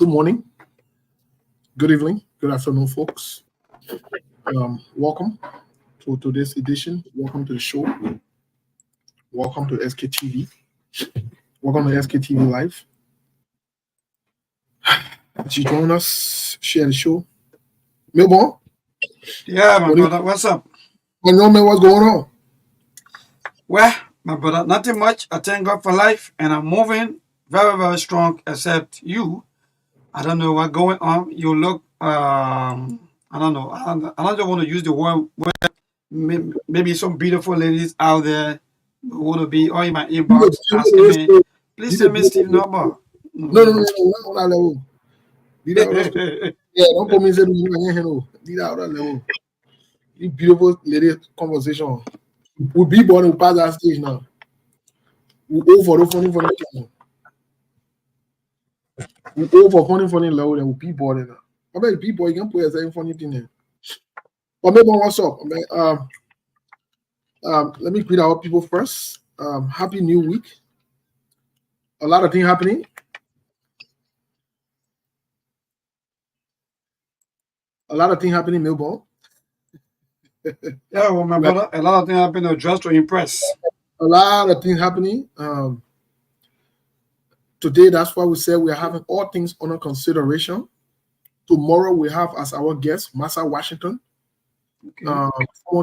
Good morning, good evening, good afternoon, folks. Welcome to today's edition. Welcome to the show. Welcome to SKTV. Welcome to SKTV Live. As you join us, share the show. Milborn, Yeah, my what do you brother. What's up? know, man? What's going on? Well, my brother, nothing much. I thank God for life, and I'm moving very, very strong. Except you, I don't know what's going on. You look, I don't know. I don't want to use the word. Maybe some beautiful ladies out there who want to be all in my You inbox asking the me, please you send me Steve the number. no, no, no, no, no, on that level. Leave that other stuff. Yeah, don't put me in the no. Leave that other level. You beautiful lady conversation. We'll be born to pass that stage now. We'll go for the funny thing. We'll go for funny level, then we'll be born now. I bet people you can put yourself funny thing there. But maybe what's up? I mean, let me greet our people first. Happy new week. A lot of things happening. A lot of things happening in Melbourne. Yeah, well, my brother, a lot of things happen just to impress. A lot of things happening. Today, that's why we say we are having all things under consideration. Tomorrow, we have as our guest, Massa Washington, former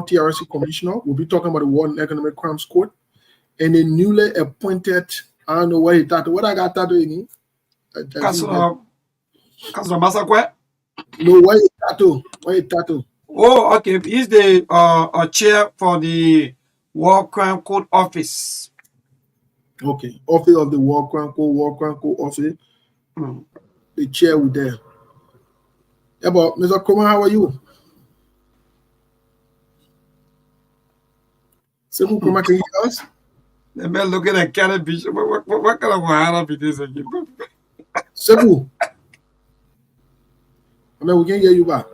TRC commissioner. We'll be talking about the World Economic Crimes Court and the newly appointed, I don't know what he thought. What I got that doing? Councilor Masakwe? No, what he tattoo? What he tattoo? Oh, okay. He's the chair for the War Crime Court Office. Okay, office of the War Crime Court office. The chair with there. Yeah, but Mr. Coleman, how are you? Sekou Coleman, can you hear us? The man looking at Canada Beach. What kind of Wahara it is again? Sekou. I mean, we can hear you back.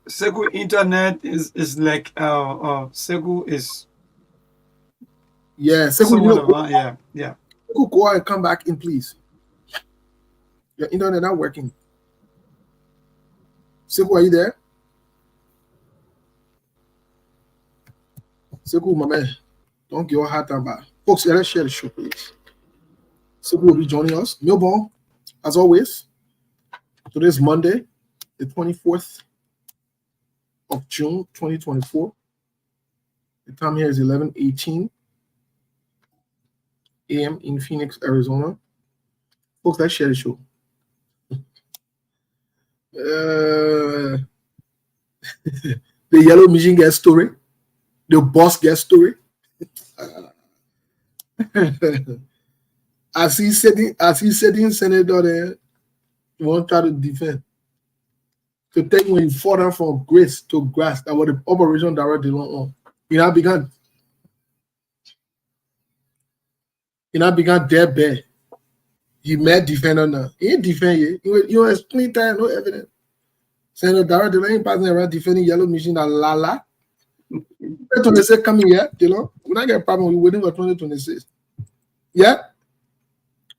Sekou internet is like Sekou is. Yeah, Sekou, yeah. Sekou, go ahead and come back in, please. Your internet not working. Sekou, are you there? Sekou, my man, don't give a hard time back. Folks, let's share the show, please. Sekou will be joining us. Melbourne, as always. Today is Monday, the 24th of June, 2024. The time here is 11:18 a.m. in Phoenix, Arizona. Folks, let's share the show. The Yellow Machine guest story, the boss guest story. As he said in Senator there, you won't try to defend. To take when you fall down from grace to grass, that was the operation directly on. He now began dead bad. He made defender now. He ain't defend you. You explain time, no evidence. Senator Darrell, they ain't passing around defending Yellow Machine and Lala. 2026 coming here, you know. We not get a problem. We're waiting for 2026. Yeah?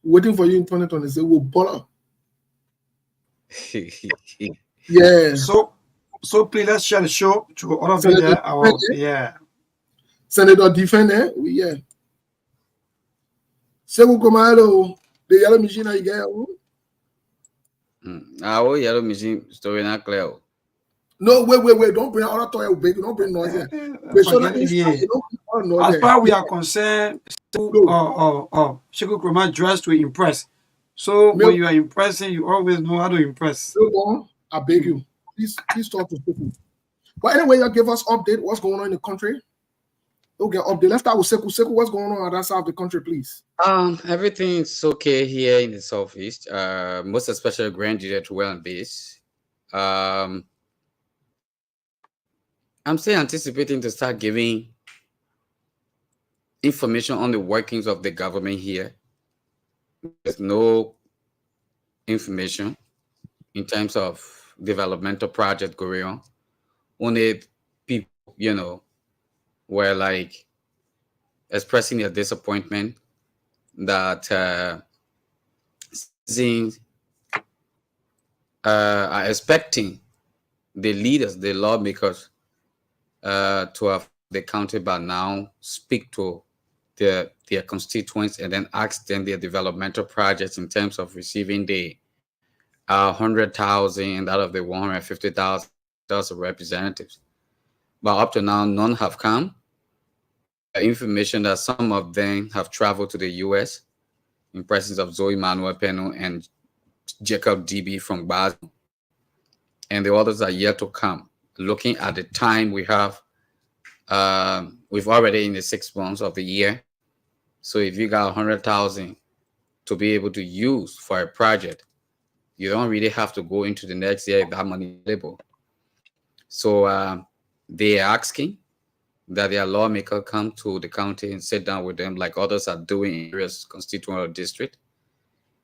Waiting for you in 2026. We'll ball up. Yeah. So please let's share the show to all of you there. Yeah. Senator Defender, yeah. Sekou Komado, the Yellow Machine you get. Yellow Machine story not clear. No, wait. Don't bring other toy, baby. Don't bring noise here. As far as we are concerned, Sekou Kroma dressed to impress. So when you are impressing, you always know how to impress. I beg you. Please talk to people. But anyway, you give us update. What's going on in the country? Okay, update. Let's start with Sekou. Sekou, what's going on at that side of the country, please? Everything's okay here in the southeast. Most especially Grand Juliet well and base. I'm still anticipating to start giving information on the workings of the government here. There's no information in terms of developmental project going on. Only people, were like expressing their disappointment that seeing are expecting the leaders, the lawmakers, to have the county by now speak to their constituents and then ask them their developmental projects in terms of receiving the 100,000 out of the 150,000 representatives. But up to now, none have come. Information that some of them have traveled to the U.S. in presence of Zoe Manuel Peno and Jacob DB from Basel, and the others are yet to come. Looking at the time we have, we've already in the 6 months of the year. So if you got 100,000 to be able to use for a project, you don't really have to go into the next year if that money is available. So they are asking that their lawmaker come to the county and sit down with them like others are doing in various constitutional district.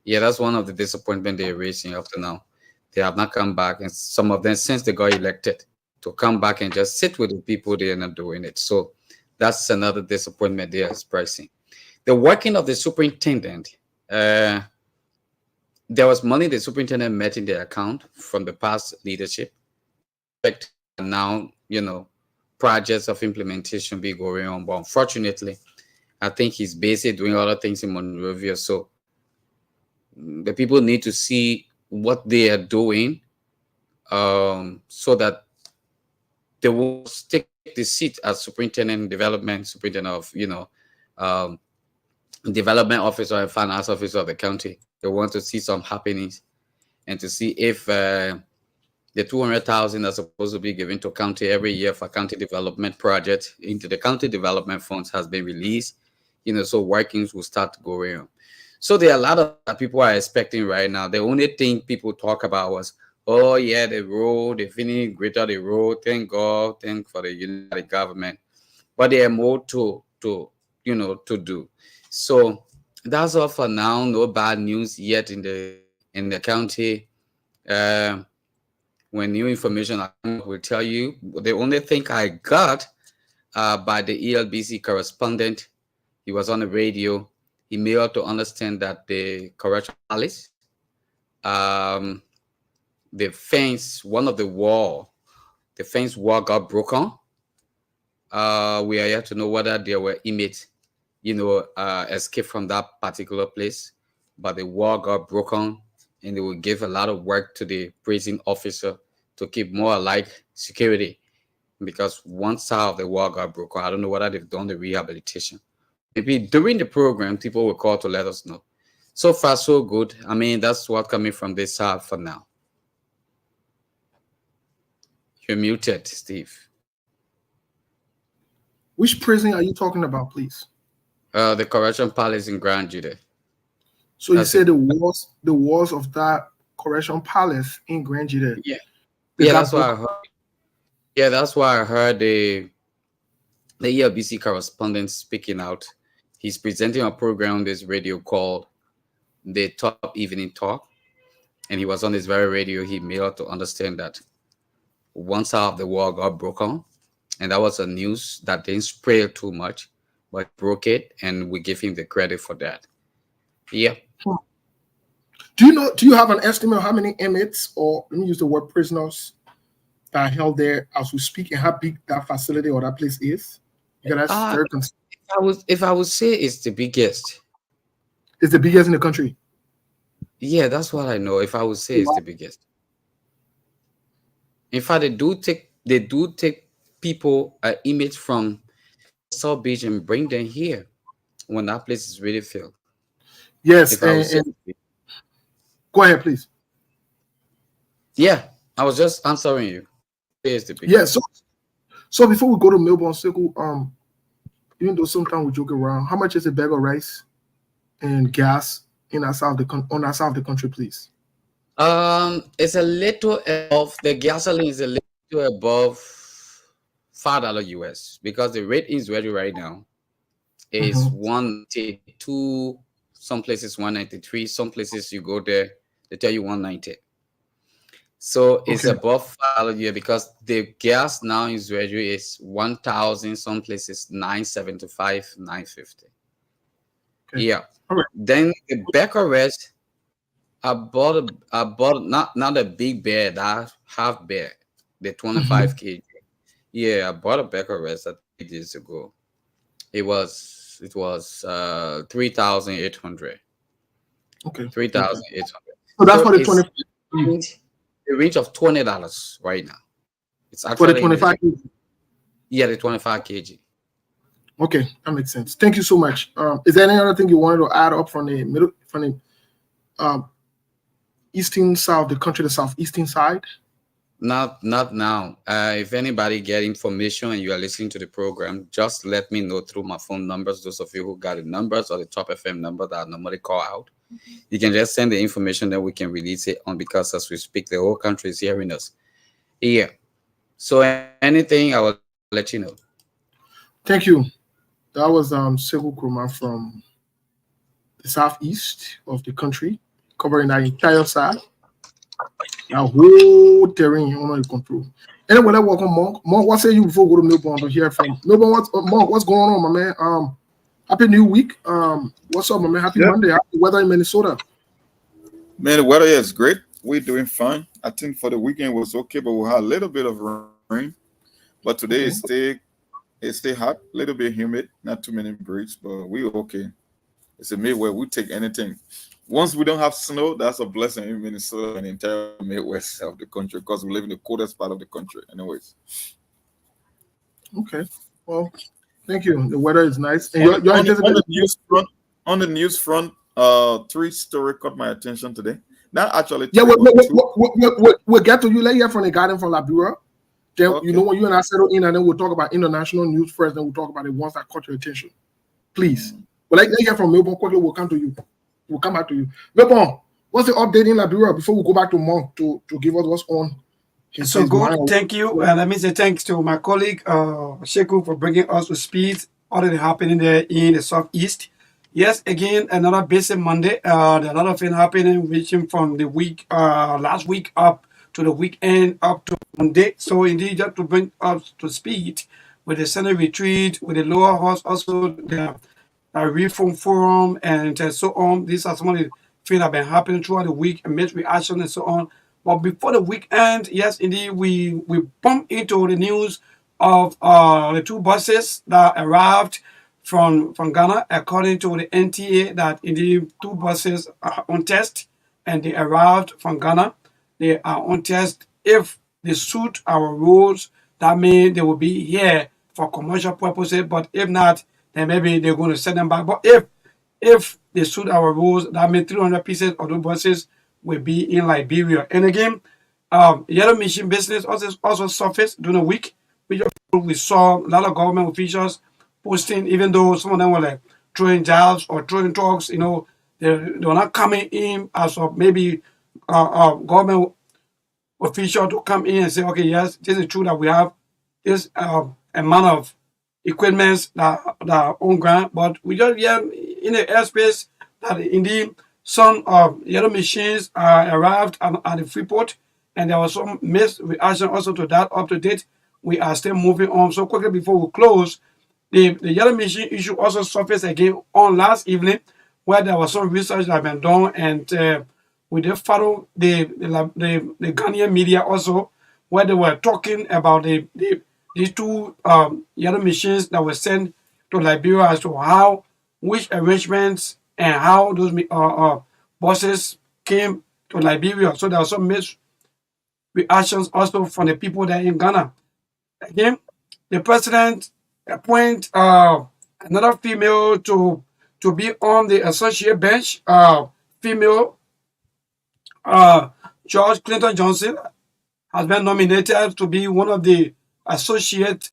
Yeah, that's one of the disappointment they're raising up to now. They have not come back, and some of them, since they got elected, to come back and just sit with the people, they are not doing it. So that's another disappointment they are expressing. The working of the superintendent, there was money the superintendent met in their account from the past leadership. But now, projects of implementation be going on. But unfortunately, I think he's busy doing other things in Monrovia. So the people need to see what they are doing, so that they will take the seat as superintendent development, superintendent of, development officer and finance officer of the county. They want to see some happenings and to see if the 200,000 are supposed to be given to county every year for county development projects into the county development funds has been released, so workings will start going on. So there are a lot of people are expecting right now. The only thing people talk about was, oh yeah, the road, they finished greater the road. Thank God, thank for the United government. But there are more to do. So that's all for now. No bad news yet in the county. When new information will tell you. The only thing I got by the ELBC correspondent, he was on the radio. He made out to understand that the correctional palace, the fence, one of the fence wall got broken. We are yet to know whether there were inmates, escape from that particular place, but the wall got broken, and they will give a lot of work to the prison officer to keep more alike security, because one side of the wall got broken. I don't know whether they've done the rehabilitation. Maybe during the program, people will call to let us know. So far, so good. I mean, that's what coming from this side for now. You're muted, Steve. Which prison are you talking about, please? The Correction Palace in Grand Jude. So you said the walls of that Correction Palace in Grand Jude. Yeah. Yeah, that's why I heard. Yeah, that's why I heard the ELBC correspondent speaking out. He's presenting a program on this radio called the Top Evening Talk. And he was on this very radio. He made out to understand that one side of the wall got broken. And that was a news that didn't spread too much, but broke it. And we give him the credit for that. Yeah. Do you have an estimate of how many inmates, or let me use the word prisoners, that are held there as we speak, and how big that facility or that place is? Because that's very if I would say it's the biggest. It's the biggest in the country. Yeah, that's what I know. If I would say it's the biggest. In fact, they do take people, inmates from South Beach and bring them here when that place is really filled. Yes, and go ahead, please. Yeah, I was just answering you. It's the Yeah, biggest. so before we go to Melbourne Circle, even though sometimes we joke around, how much is a bag of rice and gas on our side of the country, please? It's a little above, the gasoline is a little above $5 US, because the rate is ready right now is 192, some places 193, some places you go there, they tell you 190. So it's above $5 US, because the gas now in Israeli is 1,000, some places 975, 950. Okay. Yeah. All right. Then the back arrest, I bought not a big bear, that half bear, the 25 kg. Yeah, I bought a bag of rice 3 days ago. It was 3,800. Okay. 3,800. So that's So for the it's 25 a range of $20 right now. It's for the actually 25 kg. yeah, the 25 kg. Okay, that makes sense. Thank you so much. Is there any other thing you wanted to add up from the middle, from the eastern side of the country, the southeastern side? Not now. If anybody get information and you are listening to the program, just let me know through my phone numbers. Those of you who got the numbers or the Top FM number that I normally call out, you can just send the information that we can release it on, because as we speak, the whole country is hearing us. Yeah. So anything, I will let you know. Thank you. That was Sekou Kroma from the southeast of the country, covering that entire side, that whole terrain under control. Anyway, let's welcome Monk. Monk, what say you before we go to Melbourne to hear from Melbourne? Monk, what's going on, my man? Happy New Week. What's up, my man? Happy Monday. Happy weather in Minnesota. Man, the weather is great. We're doing fine. I think for the weekend was okay, but we had a little bit of rain. But today it's still hot, a little bit humid, not too many breeze, but we're okay. It's a Midwest. We take anything. Once we don't have snow, that's a blessing in Minnesota and the entire Midwest of the country, because we live in the coldest part of the country. Anyways. Okay. Well, thank you. The weather is nice. And On the news front, 3 story caught my attention today. Not actually. Yeah, we'll get to you later from the garden from Liberia. Then Okay. you know when you and I settle in, and then we'll talk about international news first. Then we'll talk about the ones that caught your attention. Please. But let's hear from Melbourne quickly. We'll come to you. We'll come back to you. Melbourne, what's the update in Liberia before we go back to Monk to give us what's on? So good, thank you. Let me say thanks to my colleague Sekou for bringing us to speed already happening there in the southeast. Yes, again, another busy Monday. There are a lot of things happening, reaching from the week last week up to the weekend up to Monday. So indeed, just to bring us to speed with the Senate retreat, with the lower house, also the Reform Forum, and so on. These are some of the things that have been happening throughout the week, and mixed reaction and so on. But before the weekend, yes, indeed, we bumped into the news of the 2 buses that arrived from Ghana, according to the NTA, that indeed 2 buses are on test, and they arrived from Ghana. They are on test. If they suit our rules, that means they will be here for commercial purposes. But if not, then maybe they're going to send them back. But if they suit our rules, that means 300 pieces of those buses will be in Liberia. And again, yellow machine business also surfaced during the week. We saw a lot of government officials posting, even though some of them were like throwing jobs or throwing trucks, they were not coming in as of maybe government official to come in and say, okay, yes, this is true that we have this amount of equipments that are on ground, but we just in the airspace that indeed some yellow machines arrived at the Freeport, and there was some mixed reaction also to that. Up to date, we are still moving on. So quickly before we close, the yellow machine issue also surfaced again on last evening, where there was some research that had been done, and we did follow the Ghanaian media also, where they were talking about these 2 yellow machines that were sent to Liberia, as to which arrangements and how those buses came to Liberia. So there were some mixed reactions also from the people there in Ghana. Again, the president appointed another female to be on the associate bench. Female George Clinton Johnson has been nominated to be one of the associate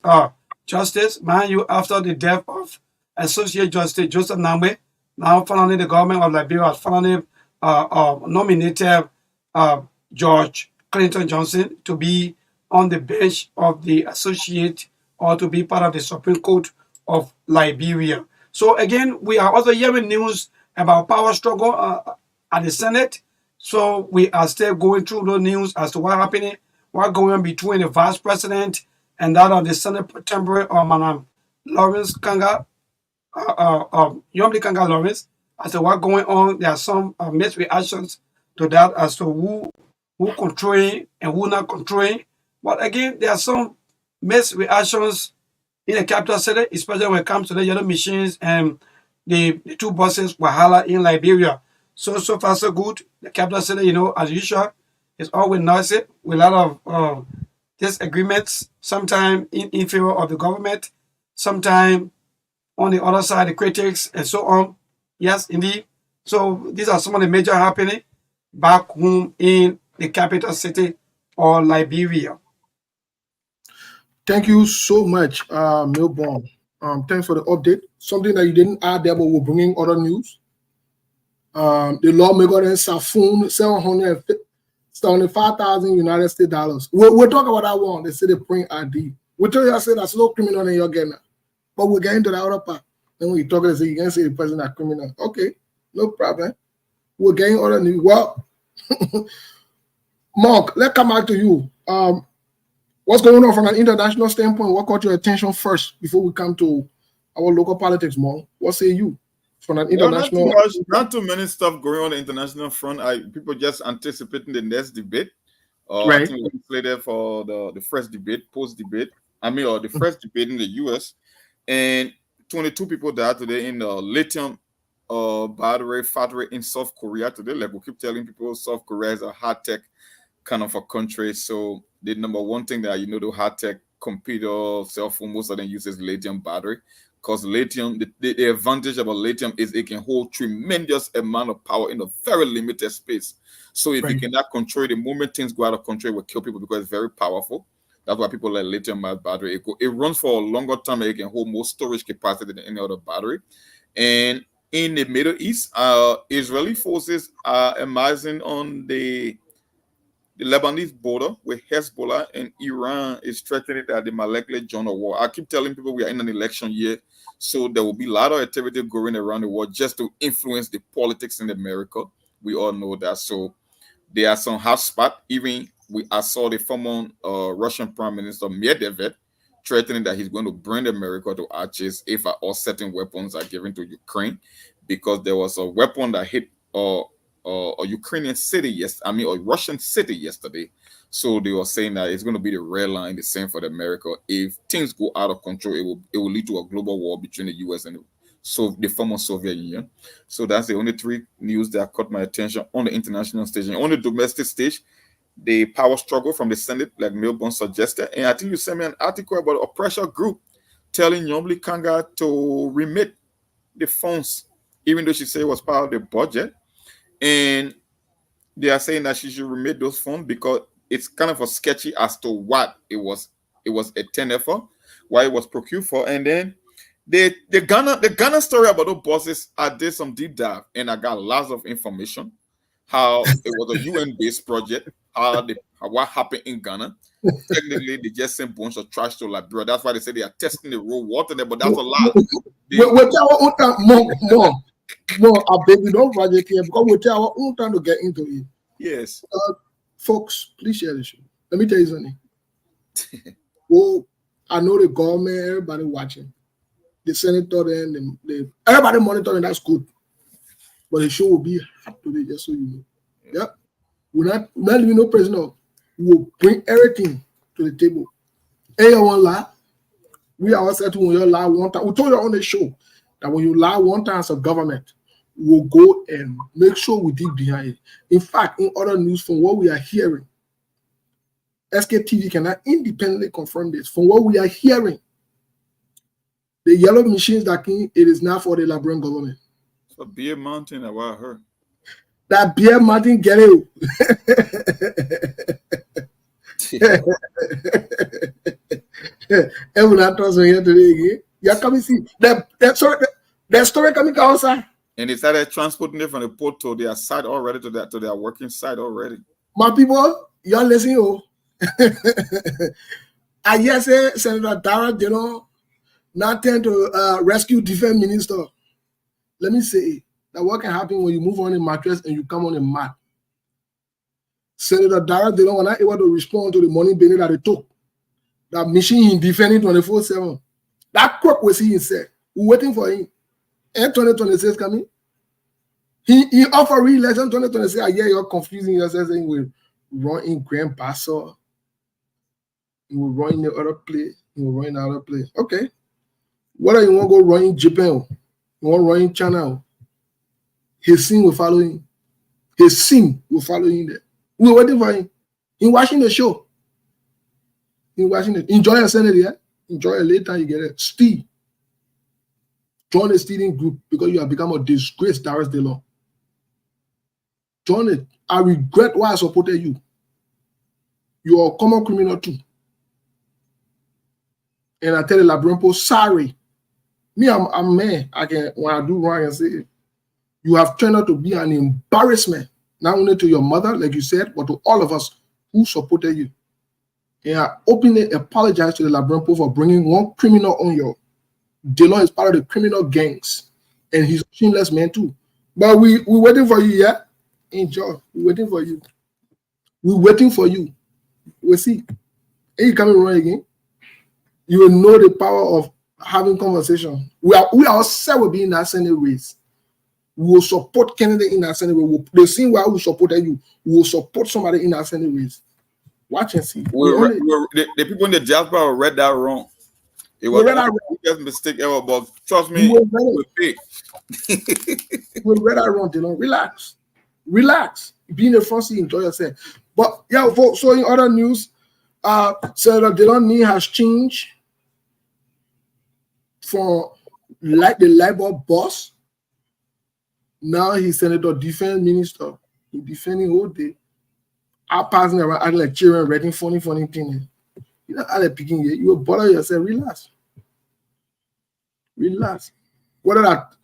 justice. Mind you, after the death of Associate Justice Joseph Nambwe, now finally the government of Liberia has finally nominated George Clinton Johnson to be on the bench of the associate, or to be part of the Supreme Court of Liberia. So again, we are also hearing news about power struggle at the Senate. So we are still going through the news as to what's happening, what's going on between the vice president and that of the Senate Contemporary Madam Lawrence Kanga, Yomli Kanga Lawrence. As to what's going on, there are some mixed reactions to that as to who controlling and who not controlling. But again, there are some mixed reactions in the capital city, especially when it comes to the yellow machines and the two buses Wahala in Liberia. So far so good. The capital city, as usual, is always noisy with a lot of disagreements, sometimes in favor of the government, sometimes on the other side, the critics and so on. Yes, indeed. So these are some of the major happenings back home in the capital city or Liberia. Thank you so much, Milborn. Thanks for the update. Something that you didn't add there, but we're bringing other news. The lawmaker in Safun, 775,000 United States dollars. We'll talk about that one. They say they print ID. We tell you, I said that's no criminal in your getting that. But we're getting to the other part. Then when you talk, they say you can say the person that criminal. Okay, no problem. We're getting other news. Well, Mark, let's come back to you. What's going on from an international standpoint? What caught your attention first before we come to our local politics, Mark? What say you from an international? Not too many stuff going on the international front. People just anticipating the next debate. Right. I think we're slated for the first debate, post-debate. Or the first debate in the US. And 22 people died today in the lithium battery factory in South Korea today. Like we keep telling people, South Korea is a high-tech kind of a country. So the number one thing that the high-tech computer, cell phone, most of them uses lithium battery. Because lithium, the advantage about lithium is it can hold tremendous amount of power in a very limited space. So if you cannot control it, the moment things go out of control, it will kill people because it's very powerful. That's why people like lithium battery. It runs for a longer time. It can hold more storage capacity than any other battery. And in the Middle East, Israeli forces are emerging on the Lebanese border with Hezbollah, and Iran is threatening that they might likely join a war. I keep telling people we are in an election year, so there will be a lot of activity going around the world just to influence the politics in America. We all know that. So there are some hot spots. Even I saw the former Russian Prime Minister Medvedev threatening that he's going to bring America to arches if all certain weapons are given to Ukraine, because there was a weapon that hit a Ukrainian city a Russian city yesterday. So they were saying that it's going to be the red line, the same for America. If things go out of control, it will lead to a global war between the US and the former Soviet Union. So that's the only three news that caught my attention on the international stage. And on the domestic stage, the power struggle from the Senate, like Milborn suggested. And I think you sent me an article about a pressure group telling Yomli Kanga to remit the funds, even though she said it was part of the budget. And they are saying that she should remit those funds because it's kind of a sketchy as to what it was intended for, why it was procured for. And then the Ghana story about those buses, I did some deep dive and I got lots of information. How it was a UN-based project, what happened in Ghana. Technically, they just sent a bunch of trash to Liberia. That's why they say they are testing the raw water there, but that's a lie. More, I beg you, don't project here because we take our own time to get into it. Yes. Folks, please share the show. Let me tell you something. Well, I know the government, everybody watching, the senator, and everybody monitoring, that's good. But the show will be hot today, just so you know. Yeah. We're not leaving no prisoner. We'll bring everything to the table. And you won't lie. We ourselves, when you lie one time, we told you on the show that when you lie one time as a government, we'll go and make sure we dig behind it. In fact, in other news, from what we are hearing, SKTV cannot independently confirm this. From what we are hearing, the yellow machines that came, it is now for the Liberian government. So Beer Mountain, that's what I heard. That Beer Mountain get it. Everyone told us here today again. You coming see that story coming outside. And they started transporting it from the port to their site already, to their working site already. My people, y'all listen, oh. I yes say Senator Dara, nothing to rescue defense minister. Let me say that what can happen when you move on a mattress and you come on a mat. Senator Dara, they were not able to respond to the money benefit that they took. That machine in defending 24/7. That crook was he said. We're waiting for him. And 2026 coming. He offered re-election 2026. Yeah, you're confusing yourself saying we run in Grand Bassa. He will run in the other play. He will run in the other play. Okay. Whether you want to go run in Japan, you want to run in China, his sin will follow him. His sin will follow him there. We're waiting for him. He's watching the show. He's watching it. Enjoy your Senate, yeah? Enjoy it later, you get it. Steve. Join the stealing group because you have become a disgrace, Darius DeLong. Join it. I regret why I supported you. You are a common criminal too. And I tell the Labrampo, sorry. Me, I'm man. I can, when I do wrong, I say, you have turned out to be an embarrassment, not only to your mother, like you said, but to all of us who supported you. And I openly apologize to the Labrampo for bringing one criminal on your. DeLong is part of the criminal gangs, and he's a shameless man too. But we're waiting for you, yeah? Enjoy. We're waiting for you. We're waiting for you. We'll see. And you coming around again? You will know the power of having conversation. We ourselves will be in that Senate race. We will support Kennedy in that Senate race. The same way we supported you, we will support somebody in that Senate race. Watch and see. The people in the diaspora read that wrong. It was the biggest mistake ever, but trust me, we'll pay. We read that wrong, Dylan. Relax. Relax. Be in the front seat, enjoy yourself. But yeah, so in other news, Senator Dylan Nee has changed from like the Labour boss. Now he's Senator Defense Minister. He's defending all day. I'm passing around acting like children writing funny things. You know, how they're picking you. You will bother yourself. Relax. Relax. Whether that,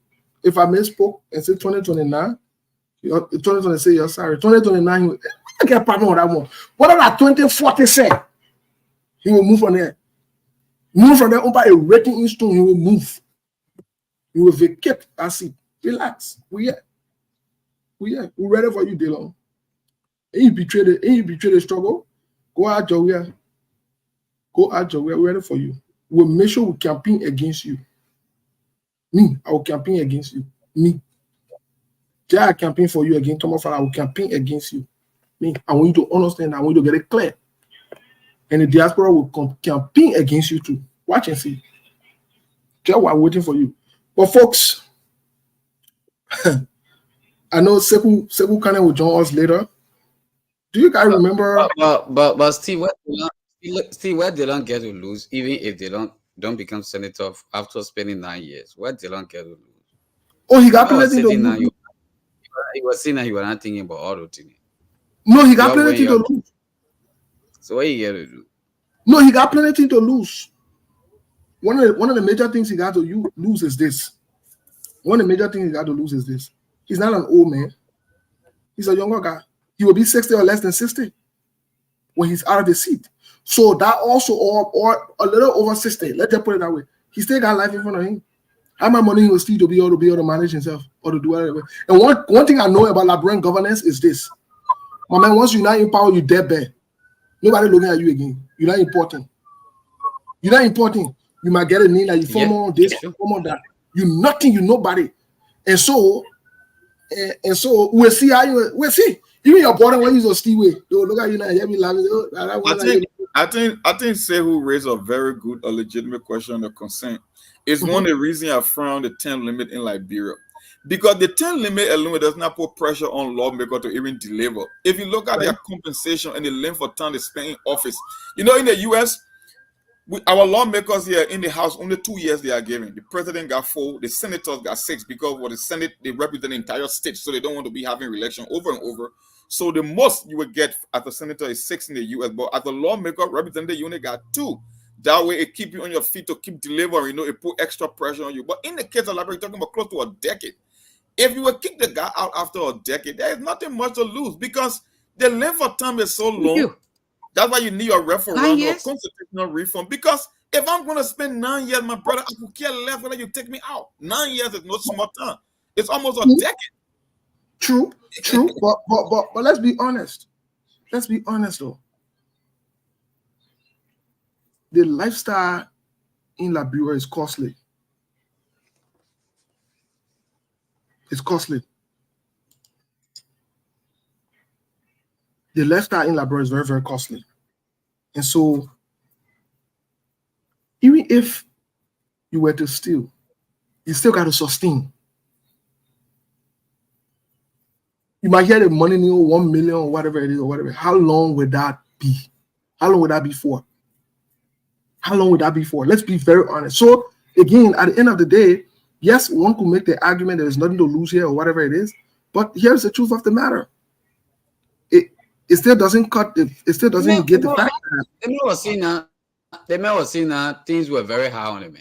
if I misspoke and say 2029, 2026, you're sorry. 2029, I get a problem with that one. Whether that 2040 say, he will move from there. Move from there on by a rating in stone, he will move. He will vacate that seat. Relax. We're ready for you, DeLong. And you betray the struggle. Go out your way. Go out your way. We're ready for you. We'll make sure we campaign against you. Me, I will campaign against you. Me. I campaign for you again. Thomas, I will campaign against you. Me, I want you to understand. I want you to get it clear. And the diaspora will campaign against you too. Watch and see. Just while waiting for you. But folks, I know Sekou Kane will join us later. Do you guys remember? But Steve, where DeLong get to lose, even if they don't become senator after spending 9 years, where DeLong get to lose? Oh, he got plenty to lose. He was saying that he was not thinking about all the things. No, he got plenty to lose. So what you get to do? No, he got plenty to lose. One of the major things he got to lose is this. One of the major things he got to lose is this. He's not an old man. He's a younger guy. He will be 60 or less than 60 when he's out of the seat. So that also, or a little over 60. Let's just put it that way. He still got life in front of him. How much money he will still to be able to manage himself or to do whatever. And one thing I know about Liberian governance is this. My man, once you're not in power, you're dead bad. Nobody looking at you again. You're not important. You're not important. You might get a name like you form on this, form on that. You're nothing, you're nobody. And so we'll see how we'll see. Even your body when you're still way, they will look at you now. You be laughing. I think Sekou raised a very good, a legitimate question on the consent. It's one of the reasons I found the term limit in Liberia. Because the term limit alone does not put pressure on lawmakers to even deliver. If you look at their compensation and the length of time they spend in office, you know, in the US, our lawmakers here in the House, only 2 years they are given. The president got 4, the senators got 6 because for the Senate, they represent the entire state, so they don't want to be having re-election over and over. So the most you would get as a senator is 6 in the US, but as a lawmaker, representative, you only got 2. That way, it keep you on your feet to keep delivering. You know, it put extra pressure on you. But in the case of Liberia, you're talking about close to a decade. If you would kick the guy out after a decade, there is nothing much to lose because the length of time is so long. That's why you need a referendum or constitutional reform. Because if I'm going to spend 9 years, my brother, I could care less whether you take me out. 9 years is no small time. It's almost a decade. True. But let's be honest. Let's be honest, though. The lifestyle in Liberia is costly. It's costly. the lifestyle in Labrador is very, very costly. And so, even if you were to steal, you still got to sustain. You might hear the money new 1 million or whatever it is, or whatever. How long would that be? How long would that be for? How long would that be for? Let's be very honest. So, again, at the end of the day, yes, one could make the argument there's nothing to lose here or whatever it is, but here's the truth of the matter. It still doesn't get the fact that the man was saying that things were very high on him.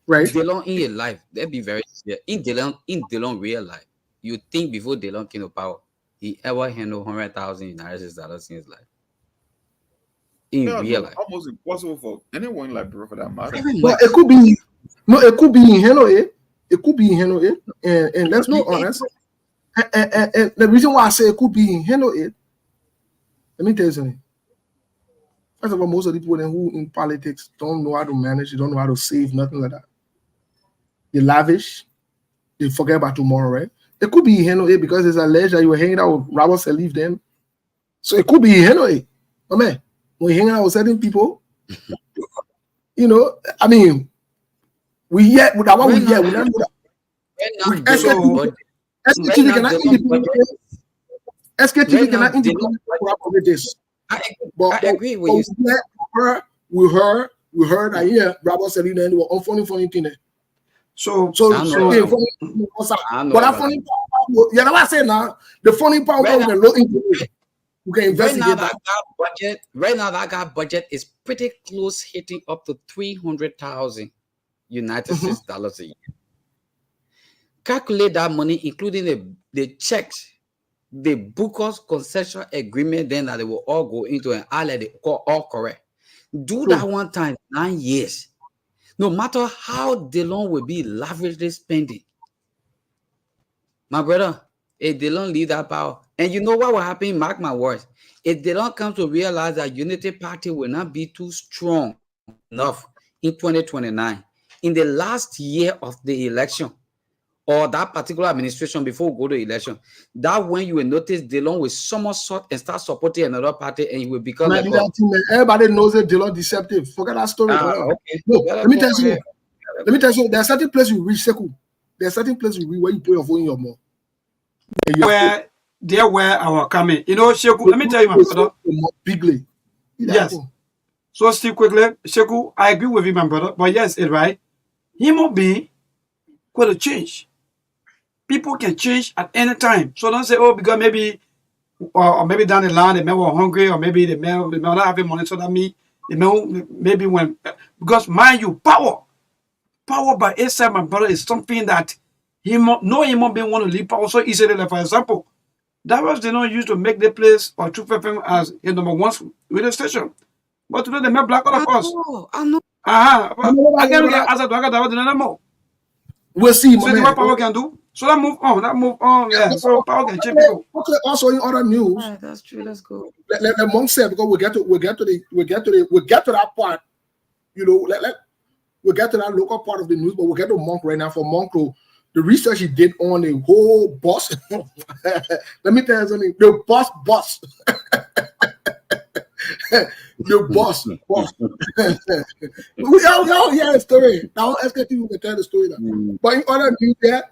Right. DeLong in your life, they'd be very in DeLong real life. You think before DeLong came to power, he ever handled $100,000 United States in his life? In real life. Almost impossible for anyone like bro for that matter. But it could be in Hanoi. It could be in Hanoi. And let's be honest. And the reason why I say it could be in Hanoi, let me tell you something. First of all, most of the people who in politics don't know how to manage, they don't know how to save, nothing like that. They lavish, they forget about tomorrow, right? It could be in Hanoi because it's alleged that you were hanging out with Robert Salif then. So it could be in Hanoi. Oh man, when you hang out with certain people, you know, I mean, we don't know that. SKTV cannot independently corroborate this. I agree with you. We heard that Robert Salif then were on funny thing there. So but that funny part, yeah, I say now the funny part of the low income. You can investigate right now that budget is pretty close, hitting up to $300,000 United States dollars a year. Calculate that money, including the checks, the Booker's concession agreement, then that they will all go into and all correct. Do that one time, 9 years. No matter how DeLong will be lavishly spending, my brother, if DeLong leave that power, and you know what will happen, mark my words, if DeLong come to realize that Unity Party will not be too strong enough in 2029, in the last year of the election, or that particular administration before we go to election, that when you will notice DeLong will somersault and start supporting another party, and he will become like everybody knows that DeLong deceptive. Forget that story. Okay. No, let me tell you. There are certain places you reach, Sekou. There are certain places you reach where you put your phone in your mouth. Where our coming. You know, Sekou, let me tell you, my brother. Bigly. Yes. So still quickly, Sekou, I agree with you, my brother. But yes, it's right. He might be going to change. People can change at any time. So don't say, oh, because maybe, or maybe down the line, the men were hungry, or maybe the men not having money, so that maybe when, because mind you, power by itself, my brother, is something that human being want to leave power so easily. Like, for example, that was they don't use to make the place or Truth FM as a number one radio station. But today they make black all of us. I know. I can't get as a dog that more. We'll see. So what power can do. So that move on. Yeah. So power can change people. Okay. Also in other news, Right, that's true. Let's go. Let Monk say, because we get to that part. You know, we'll get to that local part of the news, but we'll get to Monk right now. For Monk, the research he did on the whole boss. Let me tell you something. The boss. The boss. We all hear a story. Now SKT will tell the story now. But in other news there,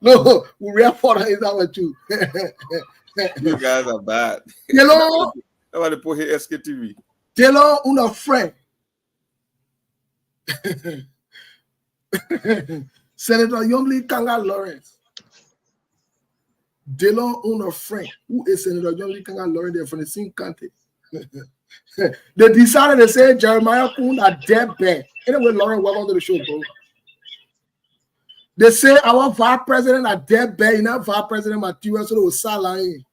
no, we report is our truth. You guys are bad. Hello. Nobody put here SKTV. Hello, una friend. Senator Youngly Kanga Lawrence. Delon una friend. Who is Senator Youngly Kanga Lawrence? They're from the same country. They decided to say Jeremiah Kun a dead bad. Anyway, Lawrence, welcome to the show, bro. They say our vice president a dead bad. You know, vice president material, so they will start lying.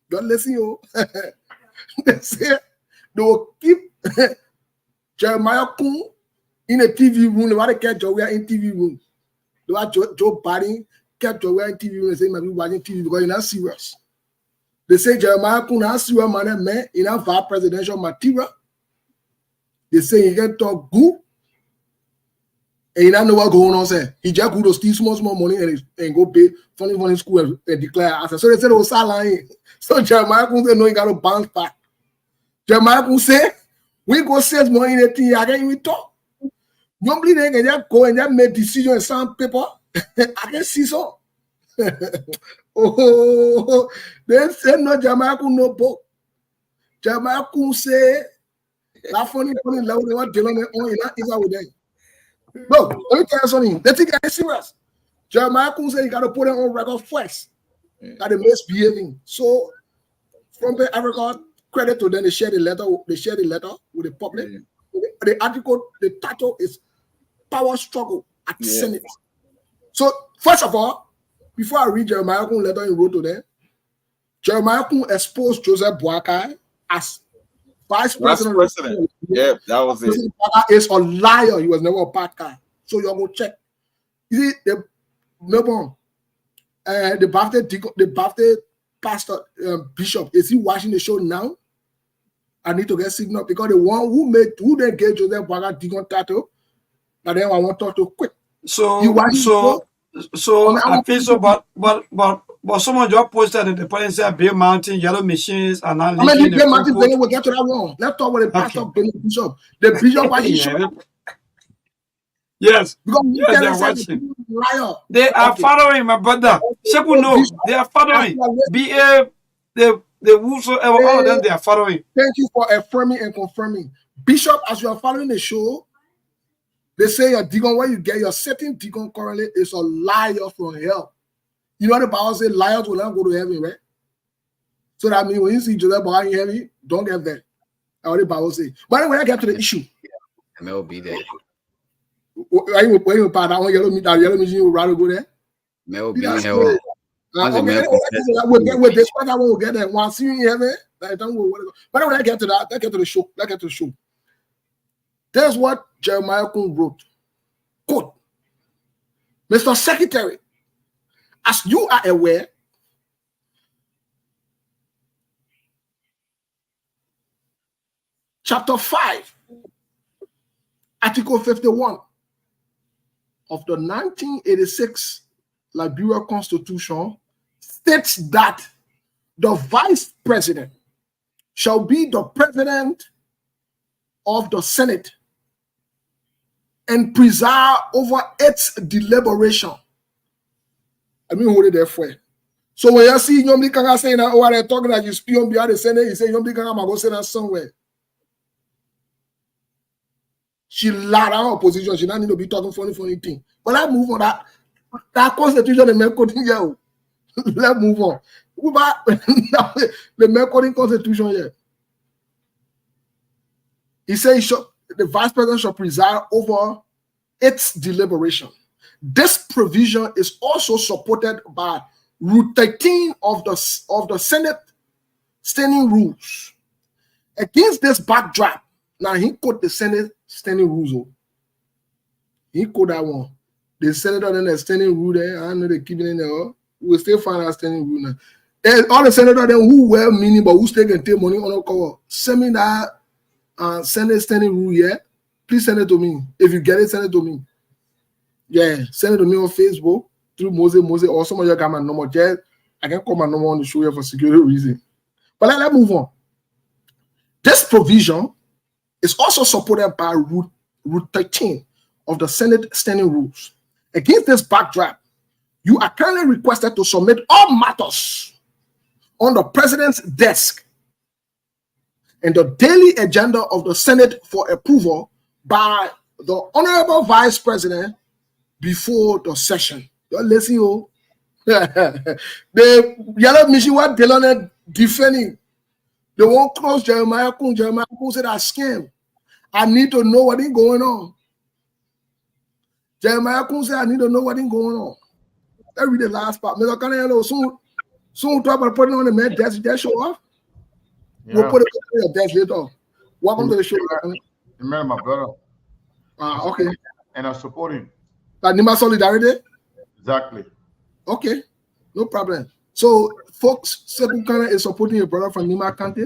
Don't listen, yo. They say they will keep Jeremiah Kun in a TV room. They want to catch Joe in TV room. They want Joe Biden kept Joe in TV room and say maybe watching TV because you're not serious. They say Jeremiah Kun not serious man in a vice presidential material. They say he can talk good And you don't know what's going on, say. He just go to steal small money and go pay funny school and declare answer. So they said it was lying. So Jeremiah Kun say, no, you got to bounce back. Jeremiah Kun say, we go save money in the thing, I can't even talk. Normally they can just go and just make decision and sign paper. I can see so. Oh, they said no, Jeremiah Kun no book. Jeremiah Kun say, that funny level they want dealing on is with them. No, let me tell you something. They think I'm serious. Jeremiah Kun say you got to put it on record first. That they misbehaving. So from the record, credit to them, they share the letter. They share the letter with the public. The article, the title is "Power Struggle at Senate." So first of all, before I read Jeremiah Kun letter he wrote to them, Jeremiah Kun exposed Joseph Boakai as vice president. Yeah, that was it. Is a liar. He was never a bad guy. So you go check. You see, the Baptist pastor bishop, is he watching the show now? I need to get signal because the one who then gave Joseph Boakai Deacon title, and then I want to talk to quick. So I feel so, but someone just posted that the parents say Bay Mountain yellow machines are not. I mean, the Bay Mountain will get to that one. Let's talk about the pastor, bishop. The bishop was yes, they're watching. They are following, my brother. People know they are following. The whosoever, all of them, they are following. Thank you for affirming and confirming. Bishop, as you are following the show, they say your deacon, where you get your certain deacon currently is a liar from hell. You know the Bible says liars will not go to heaven, right? So that means when you see Joseph Boakai in heaven, don't get there. That's what the Bible says. But when I get to the issue, I'll be there. Are you part that one yellow machine you rather go there? I'll be there. With this part, I won't get there. Once you in heaven, don't go. But when I get to that, let's get to the show. That's what Jeremiah Kun wrote. Quote, Mr. Secretary, as you are aware, Chapter 5, Article 51 of the 1986 Liberia Constitution states that the Vice President shall be the President of the Senate and preside over its deliberation. I mean, hold it there for. So when you see Yomdi Kanga saying that, oh, they're talking that you speak on behalf of the Senate, you say Yomdi Kanga might go say that somewhere. She lied on her position. She don't need to be talking funny thing. But let's move on. That constitution, the Mercoding, yeah. Let's move on. The Mercoding constitution here. He says the Vice President shall preside over its deliberation. This provision is also supported by Rule 13 of the Senate Standing Rules. Against this backdrop, now he quote the Senate Standing Rules. He quote that one. The senator then the standing rule there. I know they keep it in there. We'll still find our standing rule now. And all the senators then who were meaning but who still can take money on a cover. Send me that Senate standing rule here. Please send it to me. If you get it, send it to me. Yeah, send it to me on Facebook through Moses, or some of you got my number. Just, I can call my number on the show here for security reason. But let's move on. This provision is also supported by Rule 13 of the Senate Standing Rules. Against this backdrop, you are currently requested to submit all matters on the President's desk and the daily agenda of the Senate for approval by the Honorable Vice President before the session. You're listening, oh. The yellow machine was Delon defending. They won't close Jeremiah Kun. Jeremiah Kun said, I scam. I need to know what is going on. Jeremiah Kun said, I need to know what is going on. Let's read the last part. Mr. Canelo, soon talk about putting on the man desk. That show off. Yeah. We'll put it on your desk later. Welcome to the show. Remember, my brother. Okay. And I support him. Nima Solidarity? Exactly. Okay. No problem. So, folks, Sekukana is supporting your brother from Nima County,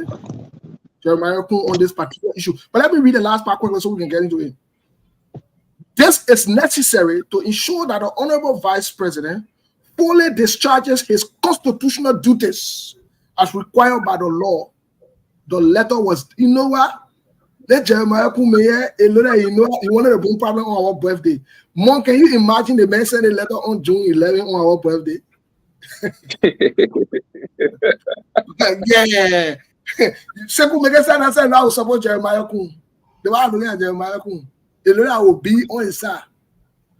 Jeremiah Kun, on this particular issue. But let me read the last part quickly so we can get into it. This is necessary to ensure that the Honorable Vice President fully discharges his constitutional duties as required by the law. The letter was, you know what? Let Jeremiah Kumeye, you wanted a boom problem on our birthday. Mom, can you imagine the man sent a letter on June 11 on our birthday? Yeah. Seku make sense. I said now support Jeremiah Kum. The one looking at Jeremiah Kum. The lawyer will be on his side.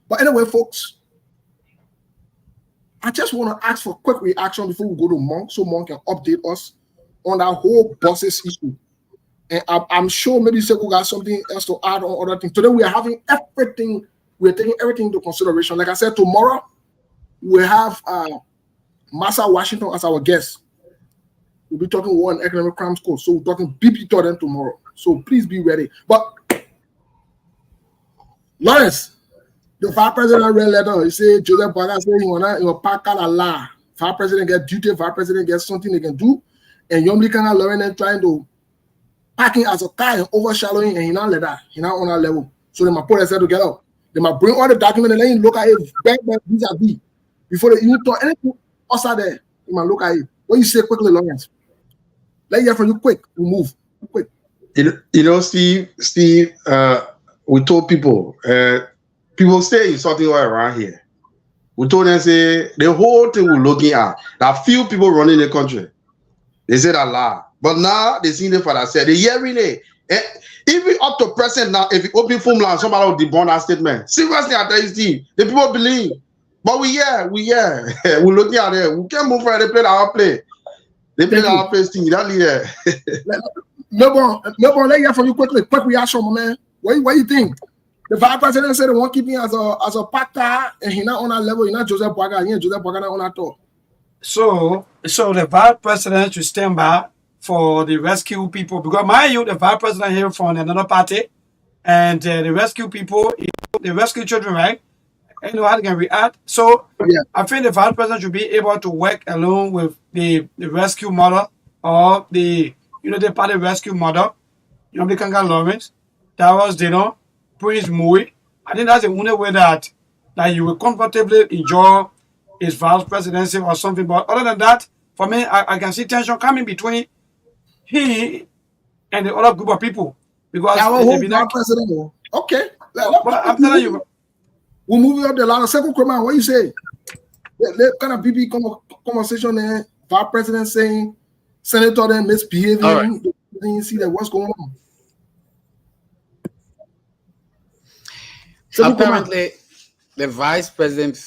But anyway, folks, I just want to ask for quick reaction before we go to Monk, so Monk can update us on that whole buses issue. And I'm sure maybe Seku got something else to add on other things. Today we are having everything. We're taking everything into consideration. Like I said, tomorrow we have Massa Washington as our guest. We'll be talking War and Economic Crimes Code. So we're talking BP to them tomorrow. So please be ready. But Lawrence, the Vice President read letter. He said Joseph Boaga said he wanna pack a law. Vice President get duty. Vice President gets something they can do. And Yomli kind of Lauren and trying to packing as a car and overshadowing, and he not let that. He not on that level. So they might put themselves together. They might bring all the documents and let him look at it back vis-a-vis before they even talk anything outside there. You might look at it. What you say quickly, Lawrence? Let hear from you quick. We move quick. You know, Steve. We told people. People say something all around here. We told them say the whole thing we're looking at. There are few people running the country. They said a lot, but now they see the father said they hearing it. Even up to present now, if you open Formula, somebody will debunk that statement. Seriously, I tell you, Steve, the people believe. But we we're looking at it. We can't move forward. They play our play. They play our play, Steve. That leader. Melbourne, let hear from you quickly. Quick reaction, my man. What you think? The Vice President said they won't keep him as a packer, and he's not on that level. He's not Joseph Boaga. He ain't Joseph Boaga not on that top. So the Vice President should stand by for the rescue people, because mind you, the Vice President here from another party, and the rescue people, the rescue children, right? You know how they can react. So yeah. I think the Vice President should be able to work along with the rescue mother or the party rescue mother, the Kanga Lawrence, that was Prince Mui. I think that's the only way that you will comfortably enjoy his vice presidency or something. But other than that, for me, I can see tension coming between he and the other group of people. Because president. Okay. But I'm telling you, we're moving up the line. Second command, what you say? Let kind of BB conversation there. Vice President saying Senator then misbehaving. Right. You see that what's going on? Apparently, the Vice President.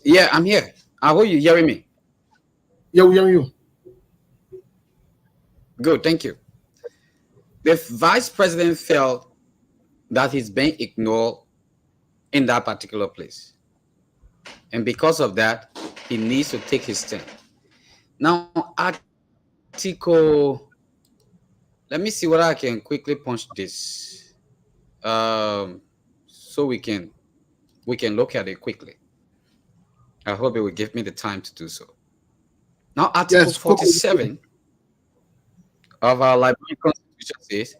Yeah, I'm here. I hope you hearing me. Yeah, we hear you. Good, thank you. The Vice President felt that he's being ignored in that particular place. And because of that, he needs to take his stand. Now, article, let me see whether I can quickly punch this. So we can look at it quickly. I hope it will give me the time to do so. Now, Article 47 of our Liberian Constitution says,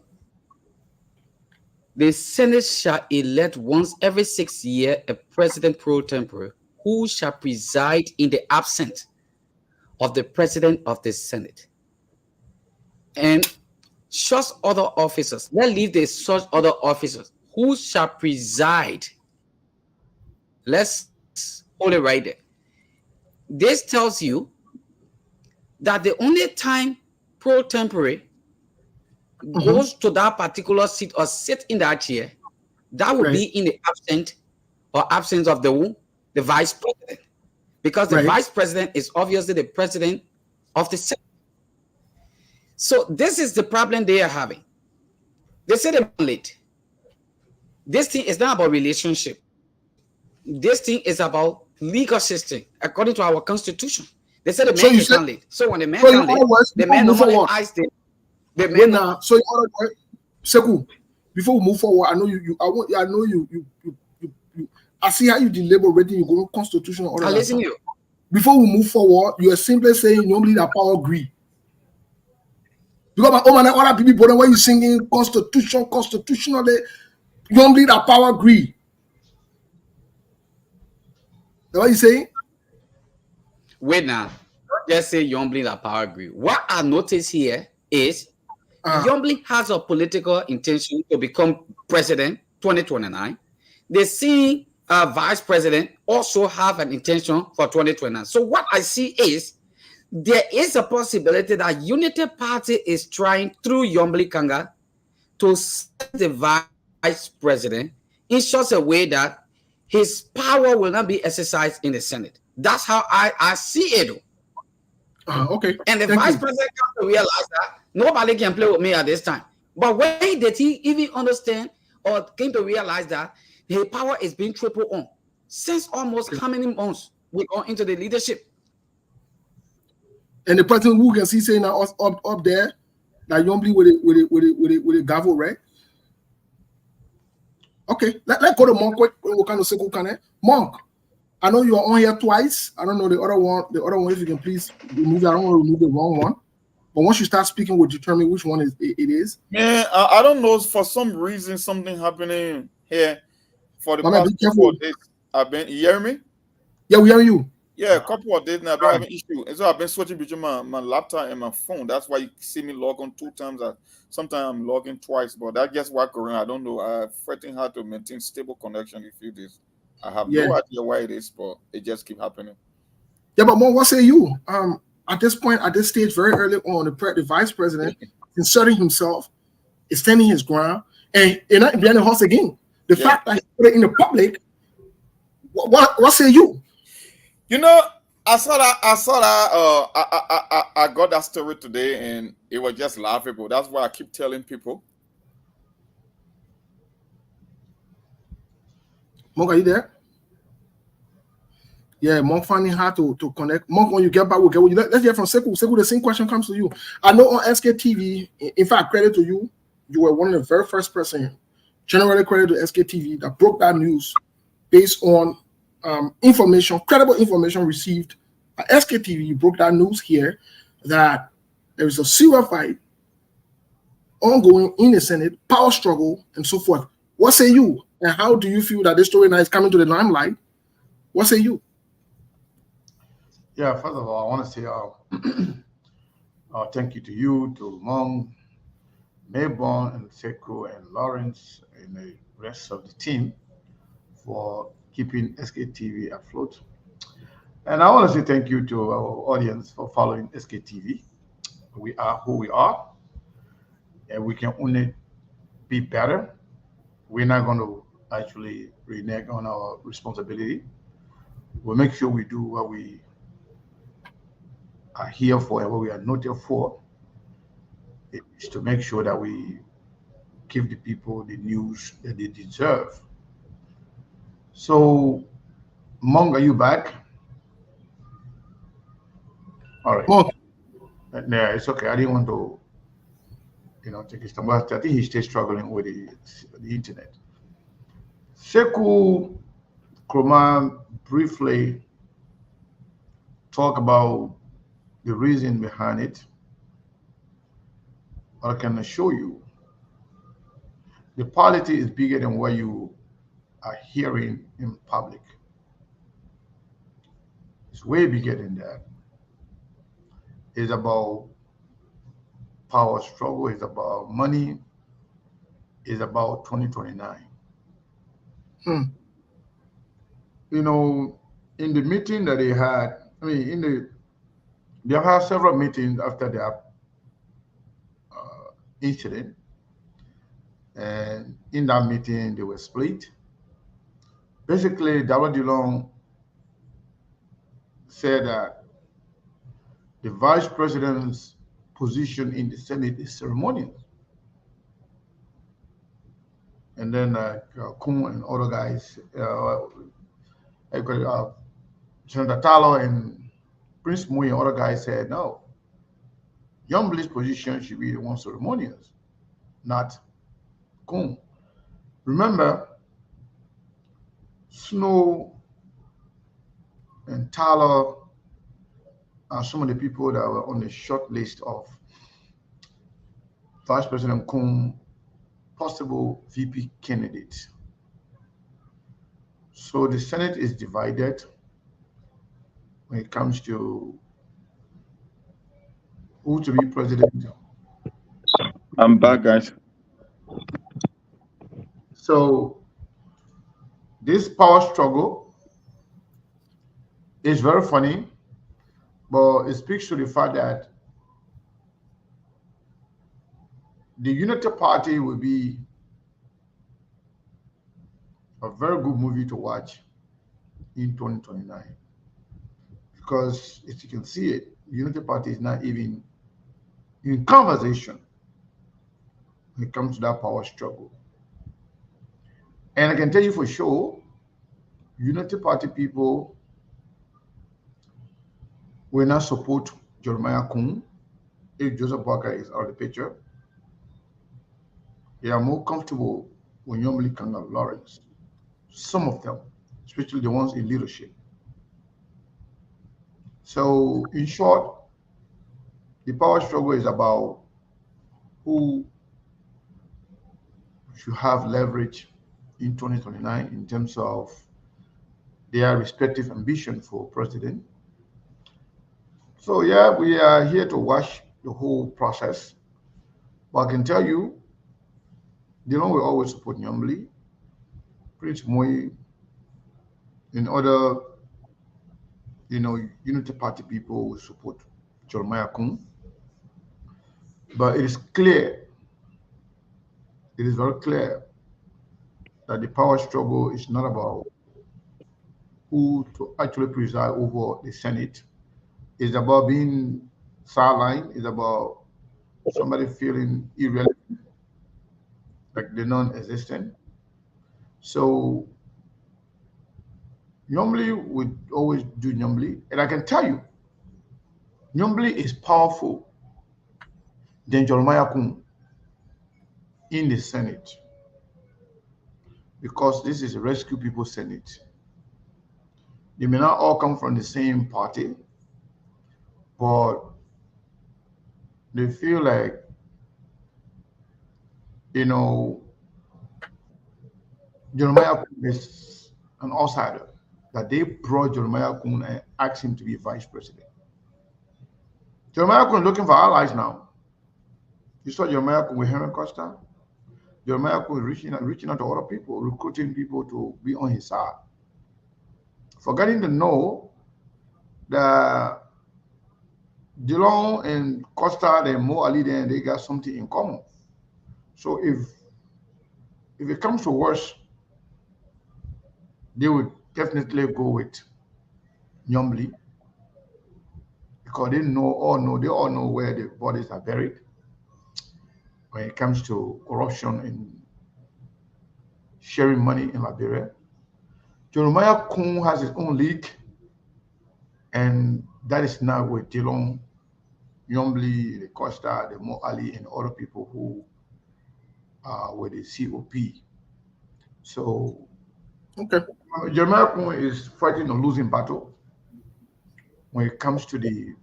the Senate shall elect once every 6 years a president pro tempore who shall preside in the absence of the president of the Senate. And such other officers, let's leave the such other officers who shall preside. Let's hold it right there. This tells you that the only time pro tempore goes to that particular seat or sit in that chair, that would be in the absence of the vice president. Because the vice president is obviously the president of the Senate. So this is the problem they are having. They say they're late. This thing is not about relationship. This thing is about legal system according to our constitution. They said the man is not late. So when the man is late, the man normally eyes the man. Now, so Seku, before we move forward, I know you. I see how you deliberate. You go constitution. I listen to you. Before we move forward, you are simply saying normally the power agree. Because other people, when you singing constitutionally, normally the power agree. what you saying? Wait now. Just say Yombly that power grid. What I notice here is Yombly has a political intention to become president 2029. They see vice president also have an intention for 2029. So what I see is there is a possibility that Unity Party is trying through Yombly Kanga to set the vice president in such a way that his power will not be exercised in the Senate. That's how I see it. Okay. And the vice president comes to realize that nobody can play with me at this time. But when did he even understand or came to realize that his power is being tripled on? Since almost how many months we go into the leadership? And the person who can see saying up there that Yombly with a gavel, right? Okay, let's go to Monk quick. What kind of circle can it? Monk, I know you're on here twice. I don't know the other one. The other one, if you can please remove it. I don't want to remove the wrong one. But once you start speaking, we'll determine which one it is. Man, I don't know. For some reason, something happening here. For the past couple of days, I've been. You hear me? Yeah, we hear you. Yeah, a couple of days now, I've been having issues. And so I've been switching between my laptop and my phone. That's why you see me log on 2 times. Sometimes I'm logging twice, but that gets whack around. I don't know. I'm fighting hard to maintain stable connection a few days. I have no idea why it is, but it just keeps happening. Yeah, but Mo, what say you? At this point, at this stage, very early on, the vice president inserting himself, extending his ground, and not behind the horse again. The fact that he put it in the public, what say you? You know, I saw that. I got that story today, and it was just laughable. That's why I keep telling people. Monk, are you there? Yeah, Monk finding hard to connect. Monk, when you get back, we'll get with you. Let's hear from Sekou. Sekou, the same question comes to you. I know on SKTV, in fact, credit to you. You were one of the very first person, generally credit to SKTV, that broke that news based on information, credible information received at SKTV. You broke that news here that there is a serious fight ongoing in the Senate, power struggle, and so forth. What say you? And how do you feel that this story now is coming to the limelight? What say you? Yeah, first of all, I want to say thank you to you, to Mong, Mayborn, and Sekou, and Lawrence, and the rest of the team for keeping SKTV afloat. And I want to say thank you to our audience for following SKTV. We are who we are, and we can only be better. We're not going to actually renege on our responsibility. We'll make sure we do what we are here for and what we are noted for. It's to make sure that we give the people the news that they deserve. So, Mong, are you back? All right. Monk. Yeah, it's okay. I didn't want to, take his time. But I think he's still struggling with the internet. Sekou Kroma briefly talk about the reason behind it. I can assure you, the polity is bigger than what you are hearing in public. It's way bigger than that. It's about power struggle. It's about money. It's about 2029. In the meeting that they had, they had several meetings after their incident. And in that meeting, they were split. Basically, Darrell DeLong said that the vice president's position in the Senate is ceremonial. And then Kun and other guys, Senator Tallo and Prince Mui and other guys said, no, Yombly's position should be the one ceremonial, not Kun. Remember, Snow and Tallo are some of the people that were on the short list of Vice President Kun possible VP candidates. So the Senate is divided. when it comes to who to be president. I'm back, guys. So this power struggle is very funny, but it speaks to the fact that the Unity Party will be a very good movie to watch in 2029. Because as you can see it, the Unity Party is not even in conversation when it comes to that power struggle. And I can tell you for sure, Unity Party people will not support Jeremiah Kun if Joseph Boakai is out of the picture. They are more comfortable with Yomli Kanga Lawrence. Some of them, especially the ones in leadership. So, in short, the power struggle is about who should have leverage in 2029 in terms of their respective ambition for president. So, yeah, we are here to watch the whole process. But I can tell you, Dillon will always support Nyambli, Prince Moi, and other, Unity Party people will support Jeremiah Kun. But it is clear, it is very clear that the power struggle is not about who to actually preside over the Senate. It's about being sidelined. It's about somebody feeling irrelevant, like they're non-existent. So Nyambli would always do Nyambli. And I can tell you, Nyambli is powerful than Jeremiah Kun in the Senate, because this is a Rescue People Senate. They may not all come from the same party, but they feel like, Jeremiah Kun is an outsider, that they brought Jeremiah Kun and asked him to be vice president. Jeremiah Kun is looking for allies now. You saw Jeremiah Kun with Henry Costa. Jeremiah Kun is reaching out to other people, recruiting people to be on his side. Forgetting to know that Dillon and Costa and Mo Ali, they got something in common. So if it comes to worse, they would definitely go with Nyambli, because they all know where the bodies are buried when it comes to corruption and sharing money in Liberia. Jeremiah Kun has his own league, and that is now with Dillon, Nyambli, the Costa, the Mo Ali, and other people who are with the COP. So, Okay. Jeremiah Kun is fighting a losing battle when it comes to the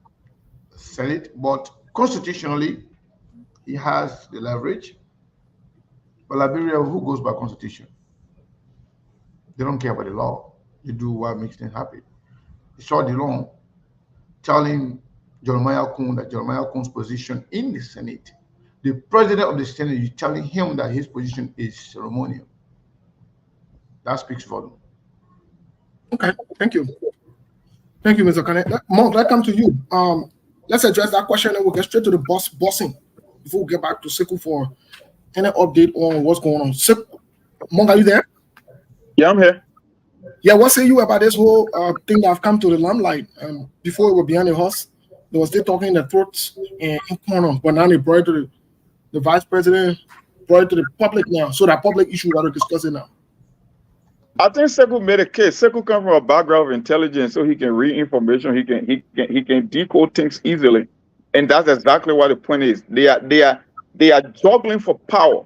Senate, but constitutionally, he has the leverage. But Liberia, who goes by constitution? They don't care about the law. They do what makes them happy. You saw Dillon telling Jeremiah Kun that Jeremiah Kun's position in the Senate, the president of the Senate is telling him that his position is ceremonial. That speaks volume. Okay. Thank you. Thank you, Mr. Kane. Monk, let's come to you. Let's address that question and we'll get straight to the bossing before we get back to Sekou for any update on what's going on. Monk, are you there? Yeah, I'm here. Yeah, what say you about this whole thing that have come to the limelight? Before it was behind the horse, they were still talking in the throats and in corners, but now they brought it to the vice president, brought it to the public now. So that public issue that we're discussing now. I think Sekou made a case. Sekou comes from a background of intelligence, so he can read information. He can decode things easily, and that's exactly what the point is. They are juggling for power.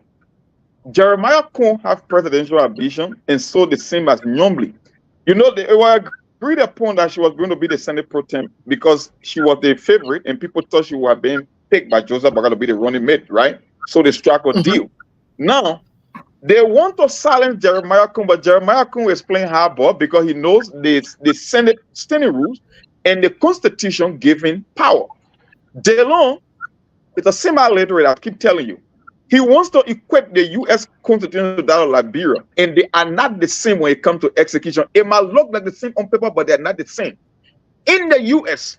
Jeremiah Kun has presidential ambition, and so the same as Nyambli. They were agreed upon that she was going to be the Senate pro tem because she was the favorite, and people thought she was being picked by Joseph Boakai to be the running mate, right? So they struck a deal. Now, they want to silence Jeremiah Kun, but Jeremiah Kun is playing hardball because he knows the Senate standing rules, and the Constitution giving power. DeLong is a semi-literate, I keep telling you. He wants to equate the U.S. Constitution to that of Liberia, and they are not the same when it comes to execution. It might look like the same on paper, but they're not the same. In the U.S.,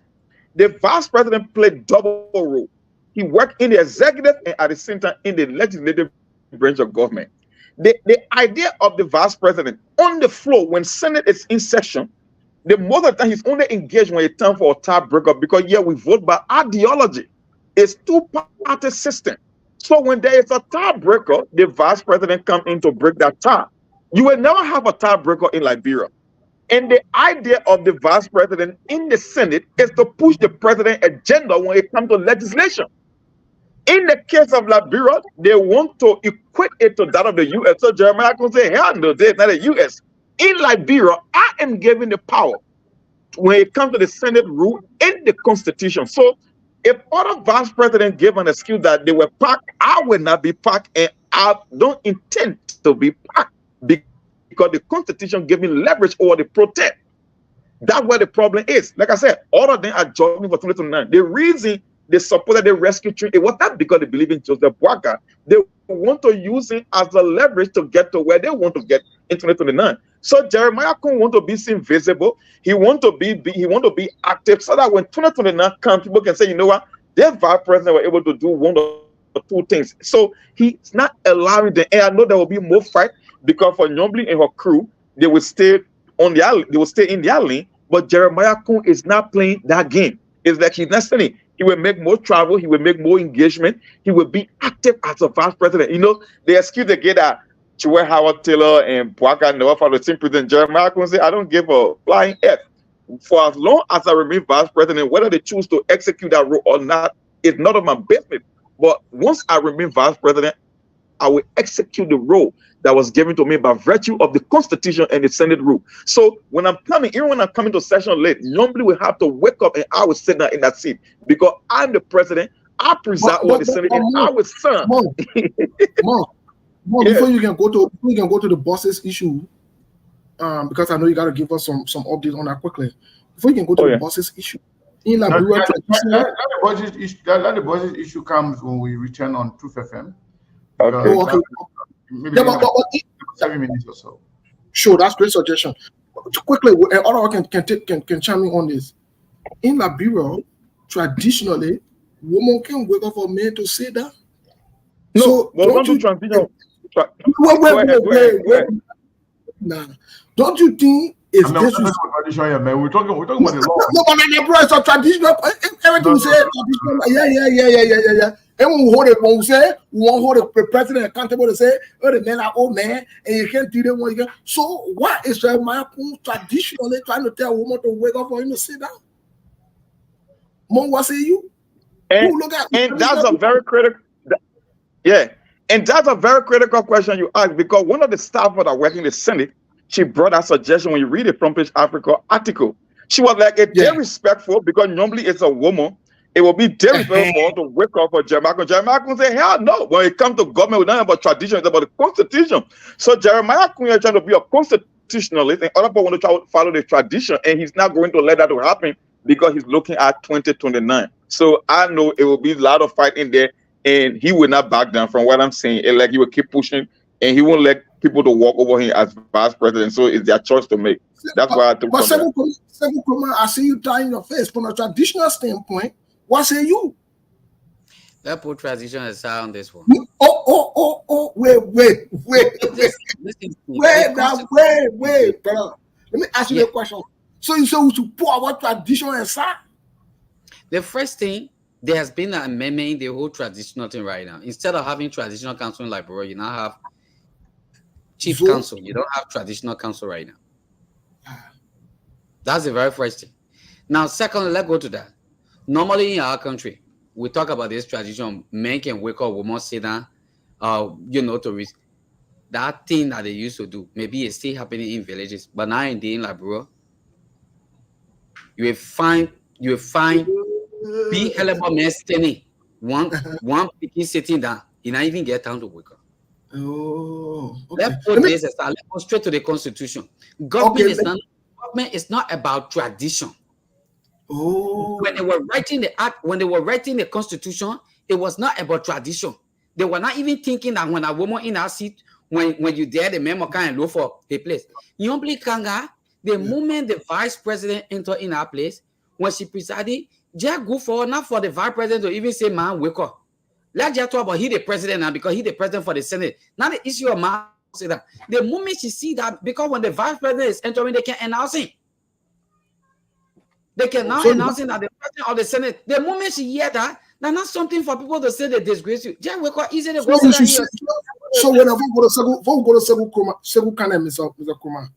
the vice president played double role. He worked in the executive and at the same time in the legislative branch of government. The idea of the vice president on the floor when Senate is in session, the most of the time he's only engaged when it's time for a tiebreaker, because we vote by ideology. It's two-party system. So when there is a tiebreaker, the vice president comes in to break that tie. You will never have a tiebreaker in Liberia. And the idea of the vice president in the Senate is to push the president's agenda when it comes to legislation. In the case of Liberia, they want to equate it to that of the U.S. So Jeremiah can say, hell no, they're not the U.S. In Liberia, I am given the power when it comes to the Senate rule in the Constitution. So if other vice presidents give an excuse that they were packed, I will not be packed, and I don't intend to be packed because the Constitution gives me leverage over the protest. That's where the problem is. Like I said, all of them are joining for 2029. The reason they supported the rescue tree, it was not because they believe in Joseph Boakai. They want to use it as a leverage to get to where they want to get in 2029. So Jeremiah Kun want to be seen visible. He want to be active, so that when 2029 comes, people can say, you know what, their vice president were able to do one or two things. So he's not allowing them. And I know there will be more fight, because for Nyombli and her crew, they will stay in their lane. But Jeremiah Kun is not playing that game. It's like he's not saying he will make more travel, he will make more engagement, he will be active as a vice president. You know, the excuse they get at Chiwe Howard Taylor and Boakai Noah for the same president, Jeremiah Kun say, I don't give a flying F. For as long as I remain vice president, whether they choose to execute that role or not, it's none of my business. But once I remain vice president, I will execute the role that was given to me by virtue of the Constitution and the Senate rule. So when I'm coming, even when I'm coming to session late, nobody will have to wake up and I will sit down in that seat, because I'm the president. I preside over the Senate, and I will serve. Before you can go to the bosses issue, because I know you got to give us some updates on that quickly. Before you can go to the bosses issue, in Liberia, the bosses issue comes when we return on Truth FM. Okay. Maybe 7 minutes or so. Sure, that's great suggestion. Quickly, Ottawa can chime in on this. In Liberia, traditionally, women can wake up for men to say that. No, so don't you transition? Wait. Nah, don't you think it's tradition, man? We're talking about the law. No, but bro, it's a traditional. Everything we say traditional. Yeah. And when we say we want to hold the president accountable to say, oh, the men are old man, and you can't do them what you can. So what is Jeremiah Kun traditionally trying to tell a woman to wake up for him to sit down? Mom, what say you? And that's a very critical. Yeah, and that's a very critical question you ask, because one of the staff that are working in the Senate, she brought that suggestion when you read the Front Page Africa article. She was like, it's very respectful, because normally it's a woman. It will be difficult for her to wake up for Jeremiah Kun. Jeremiah Kun say, hell no. When it comes to government, we're not about tradition, it's about the Constitution. So Jeremiah Kun is trying to be a constitutionalist, and other people want to try to follow the tradition, and he's not going to let that happen, because he's looking at 2029. So I know it will be a lot of fight in there, and he will not back down from what I'm saying. And like he will keep pushing, and he won't let people to walk over him as vice president. So it's their choice to make. That's why I took. But I see you tying your face from a traditional standpoint. What say you? Let's put transition aside on this one. Wait. Listen, Wait, brother. Let me ask you a question. So you say we should put our tradition aside? The first thing, there has been an amendment in the whole traditional thing right now. Instead of having traditional council in Liberia, you now have chief council. You don't have traditional council right now. That's the very first thing. Now, secondly, let's go to that. Normally in our country, we talk about this tradition. Men can wake up, women sit down, to risk. That thing that they used to do, maybe it's still happening in villages, but now in Liberia, you will find big hell of a man standing, one picking sitting down, you not even get time to wake up. Oh, okay. Let's put this aside. Let's go straight to the Constitution. Government is not about tradition. Oh. When they were writing the act, when they were writing the constitution, it was not about tradition. They were not even thinking that when a woman in her seat, when you there, the men can look for a place. Yombli Kanga, the moment the vice president entered in her place, when she presided, just go for not for the vice president to even say, man, wake up. Let's just talk about he the president now because he the president for the Senate. Not the issue of man say that. The moment she see that, because when the vice president is entering, they can announce it. They can now announce that the president of the Senate. The moment she hear that, that's not something for people to say they disgrace you. Just wake up easy to go So, sit down. so whenever we go to Segu Canem, Mr. Kuma,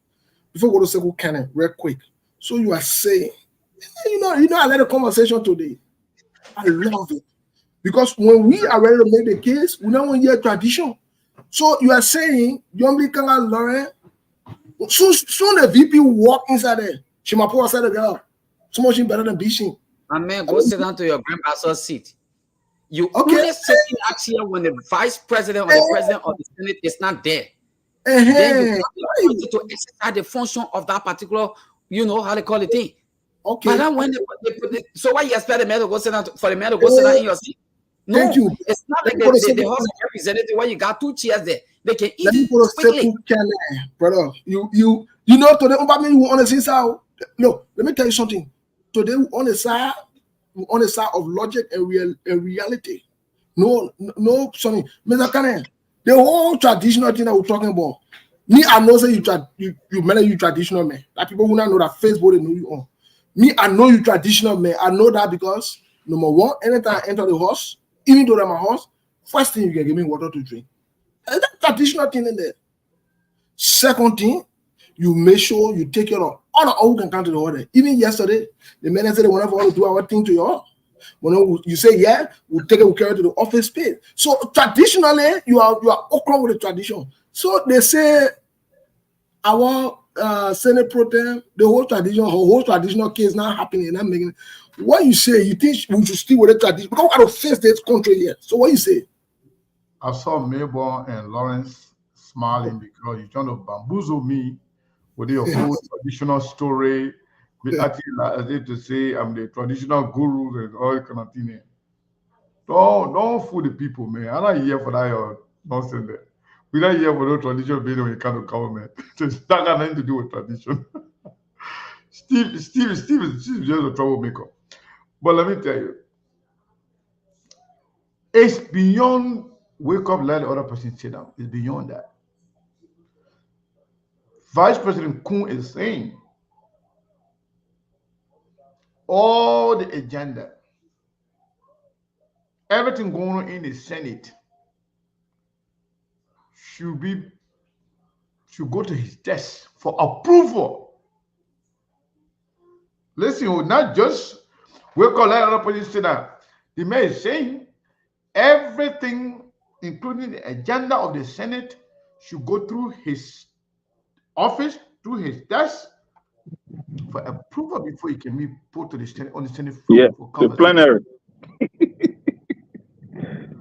before we go to Segu Canem, real quick. So you are saying, you know, I led a conversation today. I love it. Because when we are ready to make the case, we don't want to hear tradition. So you are saying, Yombli Kanga Lauren, soon the VP walk inside there. She might pull aside the girl. So much better than Bishin. And man, go sit down to your grandmaster's seat. You only sit in action when the vice president or the president of the Senate is not there. Then you need to exercise the function of that particular, you know, how they call it thing. Okay. But then when so why you expect the man to go sit down for the man to go sit down in your seat? No, thank you. It's not like the House of Representatives where you got two chairs there. They can eat it quickly. Brother, you know today you want to see how. Look, let me tell you something. Today we on the side of logic and reality. No, something. Mr. Kane, the whole traditional thing that we're talking about. Me, I know say you manage you traditional man. Like people who not know that Facebook they know you on. Me, I know you traditional man. I know that because number one, anytime I enter the house, even though I'm a house, first thing you can give me water to drink. And that traditional thing in there. Second thing, you make sure you take care of all who can come to the order. Even yesterday, the men said they want to do our thing to your. When you say yeah, we'll take it, we'll carry it to the office space. So traditionally, you are okra with the tradition. So they say our Senate pro tem, the whole traditional case now happening. Not making. What you say? You think we should still with the tradition? Because we don't face this country yet. So what you say? I saw Mayborn and Lawrence smiling because you're trying to bamboozle me with your whole traditional story. Acting as if to say I'm the traditional guru and all kind of thing. Don't fool the people, man. I'm not here for that nonsense there. We're not here for no tradition being when it comes to government. It's not got nothing to do with tradition. Steve is just a troublemaker. But let me tell you, it's beyond wake up, let the other person sit down. It's beyond that. Vice President Kun is saying all the agenda, everything going on in the Senate should go to his desk for approval. Listen, not just wake up, let other person sit down. The mayor is saying everything, including the agenda of the Senate, should go through his office, through his desk, for approval before it can be put to the Senate on the Senate floor. Yeah, the plenary.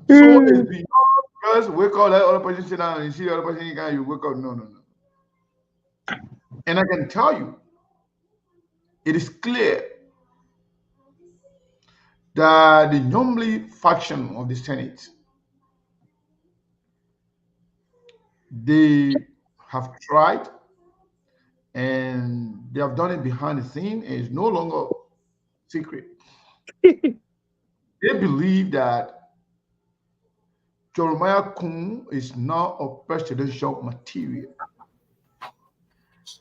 So it's beyond just wake up, let other person sit down, and you see the other person, you wake up. No. And I can tell you, it is clear that the Yombli faction of the Senate, they have tried and they have done it behind the scene, and it's no longer secret. They believe that Jeremiah Kun is now a presidential material.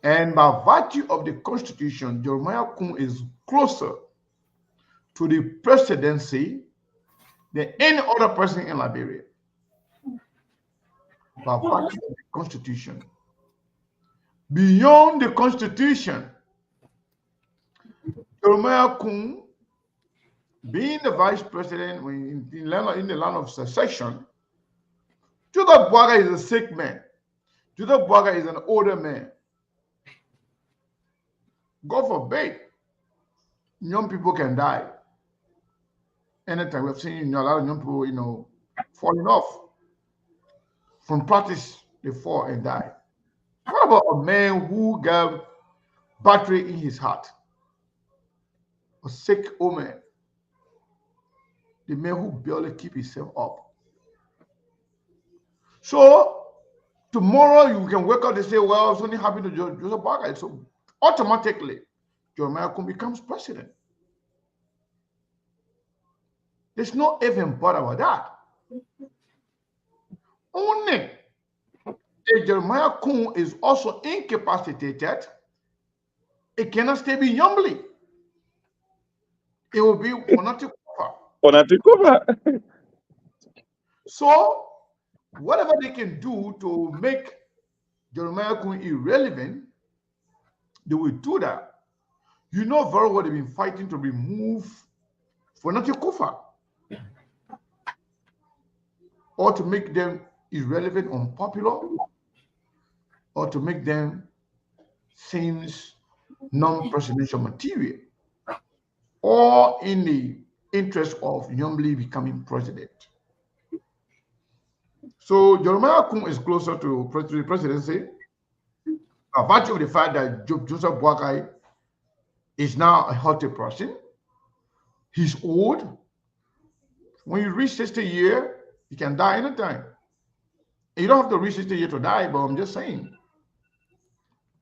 And by virtue of the Constitution, Jeremiah Kun is closer to the presidency than any other person in Liberia. By virtue of the Constitution. Beyond the Constitution, Jeremiah Kun, being the vice president in the land of secession, Judah Bwaga is a sick man. Judah Bwaga is an older man. God forbid, young people can die. Anytime we've seen a lot of young people, falling off from practice, they fall and die. What about a man who got battery in his heart? a sick woman, the man who barely keep himself up. So tomorrow you can wake up and say, well, it's only happened to Joseph Boakai. So automatically, Jeremiah Kun becomes president. There's no even but about that. Only if Jeremiah Kun is also incapacitated, it cannot stay be Yombly. It will be Onatikufa. So whatever they can do to make Jeremiah Kun irrelevant, they will do that. You know very well they've been fighting to remove Fonati Kufa or to make them irrelevant, unpopular, or to make them seems non-presidential material, or in the interest of Yombly becoming president. So Jeremiah Kun is closer to the presidency, by virtue of the fact that Joseph Boakai is now a healthy person. He's old. When you reach 60 years, you can die anytime. And you don't have to reach 60 years to die, but I'm just saying.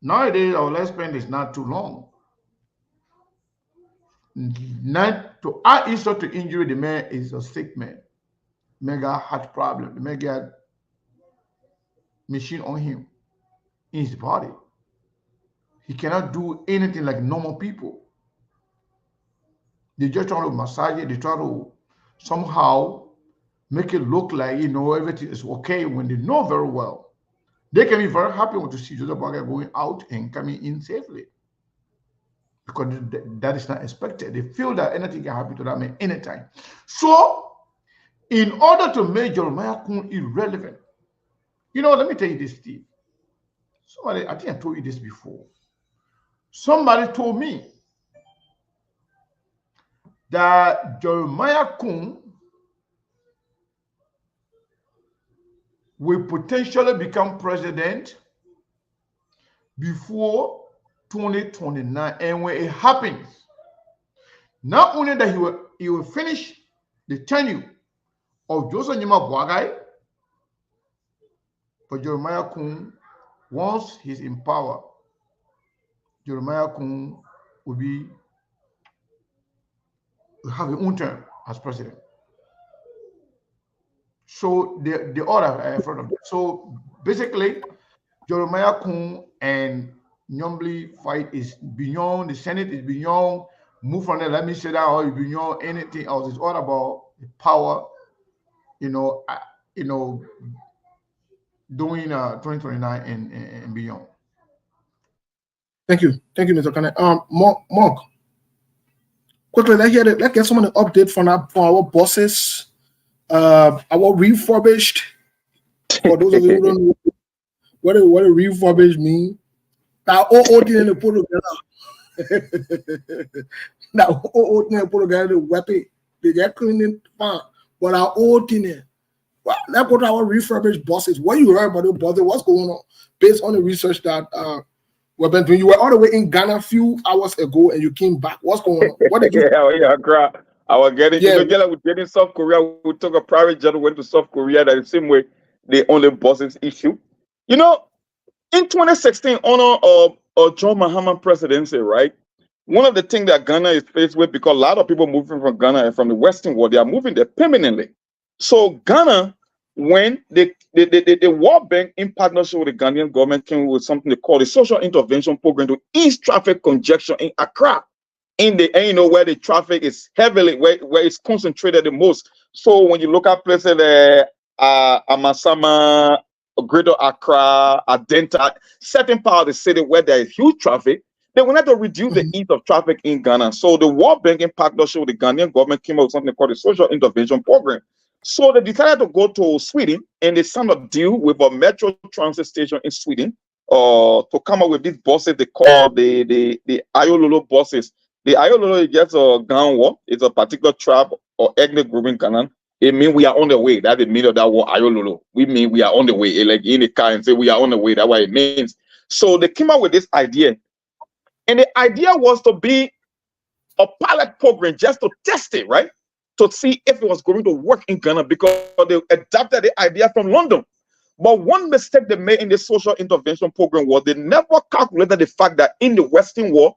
Nowadays, our lifespan is not too long. Not to add insult to injury, the man is a sick man. Mega heart problem. The man got machine on him in his body. He cannot do anything like normal people. They just try to massage it. They try to somehow make it look like, you know, everything is okay when they know very well. They can be very happy to see Joseph Boakai going out and coming in safely, because that is not expected. They feel that anything can happen to that man anytime. So, in order to make Jeremiah Kun irrelevant, you know, let me tell you this, Steve. Somebody, I think I told you this before. Somebody told me that Jeremiah Kun will potentially become president before 2029. And when it happens, not only that he will finish the tenure of Joseph Nyeama Boakai, but Jeremiah Kun, once he's in power, Jeremiah Kun will have his own term as president. So the order in front of them. So basically, Jeremiah Kun and Yombly fight is beyond the Senate, is beyond move from there. Let me say that, or beyond anything else. It's all about the power, doing 2029 and beyond. Thank you, Mr. Kane. Mark, quickly, let's get some of the update from our bosses. Our refurbished. For those of you who don't know what a refurbished mean, now all thing in the put together. Now all thing put together the weapon. They get cleaning fine, but our old thing. Well, let's go to our refurbished bosses. What you heard about the bosses? What's going on? Based on the research that when you were all the way in Ghana a few hours ago and you came back, what's going on? What did you? I was getting, we did in South Korea. We took a private jet, went to South Korea. That the same way the only bosses issue. You know, in 2016, honor of John Mahama presidency, right? One of the things that Ghana is faced with, because a lot of people moving from Ghana and from the Western world, they are moving there permanently. So Ghana, when the World Bank in partnership with the Ghanaian government came with something they call the social intervention program to ease traffic congestion in Accra. Where the traffic is heavily, where it's concentrated the most. So when you look at places like Amasama, Greater Accra, Adenta, certain part of the city where there is huge traffic, they wanted to reduce the ease of traffic in Ghana. So the World Bank in partnership with the Ghanaian government came up with something called the social intervention program. So they decided to go to Sweden and they signed a deal with a metro transit station in Sweden to come up with these buses they call the Ayololo buses. The Ayololo is just a Ganwa. It's a particular tribe or ethnic group in Ghana. It means we are on the way. That's the meaning of that word Ayololo. We mean we are on the way. Like in the car and say we are on the way. That's what it means. So they came up with this idea. And the idea was to be a pilot program just to test it, right? To see if it was going to work in Ghana because they adapted the idea from London. But one mistake they made in the social intervention program was they never calculated the fact that in the Western world,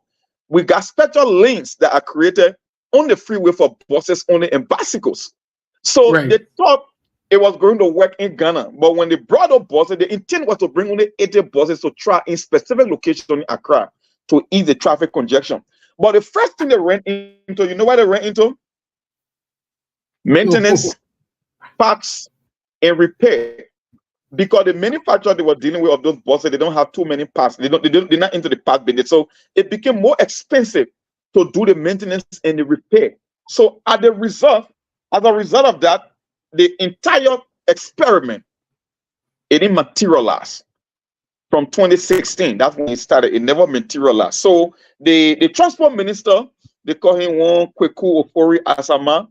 we got special lanes that are created on the freeway for buses only and bicycles. So they thought it was going to work in Ghana. But when they brought up buses, the intent was to bring only 80 buses to try in specific locations in Accra to ease the traffic congestion. But the first thing they ran into, you know what they ran into? Maintenance, parts, and repair. Because the manufacturer they were dealing with of those buses, they don't have too many parts. They're not into the part business. So it became more expensive to do the maintenance and the repair. So as a result of that, the entire experiment, it didn't materialize. From 2016, that's when it started. It never materialized. So the transport minister, they call him one Kweku Ofori Asama.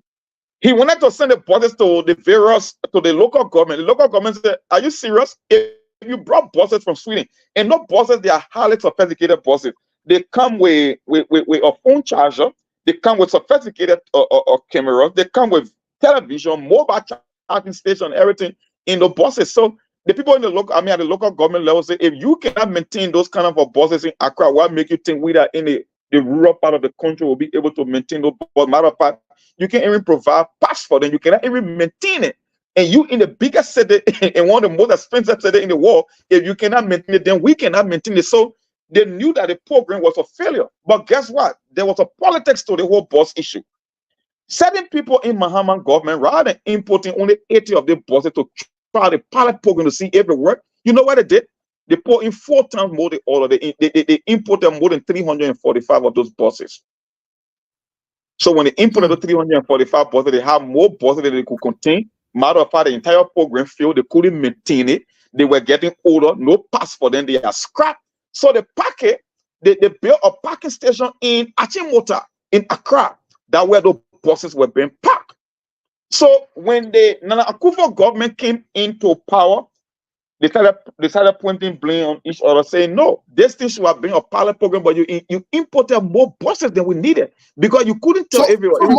He wanted to send the buses to the local government. The local government said, "Are you serious? If you brought buses from Sweden, and no buses, they are highly sophisticated buses. They come with a phone charger. They come with sophisticated cameras. They come with television, mobile charging station, everything in the buses." So the people in the local, at the local government level say, if you cannot maintain those kind of buses in Accra, what make you think we that in the rural part of the country will be able to maintain those buses? Matter of fact, you can't even provide parts for them. You cannot even maintain it. And you in the biggest city and one of the most expensive cities in the world, if you cannot maintain it, then we cannot maintain it. So they knew that the program was a failure. But guess what? There was a politics to the whole bus issue. Certain people in Mahama government, rather than importing only 80 of the buses to try the pilot program to see if it worked, you know what they did? They put in 4 times more the order. They imported more than 345 of those buses. So when they imported the 345 buses, they have more buses than they could contain. Matter of fact, the entire program failed. They couldn't maintain it. They were getting older, no parts for them. They are scrapped. So they built a parking station in Achimota in Accra. That where the buses were being parked. So when the Nana Akufo government came into power, they started pointing blame on each other, saying, no, this thing should have been a pilot program, but you imported more buses than we needed because you couldn't tell everyone. Wait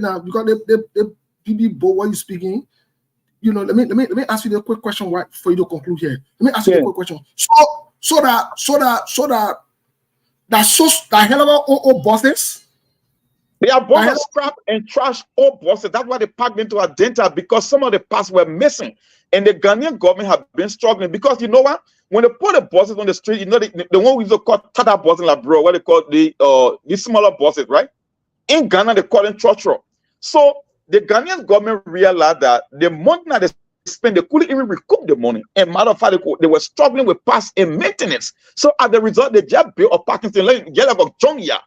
now, because the PB Bo, what you speaking? You know, let me ask you the quick question for you to conclude here. Let me ask you the quick question. So that hell of all buses. They are buses scrap and trash all buses. That's why they packed into a Adenta because some of the parts were missing. And the Ghanaian government have been struggling because you know what? When they put the buses on the street, you know the one we used to call Tata buses in Labro, what they call the smaller buses, right? In Ghana, they call them trotro. So the Ghanaian government realized that the money that they spend, they couldn't even recoup the money. And matter of fact, they were struggling with parts and maintenance. So as a result, they just built a parking station like Jongya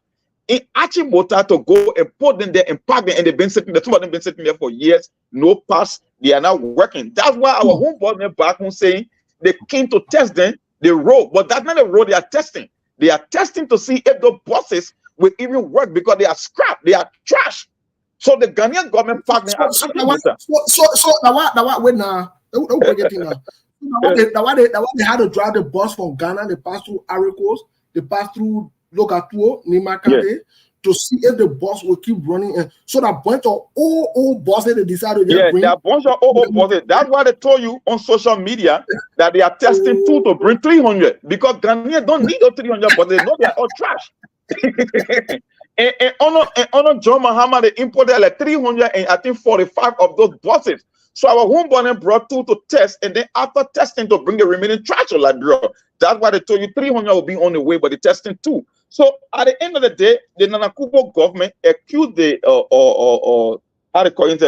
in Achimota to go and put them there and park them, and they've been sitting there. Some of them been sitting there for years, no pass. They are not working. That's why our homeboy back home saying they came to test them the road, but that's not the road they are testing. They are testing to see if the buses will even work because they are scrap, they are trash. So the Ghanaian government parked them. So they had to drive the bus from Ghana. They passed through Aricos. They passed through Lokatuo, Nimakande, to see if the bus will keep running. And so that bunch of old buses they decided to bring. Yeah, a bunch of old buses. That's why they told you on social media that they are testing 2 to bring 300 because Ghanaians don't need those 300 buses. They know they are all trash. and on John Mahama, they imported like 300 and I think 45 of those buses. So our homeboy brought 2 to test, and then after testing to bring the remaining trash to Liberia. That's why they told you 300 will be on the way, but they're testing 2. So at the end of the day, the Nana Akufo government accused the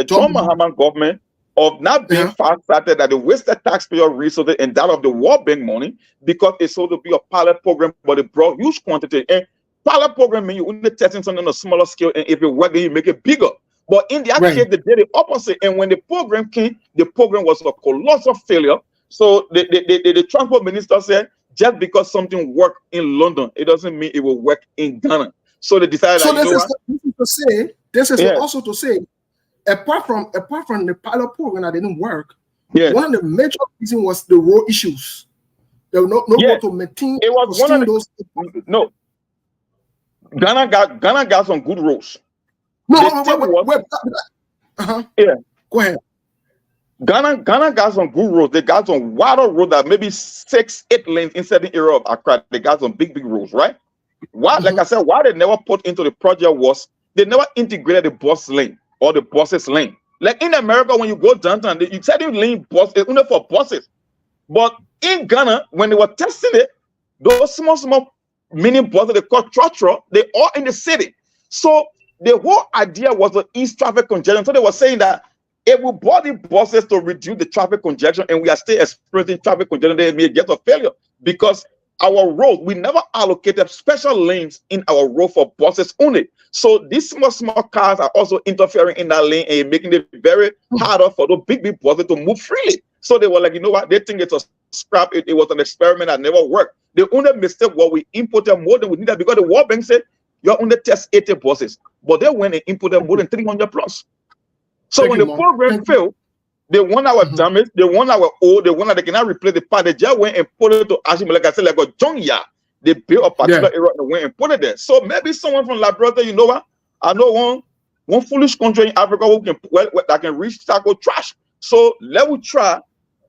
John Mahama government of not being fast-started, that they wasted taxpayer resources and that of the World Bank money because it's supposed to be a pilot program, but it brought huge quantity. And pilot program means you're only testing something on a smaller scale, and if it works, then you make it bigger. But in that case, they did the opposite. And when the program came, the program was a colossal failure. So the transport minister said, just because something worked in London, it doesn't mean it will work in Ghana. So they decided. So this is also to say, apart from the pilot program that didn't work, one of the major reasons was the road issues. There were no way to maintain. It was one of those. No. Ghana got some good roads. No, The thing was- wait. Yeah. Go ahead. Ghana got some good roads. They got some wider roads that maybe 6-8 lanes in certain area of Accra. They got some big roads, right? Why, like I said, why they never put into the project was they never integrated the bus lane or the buses lane. Like in America, when you go downtown, you said you lane bus is only for buses. But in Ghana, when they were testing it, those small mini buses they call trotro, they all in the city. So the whole idea was to ease traffic congestion. So they were saying that if we bought the buses to reduce the traffic congestion and we are still experiencing traffic congestion, they may get a failure because our road, we never allocated special lanes in our road for buses only. So these small cars are also interfering in that lane and making it very harder for those big buses to move freely. So they were like, you know what? They think it's a scrap. It was an experiment that never worked. The only mistake was we imported more than we needed because the World Bank said you only test 80 buses, but they went and imported more than 300 plus. So when the program failed, they want our damage, they want our old, they want that they cannot replace the part. They just went and put it to actually, like I said, like a junkyard. They built a particular area and went and put it there. So maybe someone from Labrador, you know what? I know one foolish country in Africa who can that can recycle trash. So let me try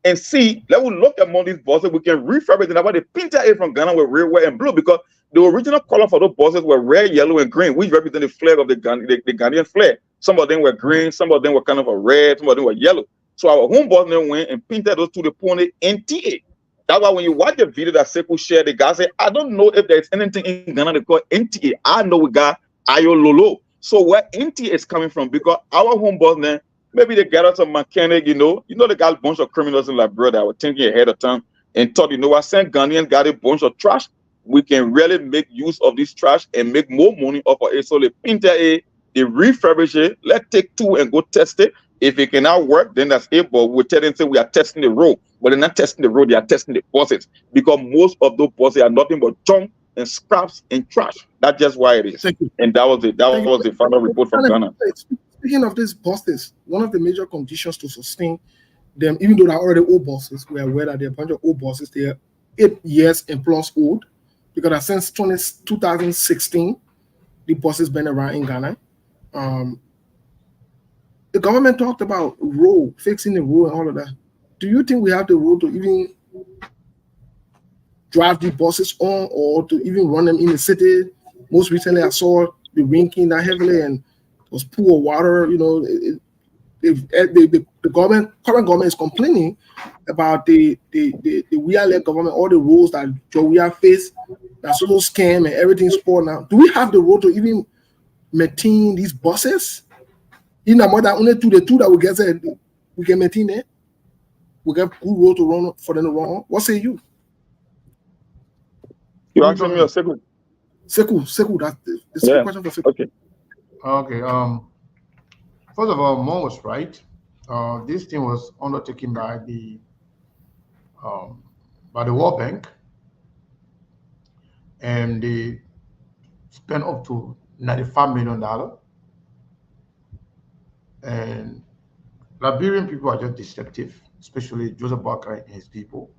and see. Let me look among these buses. We can refurbish it. About they painted it from Ghana with red, white, and blue because the original color for those buses were red, yellow, and green, which represent the flag of the Ghanaian flag. Some of them were green, some of them were kind of a red, some of them were yellow. So our home boss then went and painted those to the point NTA. That's why when you watch the video that Sekou shared, the guy said, I don't know if there's anything in Ghana they call NTA. I know we got Ayo Lolo. So where NTA is coming from, because our home boss then, maybe they got us a mechanic, they got a bunch of criminals in Labrador that were thinking ahead of time and thought, what, St. Ghanaians got a bunch of trash. We can really make use of this trash and make more money off of it. So they painted it, they refurbish it, let's take 2 and go test it. If it cannot work, then that's it. But we tell them, say we are testing the road. But they're not testing the road, they are testing the buses. Because most of those buses are nothing but junk and scraps and trash. That's just why it is. And that was it. That was the final report from Ghana. Speaking of these buses, one of the major conditions to sustain them, even though they're already old buses, we are aware that they're a bunch of old buses, they are 8 years and plus old. Because since 2016, the buses been around in Ghana. The government talked about road, fixing the road and all of that. Do you think we have the road to even drive the buses on or to even run them in the city? Most recently, I saw the raining that heavily and it was poor water. The current government is complaining about the Weah-led government, all the roads that Joe Weah faced, that's so scam and everything's poor now. Do we have the road to even maintain these buses? In the more than only the two that we get said we can maintain it. We get good road to run for them to run on. What say you? You asking me a second? Sekou, that's the question for Sekou. Okay. First of all, Mo was right. This thing was undertaken by the World Bank, and they spent up to $95 million. And Liberian people are just deceptive, especially Joseph Boakai and his people.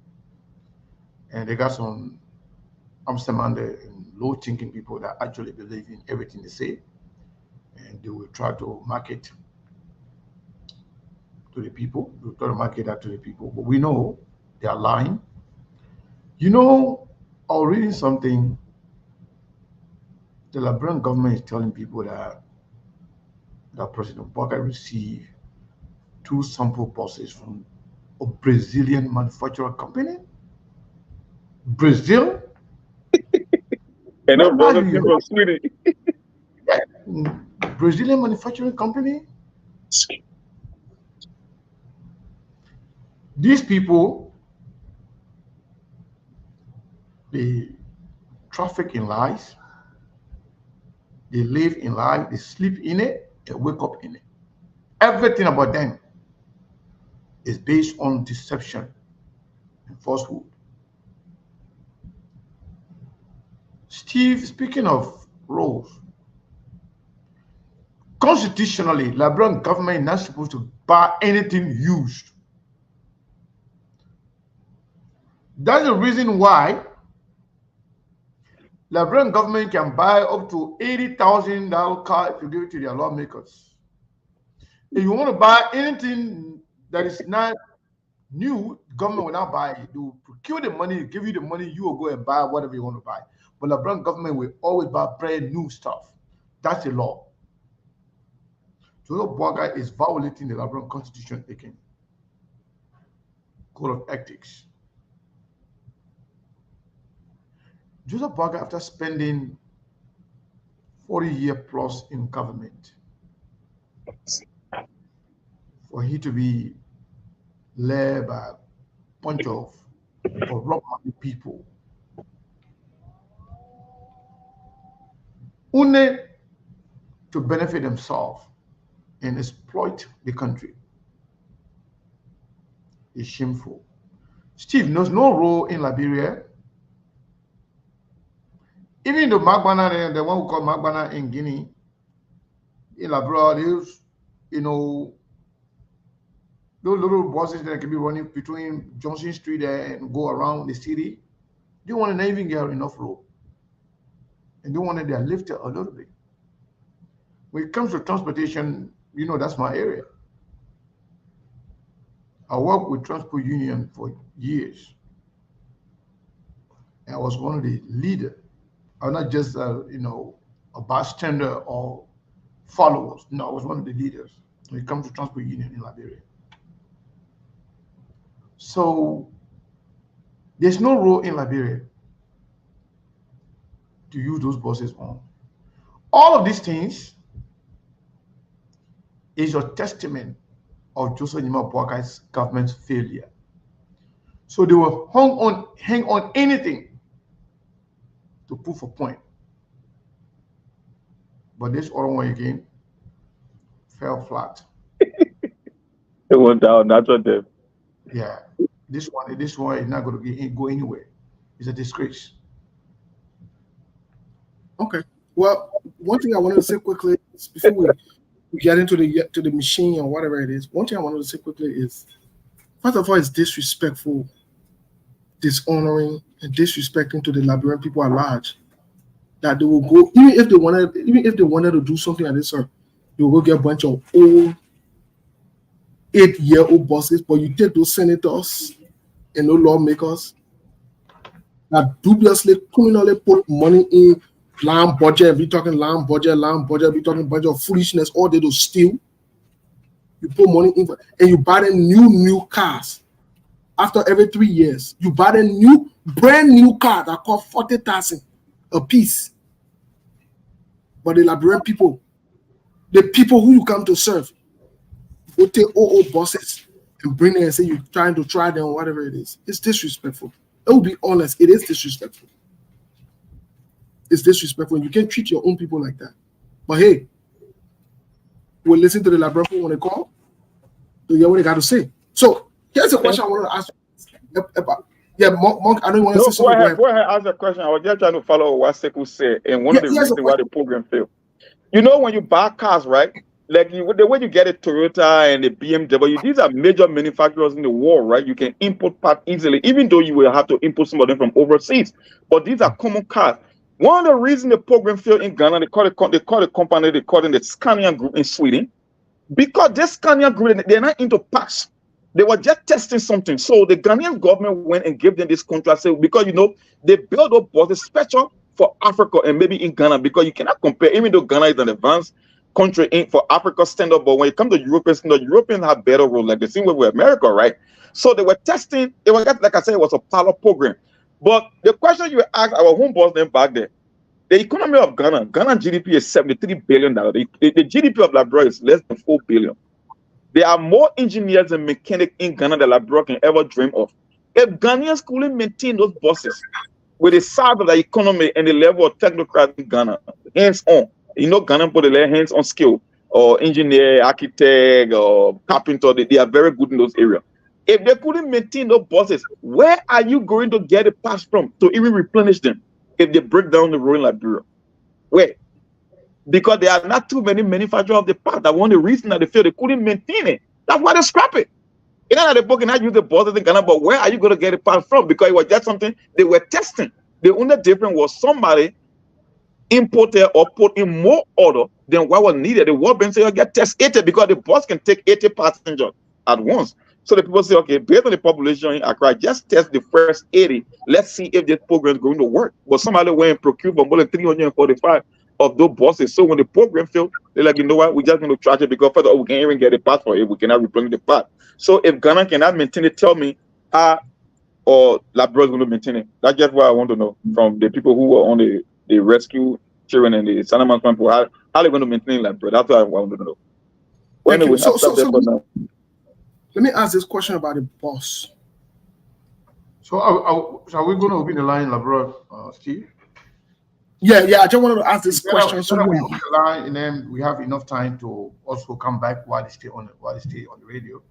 And they got some Amsterdam and low-thinking people that actually believe in everything they say. And they will try to market to the people. They'll try to market that to the people. But we know they are lying. I was reading something. The Liberian government is telling people that President Boakai received 2 sample buses from a Brazilian manufacturer company. Brazil? And no brother from Sweden. Brazilian manufacturing company? These people, they traffic in lies. They live in lies. They sleep in it. They wake up in it. Everything about them is based on deception and falsehood. Steve, speaking of roads, constitutionally, Liberian government is not supposed to buy anything used. That's the reason why Liberian government can buy up to $80,000 car if you give it to their lawmakers. If you want to buy anything that is not new, government will not buy it. They will procure the money, give you the money, you will go and buy whatever you want to buy. But the Liberian government will always buy brand new stuff. That's the law. Joseph Boakai is violating the Liberian Constitution again. Code of Ethics. Joseph Boakai, after spending 40 years plus in government, for he to be led by a bunch of corrupt people, only to benefit themselves and exploit the country, is shameful. Steve, there's no role in Liberia. Even the Magbana, the one who called Magbana in Guinea, in Liberia, there's, those little buses that can be running between Johnson Street and go around the city. They want to even get enough road. And they want to lift it a little bit. When it comes to transportation, that's my area. I worked with Transport Union for years. And I was one of the leaders. I was not just, a bystander or followers. No, I was one of the leaders when it comes to Transport Union in Liberia. So there's no role in Liberia to use those buses on. All of these things is a testament of Joseph Nima Boakai's government's failure. So they will hang on anything to prove a point. But this other one again fell flat. It went down, that's what they. Yeah, this one is not going to go anywhere. It's a disgrace. Okay. Well, one thing I wanted to say quickly is before we get into the machine or whatever it is, one thing I wanted to say quickly is, first of all, it's disrespectful, dishonoring, and disrespecting to the Liberian people at large. That they will go, even if they wanted to do something like this, they will go get a bunch of old 8-year-old bosses, but you take those senators and those lawmakers that dubiously, criminally put money in land budget, we talking land budget, we talking bunch of foolishness, all they do steal. You put money in and you buy them new cars. After every 3 years, you buy them brand new car that cost 40,000 a piece. But the Liberian people, the people who you come to serve, will take old bosses and bring them and say you're trying to try them or whatever it is. It's disrespectful. I will be honest, it is disrespectful. It's disrespectful. You can't treat your own people like that. But hey, we'll listen to the Liberian people when they call to hear what they got to say. So here's a question I want to ask. Yeah, Monk, I don't want to say something. Go ahead, ask the question. I was just trying to follow what Sekou said, and one of the reasons why the program failed. When you buy cars, right? Like the way you get a Toyota and a BMW, these are major manufacturers in the world, right? You can import parts easily, even though you will have to import some of them from overseas. But these are common cars. One of the reasons the program failed in Ghana, they call the company, they call it the Scania Group in Sweden, because this Scania Group, they're not into parts. They were just testing something. So the Ghanaian government went and gave them this contract, because they built up buses special for Africa and maybe in Ghana, because you cannot compare, even though Ghana is an advanced country for Africa standard, but when it comes to European standard, Europeans have better rules, like the same way with America, right? So they were testing, it was like I said, it was a pilot program. But the question you asked our home boss then back there, the economy of Ghana GDP is $73 billion. The GDP of Liberia is less than $4 billion. There are more engineers and mechanics in Ghana than Liberia can ever dream of. If Ghanaians couldn't maintain those buses with the size of the economy and the level of technocrats in Ghana, hands-on, Ghana put their hands-on skill, or engineer, architect, or carpenter, they are very good in those areas. If they couldn't maintain those buses, where are you going to get the parts from to even replenish them if they break down the road in Liberia? Where? Because there are not too many manufacturers of the part. That one of the reasons that they feel they couldn't maintain it. That's why they scrap it. You know, the book cannot use the buses in Ghana, but where are you going to get the part from? Because it was just something they were testing. The only difference was somebody imported or put in more order than what was needed. The World Bank say, get test 80 because the bus can take 80 passengers at once. So the people say, okay, based on the population in Accra, just test the first 80. Let's see if this program is going to work. But somebody went and procured more than 345 of those buses. So when the program failed, they're like, you know what, we're just going to trash it because first of all, we can't even get a part for it. We cannot replenish the part. So if Ghana cannot maintain it, tell me or Labrador is going to maintain it. That's just what I want to know from the people who were on the rescue children and the Salaman people. How are they going to maintain Labrador? That's what I want to know. Well, anyway, let me ask this question about the bus. So are we going to open the line, Labrador, Steve? Yeah. I just wanted to ask this question. So we open the line, and then we have enough time to also come back while they stay on the radio.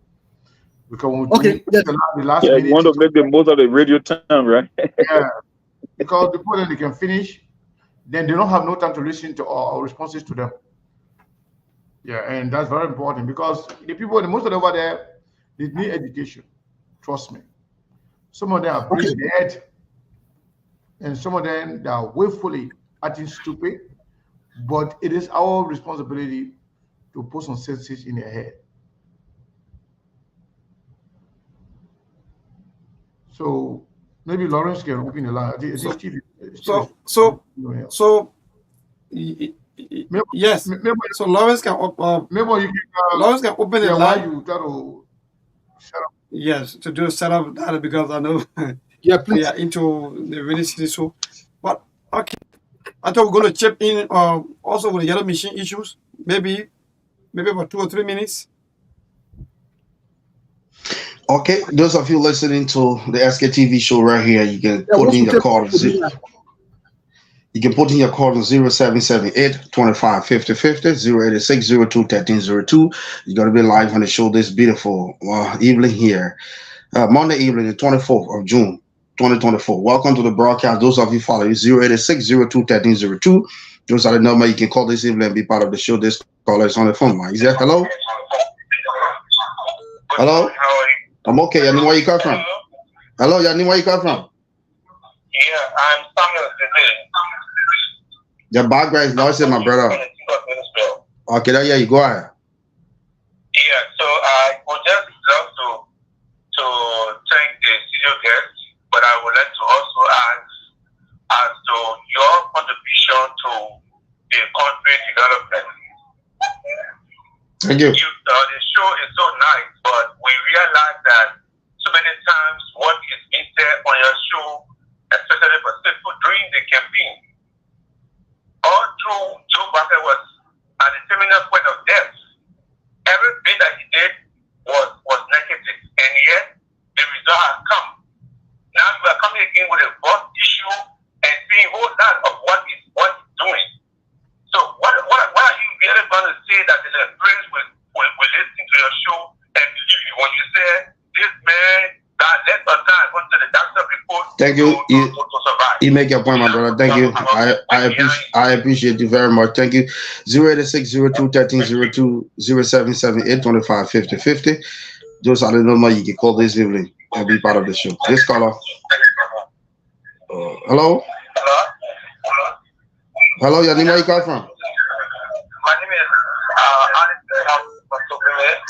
Because when the last minute, you want to make the most of the radio time, right? Yeah, because before then they can finish, then they don't have no time to listen to our responses to them. Yeah, and that's very important because the people, most of them over there, they need education. Trust me. Some of them are brain dead, and some of them they are willfully acting stupid. But it is our responsibility to put some senses in their head. So maybe Lawrence can open the line. Yes. So Lawrence can open the line. You got to set up. Yes, to do a setup data because I know we are into the rainy season. So, but okay, I thought we're going to chip in also with the yellow machine issues. Maybe about 2 or 3 minutes. Okay, those of you listening to the SKTV show right here, you can put in your call. You can put in your call on 0778 25 50 50 086 02 1302. You're going to be live on the show this beautiful evening here, Monday evening, the 24th of June, 2024. Welcome to the broadcast. Those of you following 086 02 1302. Those are the number you can call this evening and be part of the show. This caller is on the phone line. Is that hello? Hello? I'm okay. Yanni, where you come from? Hello, Yanni, where you come from? Yeah, I'm Samuel today. Your background is noisy, my brother. Okay, yeah, you go ahead. Yeah, so I would just love to thank the studio guests, but I would like to also ask as to your contribution to the country development. Thank you. The show is so nice, but we realize that so many times what is being said on your show, especially for people during the campaign, all through Joe Biden was at the terminal point of death. Everything that he did was negative, and yet the result has come. Now we are coming again with a broad issue and seeing a whole lot of what he's doing. So what are you really going to say that the friends will listen to your show and believe you when you say this man that left us time went to the doctor report? Thank you. To survive. You make your point, my brother. Thank you. I appreciate you very much. Thank you. 086 02 1302 0778 25 50 50. Those are the numbers you can call this evening and be part of the show. This caller. Hello? Hello, Yanni, where you come from? My name is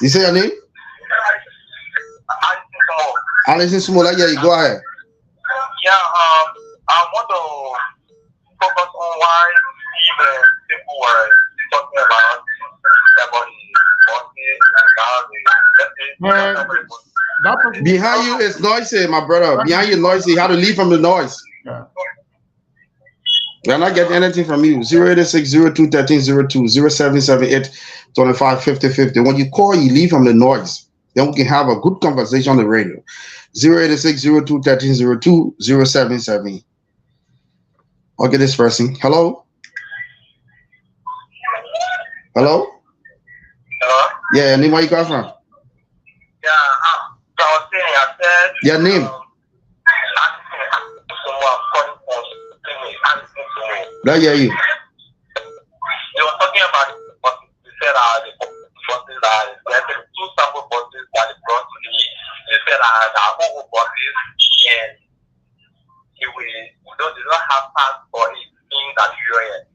You say your name? Alison Smola. Yeah, you go ahead. Yeah, I want to focus on why people were talking about the behind you is noisy, my brother. Behind you noisy. You have to leave from the noise. Yeah. We're not getting anything from you. 086 02 1302 0778 25 50 50. When you call, you leave from the noise. Then we can have a good conversation on the radio. 086 02 1302 077. Okay, this person. Hello? Hello? Hello? Yeah, your name, where you come from? Yeah, so I was saying, I said... Your name? I hear you. They were talking about what they said the buses that there are 2 sample buses that they brought to me. They said the whole buses and they don't have parts for it in that area.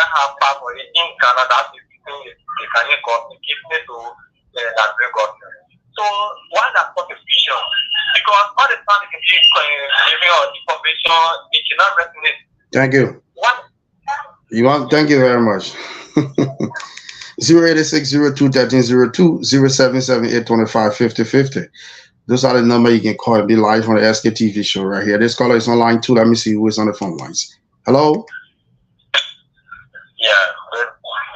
not have passport in Canada, they can give me to the Nigerian government. So why that confusion? Because all the time they can be giving us information, it cannot resonate. Thank you. What? Thank you very much. 08602-1302, 0778255050. Those are the number you can call and be live on the SKTV show right here. This caller is on line 2. Let me see who is on the phone lines. Hello? Yeah.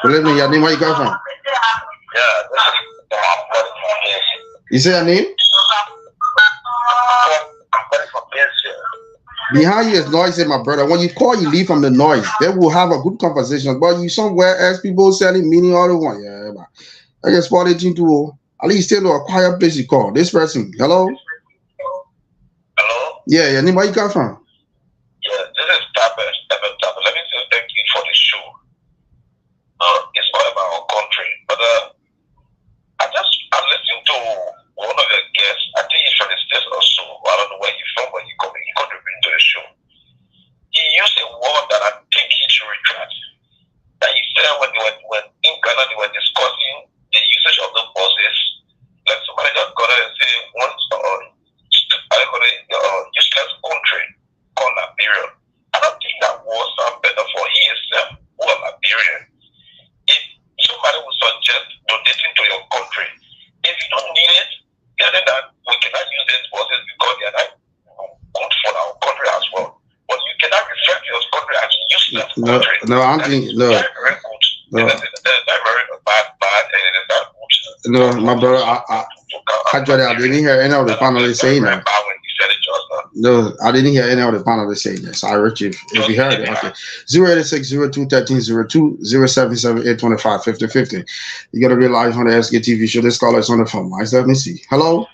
Good evening. Your name, where you come from? Yeah. You say your name? Behind you is noisy, my brother. When you call, you leave from the noise. They will have a good conversation. But you somewhere else, people selling meaning all the one. Yeah, man. I just spot it into at least stay to a quiet place you call. This person. Hello? Hello? Yeah, your name, where you come from? Yeah, this is Tapper. Let me say thank you for the show. It's all about our country. But I listened to one of your guests. I think he's from the States or so. I don't know where he's from, but he contributed to the show. He used a word that I think he should retract. That he said when in Ghana they were discussing the usage of the buses, like somebody just got and say one useless country called Liberia. I don't think that was better for he himself who are Liberian. If somebody would suggest donating to your country, if you don't need it, tell them that we cannot use these buses because they are not good for our country as well. But you cannot refer to your country as useless country. No, I'm thinking, no. Very good. No. That's very bad, and it is not good. No, my brother, actually, I didn't hear any of the panelists saying that. No, I didn't hear any of the panelists saying that. So I heard you. If you heard it, okay. 08602-1302, 0778255050. You got to be live on the SKTV show. This caller is on the phone. Let me see. Hello?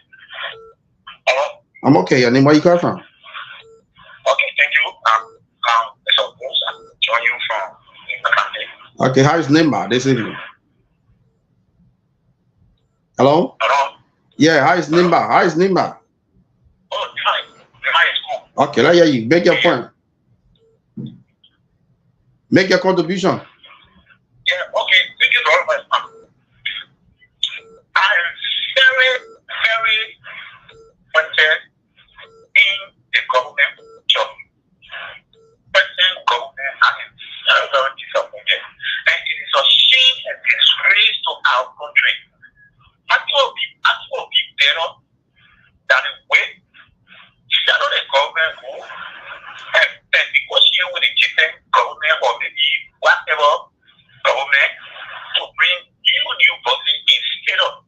Hello? I'm okay. Your name, where you come from? Okay, thank you. It's a boss. I'm joining you from the Okay, how is Nimba this evening? Hello? Hello? Yeah, how is Nimba? How is Nimba? Oh, hi. Hi, it's cool. Okay, let you make your point. Make your contribution. Yeah, okay. Thank you very much. I'm very, very interested in the government job. Present government is very, very disappointed. And it is a shame and disgrace to our country. I told people better that the way shadow the government who and negotiate with the different government or maybe whatever government to bring new policy instead of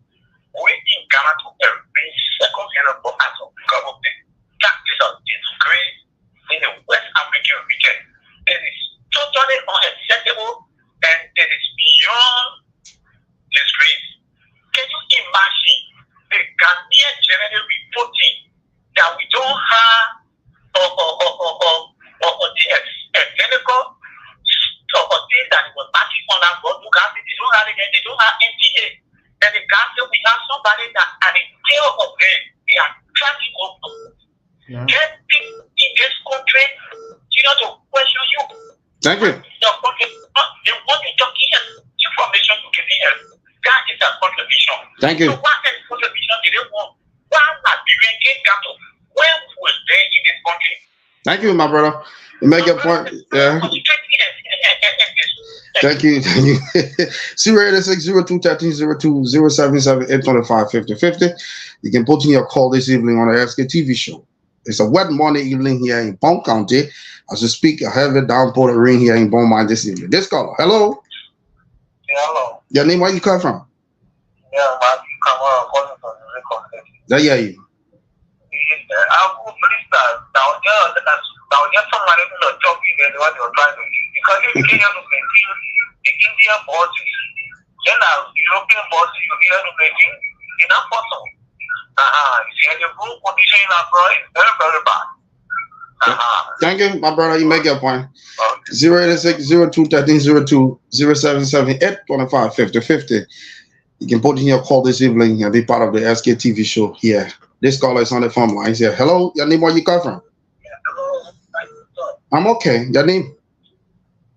waiting Ghana to bring second hand of as of government. That is a disgrace in the West African region. It is totally unacceptable and it is beyond disgrace. Can you imagine the Ghanaian general reporting that we don't have the clinical things that was matching on our board? They don't have NTA. And the guy said we have somebody that at the tail of them, they are tracking up. Get people in this country, to question you. Thank you. Your country, they want to talk information to give them. That is a contribution. Thank you. So what kind of contribution did they want? Why Nigerian get cattle? Where was they in this country? Thank you, my brother. You make your point. Yeah. Thank you. 08602-1302, 0778255050. You can put in your call this evening on the SKTV show. It's a wet morning evening here in Bond County. As we speak, a heavy downpour rain here in Beaumont this evening. This caller, hello. Yeah, hello. Your name, where you come from? Yeah, Matthew Kamara calling from the record. I hear you. I will believe that down there somebody who are talking and what you're trying to do. Because if you can't maintain the Indian bosses, then European bosses, you have to maintain enough possible. You see, the room condition in abroad is very, very bad. Thank you, my brother. You make your point. 08602-1302, 0778255050. You can put in your call this evening and be part of the SKTV show here. This caller is on the phone lines here. Hello, your name, where you come from? Yeah, hello. I'm okay. Your name?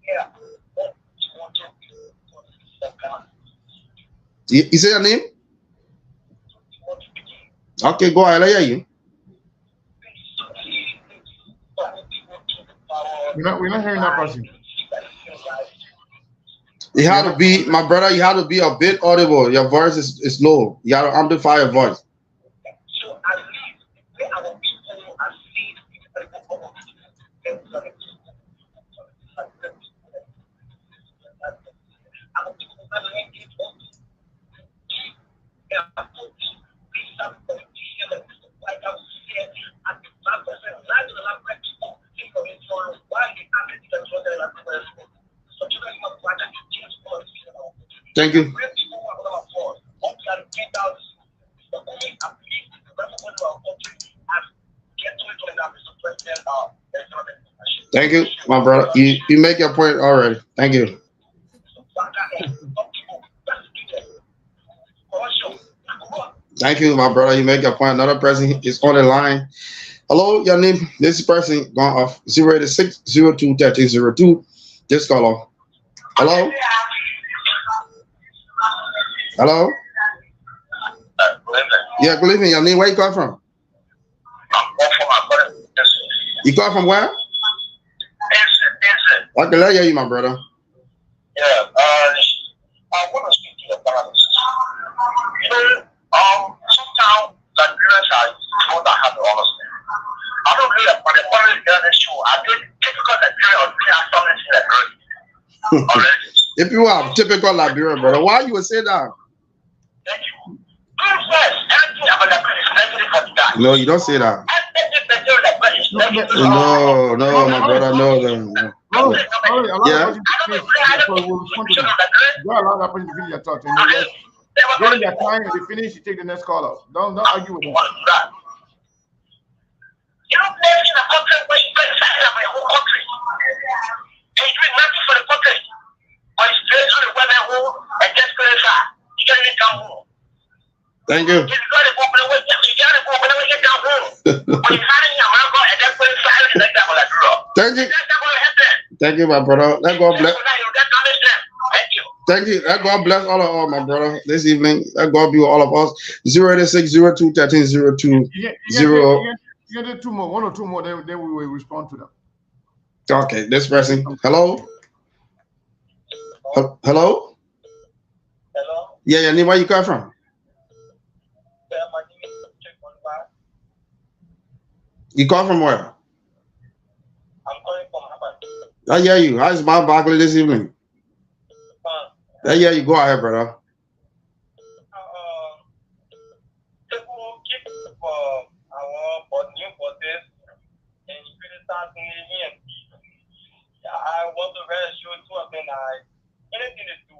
Yeah. You say your name? Okay, go ahead. I hear you. We're not hearing that person. You have to be, my brother, you have to be a bit audible. Your voice is low. You got to amplify your voice. Thank you. Thank you, my brother. You make your point already. Thank you. Thank you, my brother. You make your point. Another person is on the line. Hello, your name. This person gone off 086021302. Just call off. Hello. Hello. Yeah, good evening. Your name. Where you come from? You come from where? Okay, let me hear you, my brother. Yeah, I want to speak to the parents. You know, sometimes Nigerians are people that have the honesty. I don't really, but the parents here on the show, I think typical Nigerian or they are something like already. If you are typical Liberian, brother, why you would say that? Thank you. Anything about the is negative for that. No, you don't say that. No, my brother, no. Yeah. Allow that person to finish your thought. And during your time, if you finish, you take the next call up. Don't argue with them. You don't live in a country where you spend time in my whole country. And you do nothing for the country. Or you stay to the women who and just go inside. You can't even come home. Thank you. Thank you. Thank you, my brother. Let God bless. Thank you. Let God bless all of all, my brother, this evening. Let God be with all of us. 086021302. You get 2 more, 1 or 2 more, then we will respond to them. Okay, this person. Hello? Hello? Hello? Yeah, your name, where you come from? My name is Chekwanba. You come from where? I'm calling from Haban. I hear you. How's Bob Barkley this evening? I hear you. Go ahead, brother. People keep for our new bosses and criticizing him. I want to really show two of them anything to do.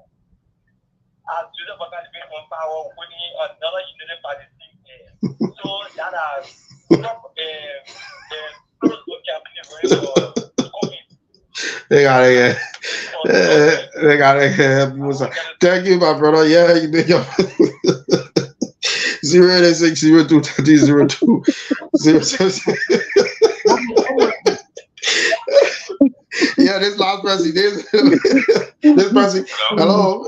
As to the Bacanic on power, putting another unit party. So that they got it. Thank you, my brother. Yeah, you make your 086023020. Yeah, this last person. This person. Hello.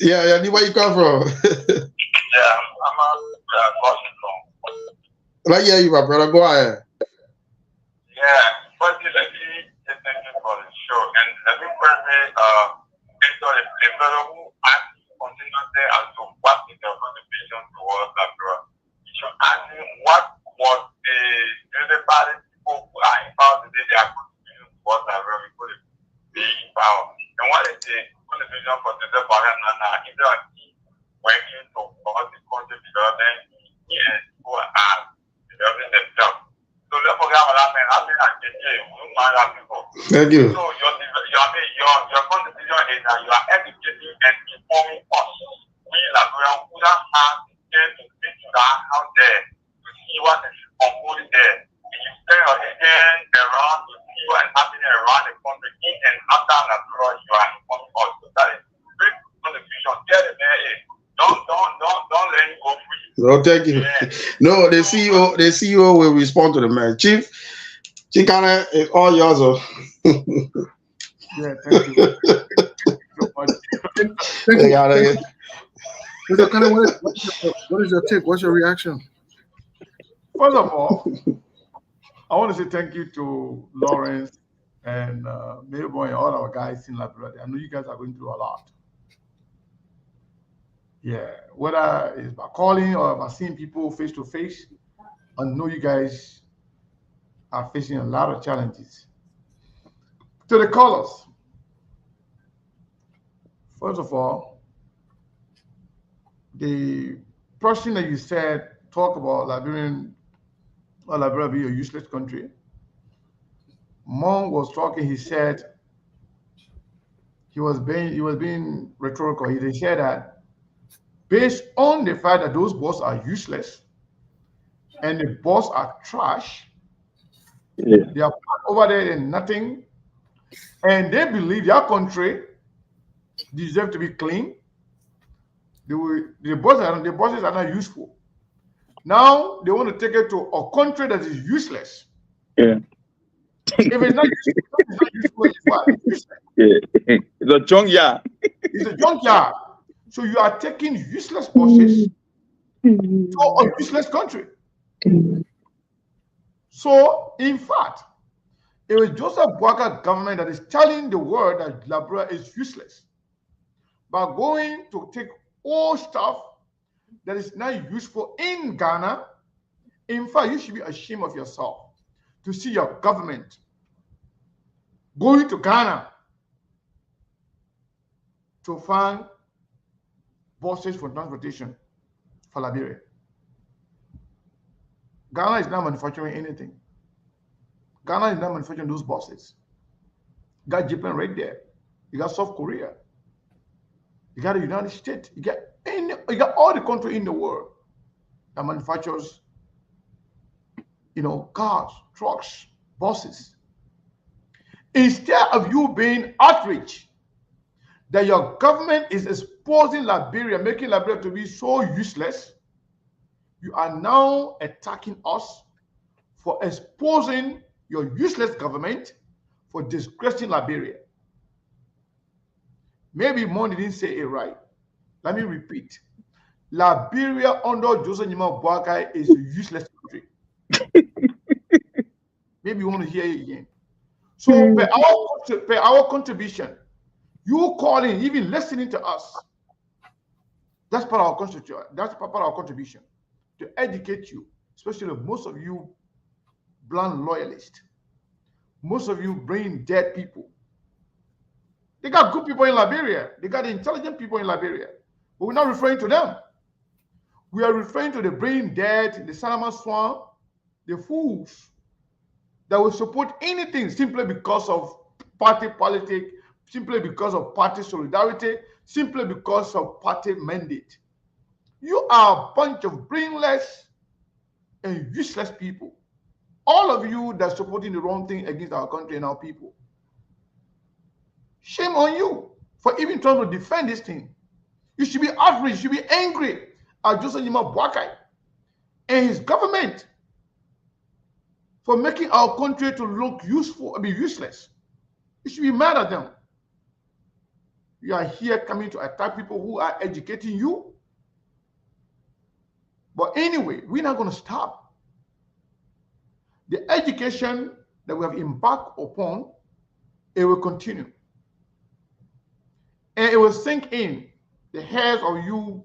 Yeah. Where you come from? Yeah, I'm crossing from. I hear you, my brother. Go ahead. Yeah, but this is thank you for the show. And let me firstly, based on the fellow who asked continuously as to what is the contribution towards that, you should ask him what was the party people who are in power today, their contribution towards that, we could be in power. And what is the contribution for the party and if they are working towards the country development, yes, who are developing themselves. So therefore, thank you. So your contribution is that you are educating and informing us. We Liberians who don't have to speak to that out there to see what is unfolding there. And you spend your again around to see what is happening around the country in and after Nigeria, you are informing us. So that is great contribution. Get it there. Don't let it go free. No, thank you. Yeah. No, the CEO will respond to the man. Chief Chikana is all yours. Yeah, thank you. Thank They you. gotta Thank get- you. Mr. Kane, what is your take? What's your reaction? First of all, I want to say thank you to Lawrence and Melbourne and all our guys in Liberia. I know you guys are going through a lot. Yeah, whether it's by calling or by seeing people face to face, I know you guys are facing a lot of challenges. To the callers, first of all, the person that you said talk about Liberia be a useless country. Mong was talking. He said he was being rhetorical. He said that based on the fact that those boss are useless and the boss are trash, they are over there and nothing, and they believe their country deserve to be clean. The bosses are not useful. Now they want to take it to a country that is useless. Yeah. If it's not useful, it's what? Useless. Yeah. It's a junkyard. It's a junkyard. So you are taking useless bosses to a useless country. So, in fact, it was Joseph Boakai government that is telling the world that Liberia is useless by going to take all stuff that is not useful in Ghana. In fact, you should be ashamed of yourself to see your government going to Ghana to find buses for transportation for Liberia. Ghana is not manufacturing anything. Ghana is not manufacturing those buses. You got Japan right there. You got South Korea. You got the United States. You got all the countries in the world that manufactures, cars, trucks, buses. Instead of you being outraged that your government is exposing Liberia, making Liberia to be so useless, you are now attacking us for exposing your useless government for disgracing Liberia. Maybe Mon didn't say it right. Let me repeat. Liberia under Joseph Nima Boakai is a useless country. Maybe you want to hear it again. So per our contribution, you calling, even listening to us, that's part of our constitution. That's part of our contribution to educate you, especially most of you blunt loyalists, most of you brain dead people. They got good people in Liberia. They got intelligent people in Liberia. But we're not referring to them. We are referring to the brain dead, the Salama Swan, the fools that will support anything simply because of party politics, simply because of party solidarity, simply because of party mandate. You are a bunch of brainless and useless people. All of you that are supporting the wrong thing against our country and our people. Shame on you for even trying to defend this thing. You should be outraged, you should be angry at Joseph Nima Boakai and his government for making our country to look useless. You should be mad at them. You are here coming to attack people who are educating you. But anyway, we're not going to stop. The education that we have embarked upon, it will continue. And it will sink in the heads of you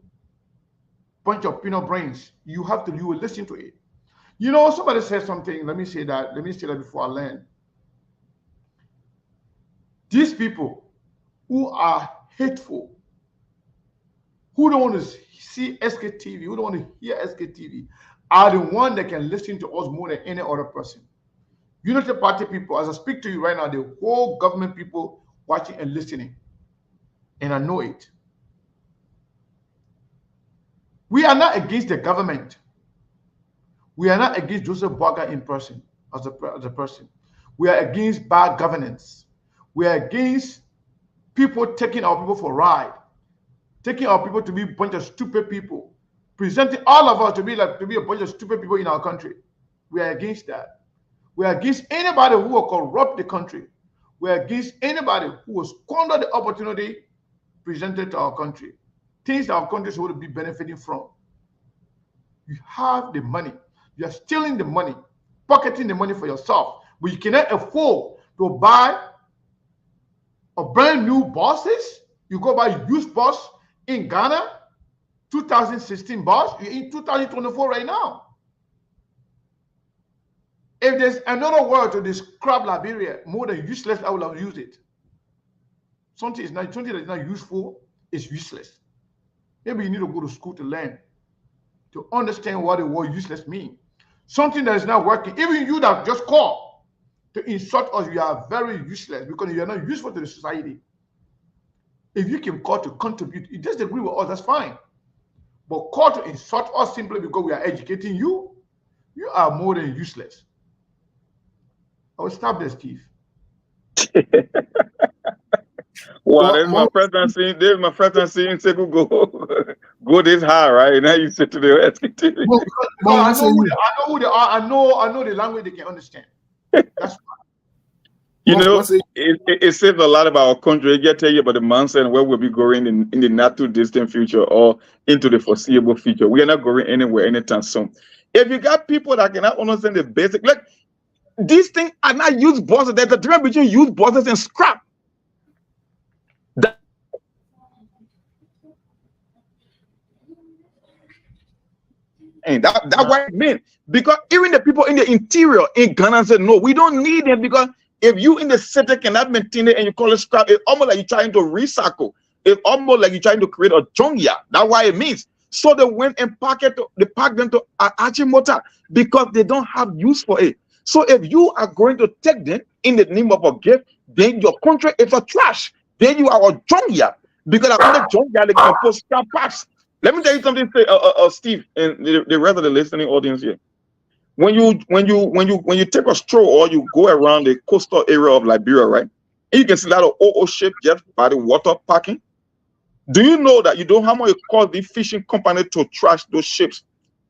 bunch of peanut brains. You will listen to it. Somebody said something. Let me say that before I land. These people who are hateful, who don't want to see SKTV, who don't want to hear SKTV, are the ones that can listen to us more than any other person. Unity Party people, as I speak to you right now, the whole government people watching and listening. And I know it. We are not against the government. We are not against Joseph Boakai in person, as a person. We are against bad governance. We are against people taking our people for a ride, taking our people to be a bunch of stupid people, presenting all of us to be a bunch of stupid people in our country. We are against that. We are against anybody who will corrupt the country. We are against anybody who will squander the opportunity presented to our country, things that our country is going to be benefiting from. You have the money. You are stealing the money, pocketing the money for yourself, but you cannot afford to buy a brand new buses. You go buy used bus in Ghana, 2016 bus. You're in 2024 right now. If there's another word to describe Liberia more than useless, I would have used it. Something that is not useful is useless. Maybe you need to go to school to learn, to understand what the word useless means. Something that is not working. Even you that just call to insult us, you are very useless because you are not useful to the society. If you can call to contribute, you disagree with us, that's fine. But call to insult us simply because we are educating you, you are more than useless. I will stop there, Steve. Wow, this is my first time seeing Sekou go this high, right? Now you sit to the SKT. I know who they are. I know the language they can understand. That's fine. You know, it says a lot about our country. It can tell you about the mindset and where we'll be going in the not too distant future or into the foreseeable future. We are not going anywhere anytime soon. If you got people that cannot understand the basic, like these things are not used buses. There's a difference between used buses and scrap. And that's what it means. Because even the people in the interior in Ghana said, no, we don't need them, because if you in the city cannot maintain it and you call it scrap, it's almost like you're trying to recycle. It's almost like you're trying to create a junkyard. That's what it means. So they went and packed them to Achimota because they don't have use for it. So if you are going to take them in the name of a gift, then your country is a trash. Then you are a junkyard, because on the junkyard they can put scrap parts. Let me tell you something, Steve, and the rest of the listening audience here. When you take a stroll or you go around the coastal area of Liberia, right, and you can see a lot of old ship just by the water parking. Do you know that you don't have how much it costs the fishing company to trash those ships?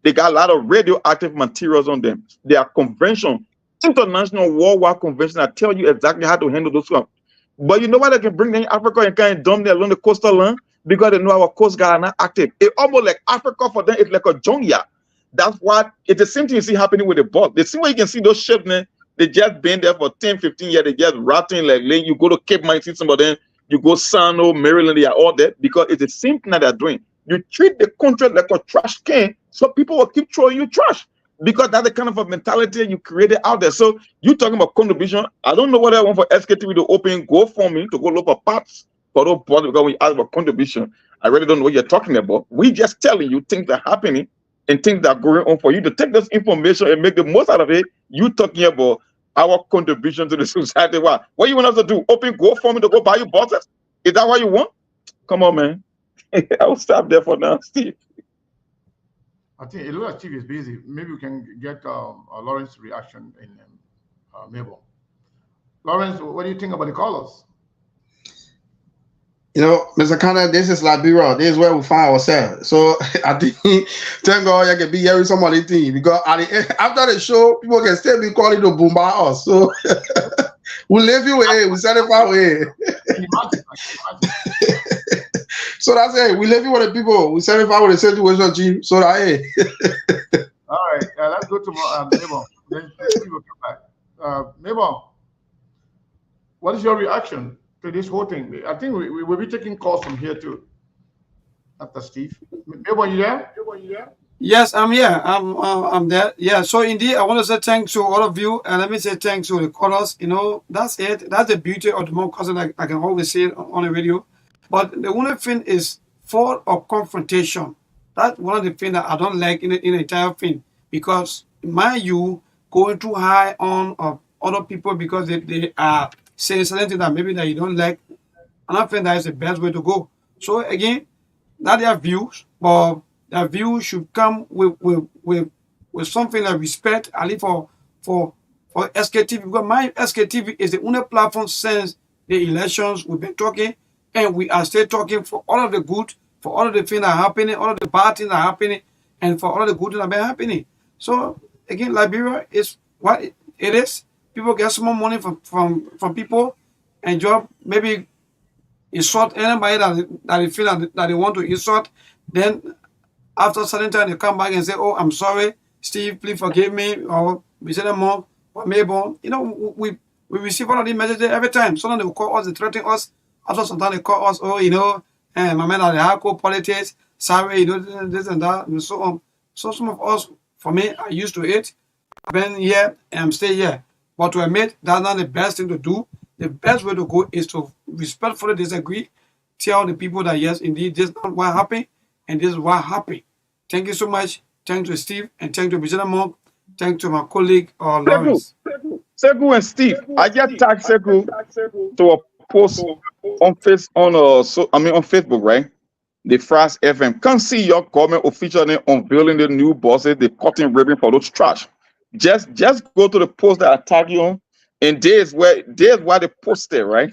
They got a lot of radioactive materials on them. They are convention, international worldwide convention that tell you exactly how to handle those stuff. But you know what, they can bring them in Africa and kind of dump them along the coastal line because they know our coast guard are not active. It's almost like Africa for them, it's like a junkyard. That's what it's the same thing you see happening with the boat. The same way you can see those ships, man, they just been there for 10, 15 years, they just rotting like you go to Cape Mine, see some of them, you go Sano, Maryland, they are all there because it's the same thing that they're doing. You treat the country like a trash can, so people will keep throwing you trash because that's the kind of a mentality you created out there. So you talking about contribution. I don't know what I want for SKTV to open GoFundMe to go look for parts for those boats, because when you ask about contribution, I really don't know what you're talking about. We just telling you things that are happening and things that are going on for you to take this information and make the most out of it. You talking about our contribution to the society. What you want us to do? Open GoFundMe to go buy you bottles? Is that what you want? Come on, man. I'll stop there for now, Steve. I think it looks like Steve is busy. Maybe we can get Lawrence's reaction in Mabel. Lawrence, what do you think about the callers? You know, Mr. Kanda, this is Liberia. This is where we find ourselves. So I think, thank God, I can be hearing somebody thing, because after the show, people can still be calling to bombard us. So we leave you away. We send it far away. So that's it. We leave you with the people. We send it far with the situation, Chief. So that, hey. All right. Let's go to Mabel. Then people come back. Mabel, what is your reaction to this whole thing? I think we will be taking calls from here too. After Steve. Mabel, you there? Yes, I'm here. I'm there. Yeah. So indeed, I want to say thanks to all of you, and let me say thanks to the callers. You know, that's it. That's the beauty of democracy. Like I can always say it on the radio. But the only thing is for a confrontation. That's one of the things that I don't like in the entire thing, because mind you, going too high on other people because they are saying something that maybe that you don't like, and I think that is the best way to go. So again, not their views, but their views should come with something like respect, at least for SKTV, because my SKTV is the only platform since the elections we've been talking, and we are still talking for all of the good, for all of the things that are happening, all of the bad things that are happening, and for all of the good things that have been happening. So again, Liberia is what it is. People get some more money from people, and job maybe insult anybody that they feel that they want to insult. Then after a certain time, they come back and say, "Oh, I'm sorry, Steve, please forgive me," or we say them more, or maybe, you know, we receive all of these messages every time. Sometimes they will call us, they threaten us. After sometimes they call us, "Oh, you know, my man are the hardcore politics, sorry, you know, this and that," and so on. So some of us, for me, are used to it. I've been here and I'm still here. But to admit that's not the best thing to do. The best way to go is to respectfully disagree, tell the people that yes, indeed, this is not what happened, and this is what happened. Thank you so much. Thank you, Steve, and thank you, President Monk. Thank you, my colleague, Lawrence. Sekou and Steve, I just tagged Sekou to a post on Facebook, right? The Frost FM. Can't see your government officially unveiling the new buses, the cutting ribbon for those trash. Just go to the post that I tag you on, and there's why they posted, right?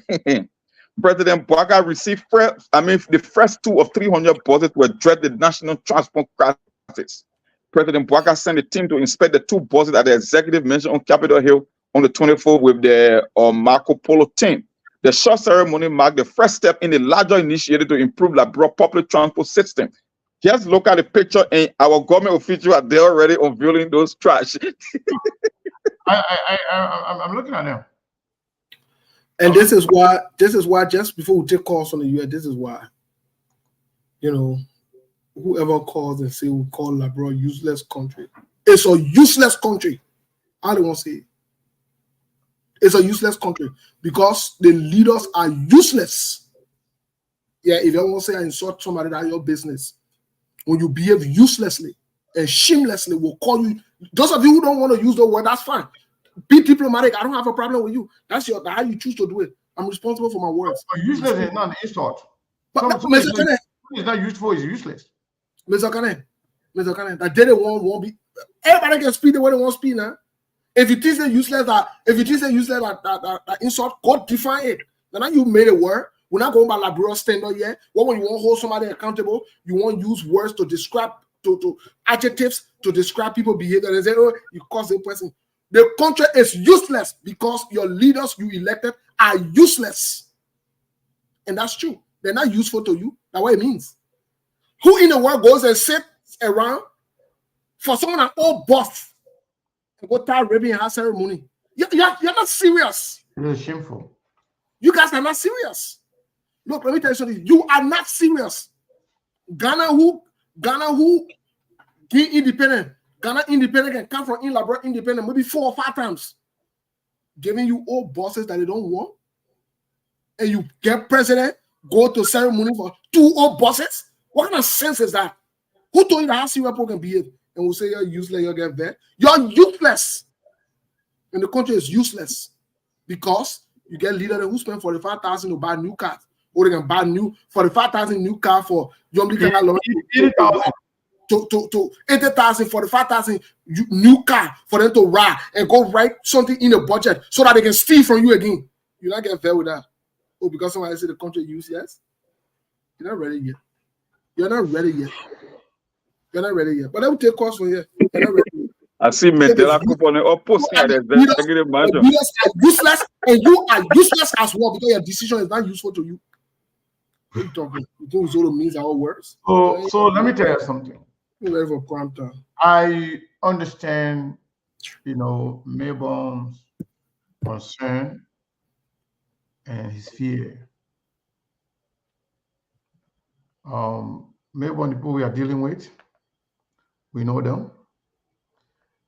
President Bouaga received the first 2 of 300 buses to address the national transport crisis. President Bouaga sent a team to inspect the 2 buses at the executive mansion on Capitol Hill on the 24th with the Marco Polo team. The short ceremony marked the first step in a larger initiative to improve Liberia public transport system. Just look at the picture, and our government officials are there already unveiling those trash. I'm looking at them. And this is why just before we take calls on the US, this is why, you know, whoever calls and say we call Liberia a useless country, it's a useless country. I don't want to say it. It's a useless country because the leaders are useless. Yeah, if you want to say I insult somebody, that's your business. When you behave uselessly and shamelessly, we'll call you. Those of you who don't want to use the word, that's fine. Be diplomatic. I don't have a problem with you. That's how you choose to do it. I'm responsible for my words. Useless is not an insult. But It's not useful. It's useless. Mr. Kane, that they won't be. Everybody can speak the way they want to speak now. If you think they're useless, that insult, God define it. Now you made a word. We're not going by Liberia standard yet. When you want to hold somebody accountable, you want to use words to describe, to adjectives to describe people's behavior and say, "Oh, you cause a person." The country is useless because your leaders you elected are useless, and that's true. They're not useful to you. That's what it means. Who in the world goes and sit around for someone an old boss and go tie ribbon and have ceremony? You're not serious. It is shameful. You guys are not serious. Look, let me tell you something. You are not serious. Ghana who get independent. Ghana independent can come from Liberia independent maybe 4 or 5 times. Giving you old bosses that they don't want. And you get president, go to ceremony for 2 old bosses? What kind of sense is that? Who told you that how serious people can behave? And we'll say you're useless, you'll get there. You're useless. And the country is useless. Because you get leaders who spend 45,000 to buy new cars. Or they can buy 45,000 new car for Yomli Kana to 80,000, 45,000 new car for them to ride and go write something in the budget so that they can steal from you again. You're not getting fair with that. Oh, because somebody said the country is useless? You're not ready yet. You're not ready yet. You're not ready yet. But I will take calls from here. You're not ready yet. I see Medela Kupone opposite at the executive mansion. Leaders are useless, and you are useless as well because your decision is not useful to you. You think Zoro means our words? So let me tell you something. You're ready for prime time. I understand, Mayborn's concern and his fear. Mayborn, the people we are dealing with, we know them.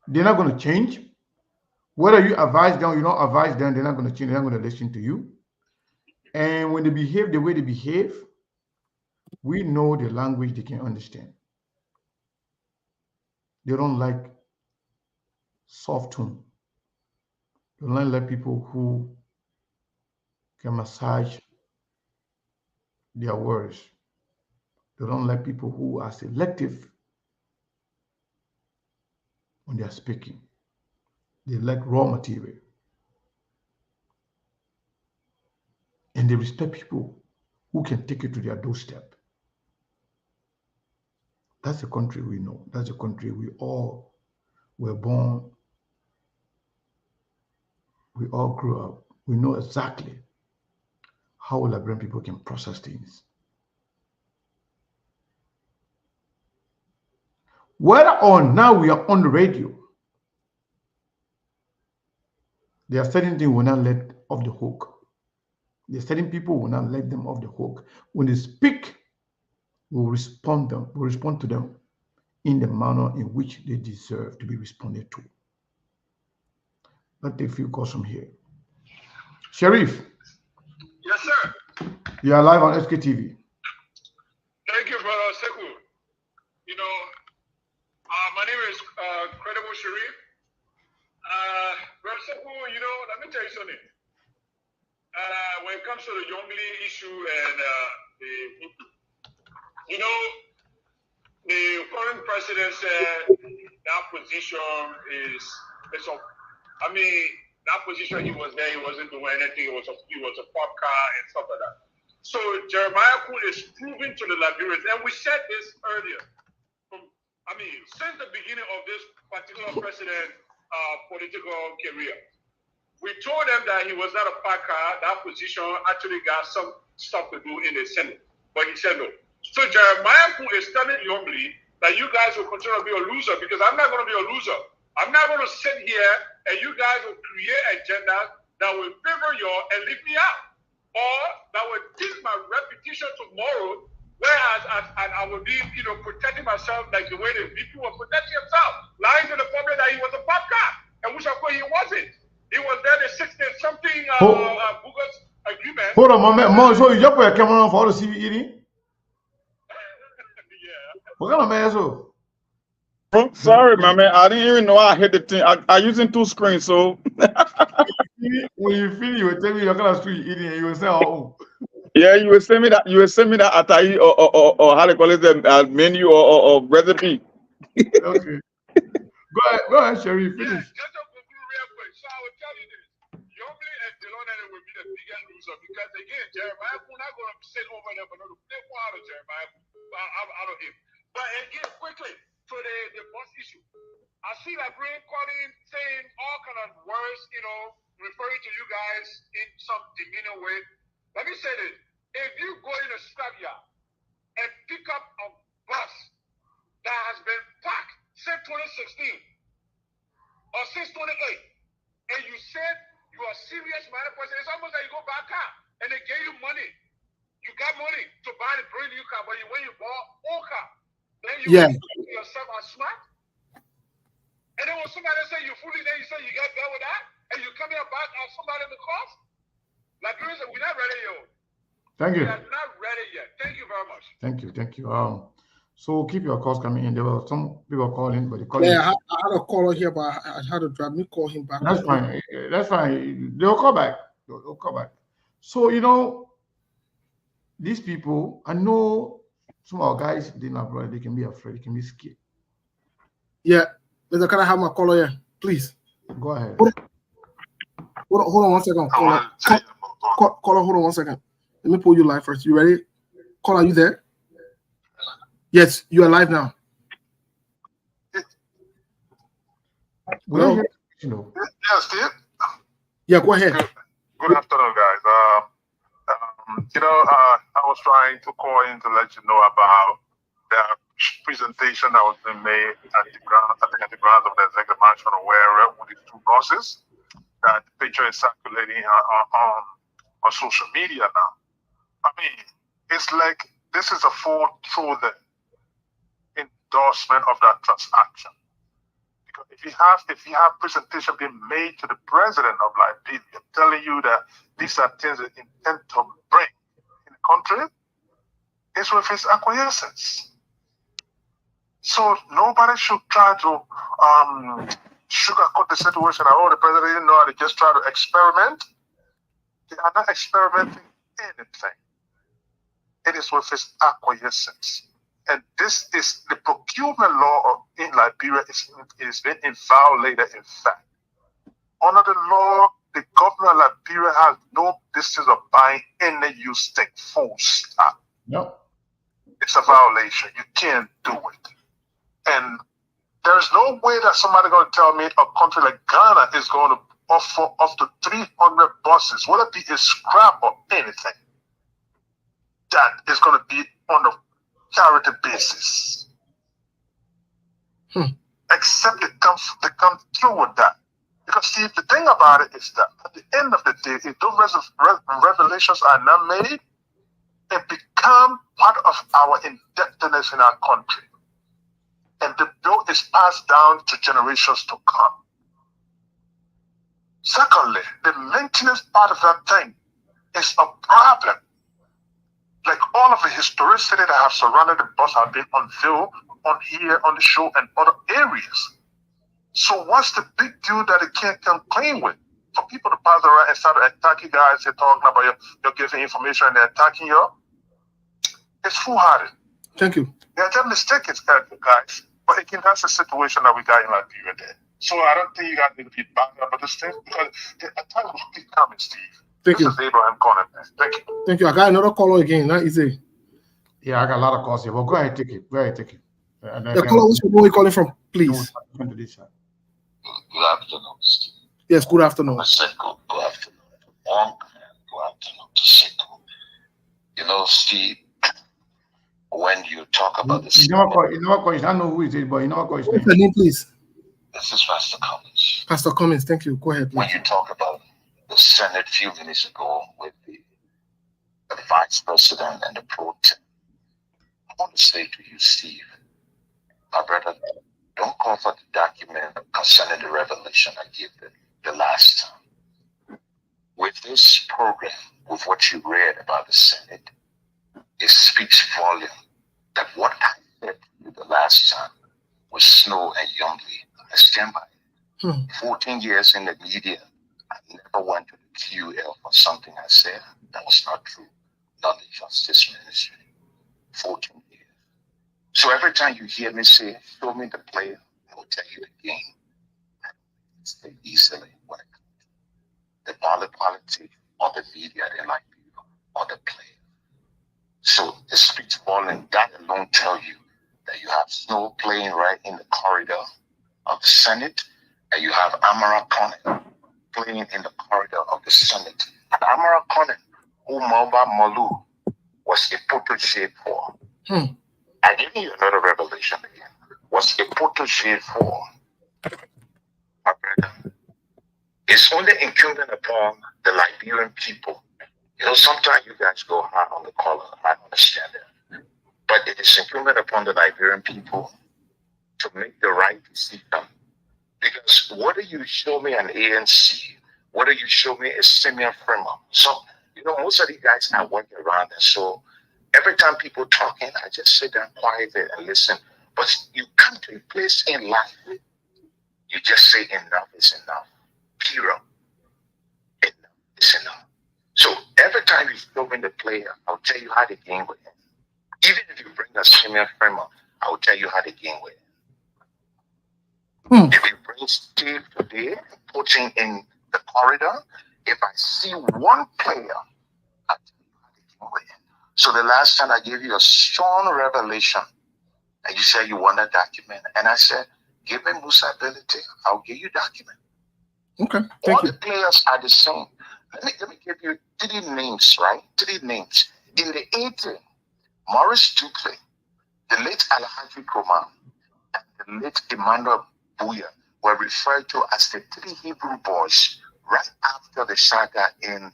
They're not going to change. Whether you advise them or you don't advise them, they're not going to change. They're not going to listen to you. And when they behave the way they behave, we know the language they can understand. They don't like soft tone. They don't like people who can massage their words. They don't like people who are selective when they are speaking. They like raw material. And they respect people who can take it to their doorstep. That's the country we know. That's the country we all were born. We all grew up. We know exactly how Liberian people can process things. Whether or now we are on the radio, there are certain things we will not let off the hook. There are certain people will not let them off the hook. When they speak, we'll respond to them in the manner in which they deserve to be responded to. Let's take a few calls from here. Sheriff. Yes, sir. You are live on SKTV. Thank you, Brother Sekou. You know, my name is Credible Sharif. Brother Sekou, you know, let me tell you something. When it comes to the Yongli issue and you know, the current president said that position that position he was there, he wasn't doing anything. He was a pop car and stuff like that. So Jeremiah Kun is proving to the Liberians, and we said this earlier. Since the beginning of this particular president political career, we told them that he was not a pop car. That position actually got some stuff to do in the Senate, but he said no. So Jeremiah Kun is telling Yongli that you guys will continue to be a loser because I'm not going to be a loser. I'm not going to sit here and you guys will create agendas that will favor you and leave me out, or that will kill my reputation tomorrow. Whereas I will be, protecting myself like the way the VP was protecting himself, lying to the public that he was a pop guy, and which of course he wasn't. He was there the 60-something bogus agreement. Hold on, man. So you just put your camera on for all to see you eating? Yeah. What kind of man is that? Oh, sorry, my man. I didn't even know I hit the thing. I using two screens, so. When you finish, you will tell me you're gonna start eating, and you will say, "Oh." Yeah, you will send me that. You will send me that attai or how they call it, the menu or recipe. Okay. Go ahead, Sherry. Finish. Just to conclude real quick. So I will tell you this: Yongli and Delonere will be the biggest loser because again, Jeremiah Kun not going to sit over there for no play out of Jeremiah out of him. But again, quickly. So the bus issue. I see that Brain calling, saying all kind of words, referring to you guys in some demeanor way. Let me say this. If you go in a stadium and pick up a bus that has been packed since 2016 or since 28, and you said you are serious minded person, it's almost like you go buy a car and they gave you money. You got money to buy the brand new car, but when you bought old car, then you consider yourself as smart. And then when somebody say you foolish, then you say you got done with that, and you come here back as somebody in the cost. Like we're not ready yet. Thank you. We are not ready yet. Thank you very much. Thank you. So keep your calls coming in. There were some people calling, but they calling. Yeah, I had a caller here, but I had to drop me, call him back. That's fine. That's fine. They'll call back. They'll call back. So these people, I know some of our guys didn't abroad, they can be afraid, they can be scared. Yeah. Can I have my caller here, please? Go ahead. Hold on 1 second. Caller, hold on 1 second. Let me pull you live first. You ready? Caller, are you there? Yes, you are live now. Well, yeah, Steve. Yeah, go ahead. Good afternoon, guys. I was trying to call in to let you know about the presentation that was being made at the grounds of the executive mansion where with these two buses. That the picture is circulating on social media now. It's like this is a full through the endorsement of that transaction. Because if you have presentation being made to the president of Liberia telling you that these are things that intend to bring in the country, it's with his acquiescence. So nobody should try to sugarcoat the situation. The president didn't know how to just try to experiment. They are not experimenting anything. It is with his acquiescence. And this is the procurement law in Liberia is being violated, in fact. Under the law, the government of Liberia has no business of buying any used thing, full stop. No. It's a violation. You can't do it. And there's no way that somebody going to tell me a country like Ghana is going to offer up to 300 buses, whether it be a scrap or anything. that is going to be on a charity basis. Except they come through with that. Because see, the thing about it is that at the end of the day, if those revelations are not made, it become part of our indebtedness in our country. And the bill is passed down to generations to come. Secondly, the maintenance part of that thing is a problem. Like all of the historicity that have surrounded the bus have been unveiled on here, on the show, and other areas. So what's the big deal that it can't come clean with? For people to pass around and start attacking guys, they're talking about you're giving information and they're attacking you, it's foolhardy. Thank you. They're just mistaken, guys. But again, that's the situation that we got in Liberia there. So I don't think you guys need to be bothered about this thing because the attack will keep coming, Steve. Thank this you. is Abraham Conant. Thank you. Thank you. I got another caller again. Not easy. Yeah, I got a lot of calls here. Well, go ahead, take it. Go ahead, take it. The caller, which one are you calling from, please? Good afternoon, Steve. Yes, good afternoon. I said good afternoon. Good afternoon to Sekou. You know, Steve, when you talk about this, you know what, I don't know who it is, but you know what, what's the name, please? This is Pastor Cummins. Pastor Cummins, thank you. Go ahead, please. When you talk about the Senate a few minutes ago with the Vice President and the Pro Tem, I want to say to you, Steve, my brother, don't call for the document concerning the revelation I gave the last time. With this program, with what you read about the Senate, it speaks volume that what I said to you the last time was Snow and Youngly. I stand by it. 14 years in the media, I never went to the QL for something I said that was not true. Not the Justice Ministry. 14 years. So every time you hear me say, show me the player, I will tell you the game. I don't say easily when it comes to the politics or the media, they like people, or the player. So it speaks volume. That alone tell you that you have Snow playing right in the corridor of the Senate, and you have Amara Conant playing in the corridor of the Senate. And Amara Conant, who Mulba Malu was a protege for. I give you another revelation again. Was a protege for. My brother, it's only incumbent upon the Liberian people. You know, sometimes you guys go hard on the color. I understand that. But it is incumbent upon the Liberian people to make the right decision. Because whether you show me an ANC, whether you show me a Simeon Fremont, so, you know, most of the guys I work around, and so every time people talking, I just sit down quietly and listen. But you come to a place in life, you just say enough is enough. Period. Enough is enough. So every time you show me the player, I'll tell you how the game will end. Even if you bring a Simeon Fremont, I'll tell you how the game will end. If you bring Steve today and put him in the corridor, if I see one player, I'll tell you how the game will end. So the last time I gave you a strong revelation, and you said you want a document, and I said, give me Musa ability, I'll give you document. Okay. All the players are the same. Let me give you 3 names, right? 3 names. In the 80s, Maurice Dupley, the late Alhaji Koman, and the late Emmanuel Buya were referred to as the 3 Hebrew boys right after the saga in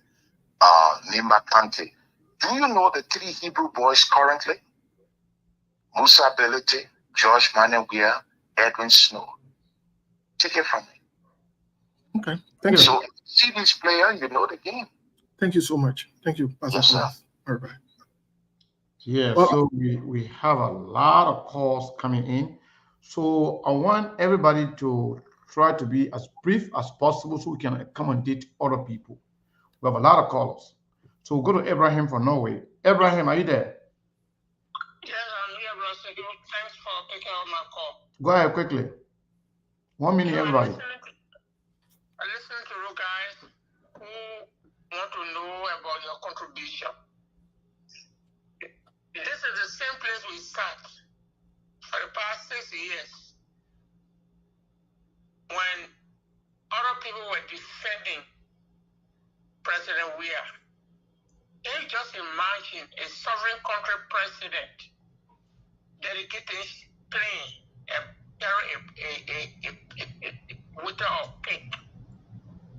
Nimba County. Do you know the 3 Hebrew boys currently? Musa Ability, George Manewia, Edwin Snow. Take it from me. Okay, thank you. So, see this player, you know the game. Thank you so much. Thank you, Pastor. Yes, sir. All right. Yeah, Well, so we have a lot of calls coming in. So I want everybody to try to be as brief as possible so we can accommodate other people. We have a lot of callers. So we'll go to Abraham from Norway. Abraham, are you there? Yes, I'm here, Brother Sekou. Thanks for taking out my call. Go ahead quickly. 1 minute, everybody. I listen to you guys who want to know about your contribution. This is the same place we sat for the past 6 years when other people were defending President Weah. You just imagine a sovereign country president dedicating plane and carrying a water of cake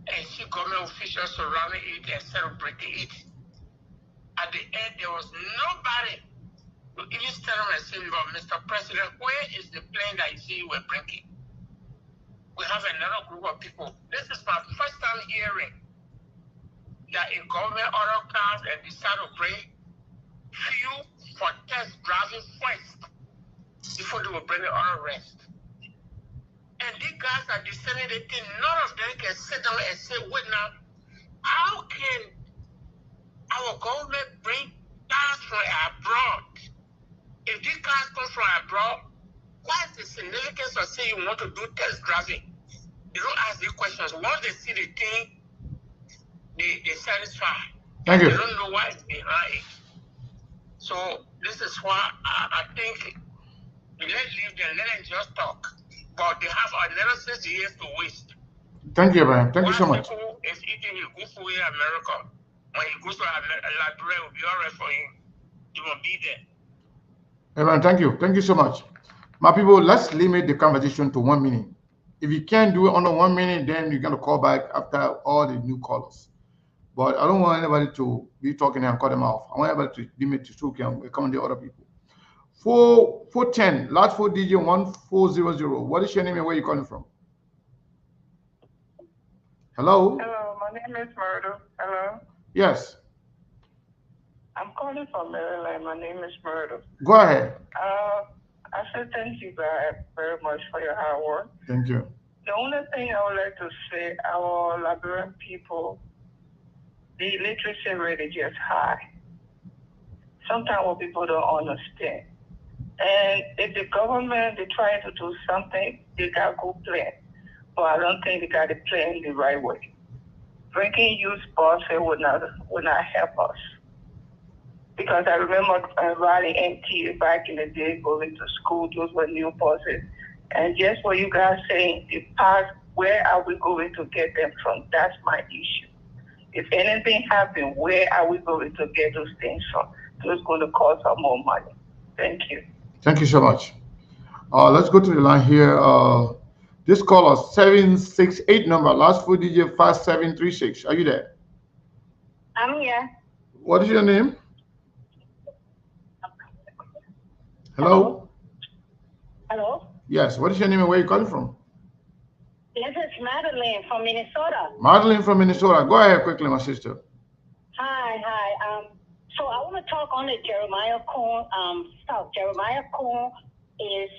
and see government officials surrounding it and celebrating it. At the end, there was nobody to even stand up and say, Mr. President, where is the plane that you see you were bringing? We have another group of people. This is my first time hearing that a government order comes and decide to bring few for test driving first before they will bring the other rest. And these guys are disseminating, none of them can sit down and say, wait now, how can our government bring cars from abroad? If these cars come from abroad, what is the significance of saying you want to do test driving? You don't ask these questions. Once they see the thing, they satisfy. Thank you. They don't know what is behind it. So this is why I think let's leave them, let them just talk. But they have another 6 years to waste. Thank you, Abraham. Thank you so much. People is eating his good food in America. When he goes to Liberia, it will be all right for him. He will be there. Abraham, thank you. Thank you so much. My people, let's limit the conversation to 1 minute. If you can't do it under 1 minute, then you're going to call back after all the new callers. But I don't want anybody to be talking and cut them off. I want everybody to limit to 2 can accommodate other people. 410, last 4 digit 1400. What is your name and where are you calling from? Hello? Hello, my name is Murdo. Hello? Yes. I'm calling from Maryland. My name is Murdo. Go ahead. I said thank you guys very much for your hard work. Thank you. The only thing I would like to say, our Liberian people, the literacy rate is just high. Sometimes what people don't understand. And if the government, they try to do something, they got a good plan. But I don't think they got the plan the right way. Bringing youth buses would not help us. Because I remember riding MT back in the day, going to school, those were new buses. And just what you guys saying, the past, where are we going to get them from? That's my issue. If anything happens, where are we going to get those things from? So it's going to cost us more money. Thank you. Thank you so much. Let's go to the line here. This caller 768 number, last 4 digit 5736. Are you there? I'm here. What is your name? Hello? Hello? Yes. What is your name and where are you calling from? This is Madeline from Minnesota. Madeline from Minnesota. Go ahead quickly, my sister. Hi. So I want to talk on the Jeremiah Coon stuff. Jeremiah Coon is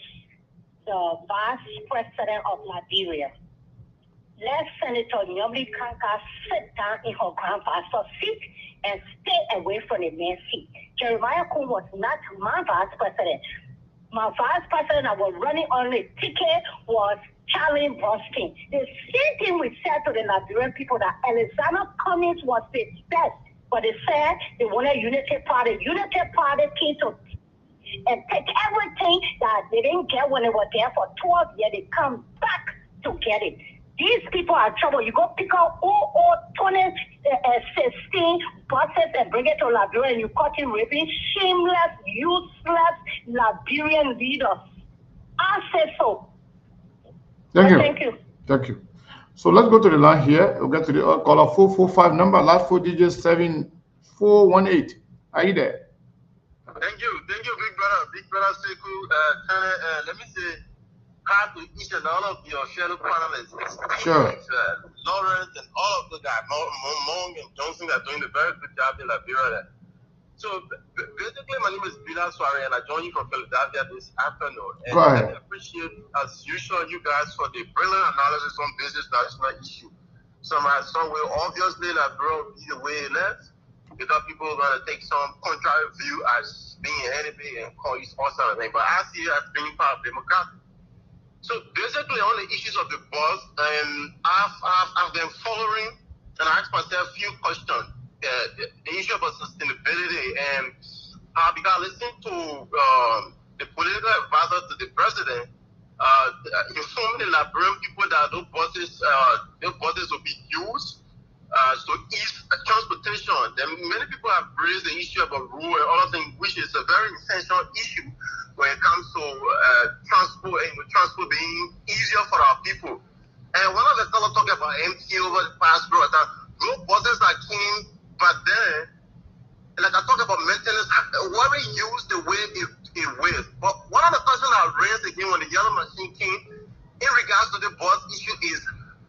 the vice president of Liberia. Let Senator Nyobli Kanka sit down in her grandfather's seat and stay away from the man's seat. Jeremiah Coon was not my vice president. My vice president I was running on the ticket was Charlie Boston. The same thing we said to the Liberian people that Alexander Cummings was the best. But they said they wanted Unity Party. Unity Party came to and take everything that they didn't get when they were there for 12 years. They come back to get it. These people are in trouble. You go pick up all 2016 buses and bring it to Liberia and you cut him ripping shameless, useless Liberian leaders. I said so. Thank you. Thank you. Thank you. So let's go to the line here. We'll get to the caller 445 number, last 4 digits 7418. Are you there? Thank you, big brother Sekou. Let me say hi to each and all of your fellow panelists. Sure. Lawrence and all of the guys, Mong and Johnson are doing a very good job in Liberia. So basically, my name is Bilal Soare, and I join you from Philadelphia this afternoon. And Go ahead. I appreciate, as usual, you guys for the brilliant analysis on business national issue. Some will obviously Liberia will be the way it is, because people are going to take some contrary view as being an enemy and call you all sort of thing. But I see it as being part of democracy. So basically, on the issues of the bus, I've been following, and I asked myself a few questions. The issue about sustainability, and because I listened to the political advisor to the president, informing the Liberian people that those buses will be used so ease transportation. Then many people have raised the issue about rural and other things, which is a very essential issue when it comes to transport and with transport being easier for our people. And one of the fellows talking about MT over the past road, those buses that came back then, like I talk about maintenance, what we use the way it will. But one of the questions I raised again when the yellow machine came in regards to the bus issue is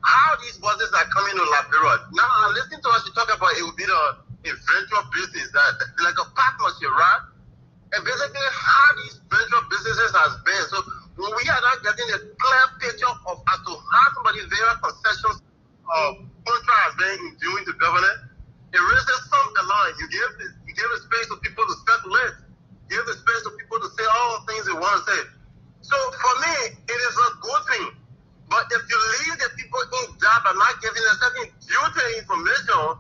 how these buses are coming to Liberia. Now I listen to us, you talk about it will be a venture business, that like a partnership, right? And basically how these venture businesses has been. So when we are not getting a clear picture of as to how somebody their concessions contract has been in doing the government, it raises some alarm. You give the space for people to speculate. Give the space for people to say all the things they want to say. So for me, it is a good thing. But if you leave the people in job and not giving them certain duty information,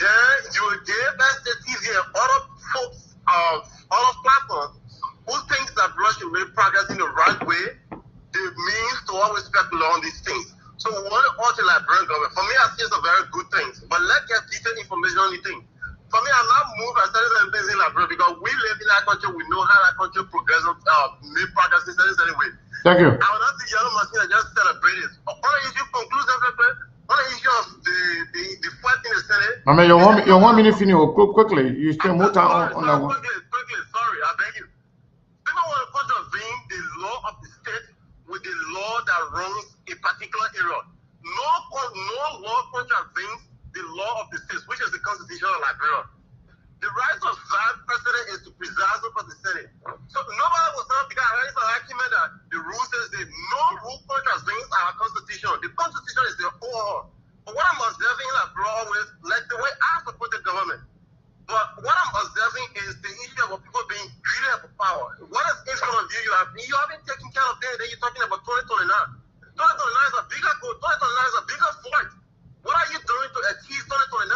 then you will give STTV and other folks other platforms who think that Russia should make progress in the right way, the means to always speculate on these things. So we want to also like bring government. For me, I see it's a very good thing. But let's get detailed information on the thing. For me, I'm not moved by certain things in Liberia because we live in that country. We know how that country progresses, make progress in certain way. Thank you. I will not see yellow machine and just celebrate it. On the issue conclusive, on the issue of the fight in the Senate. I mean, you want me to finish quickly. You spend more time on that one. Quickly, sorry, I beg you. People want to contravene the law of the state with the law that runs a particular area. No law contravenes the law of the state, which is the Constitution of Liberia. The right of vice president is to preside over the Senate. So nobody was not because there is an argument that the rule says that no rule contravenes our Constitution. The Constitution is the overall. But what I'm observing in Liberia always, like the way I support the government, but what I'm observing is the issue of people being greedy for power. What is in front of you? You haven't taken care of that. Then you're talking about 2029. 2029 is a bigger goal. 2029 is a bigger fight. What are you doing to achieve 2029?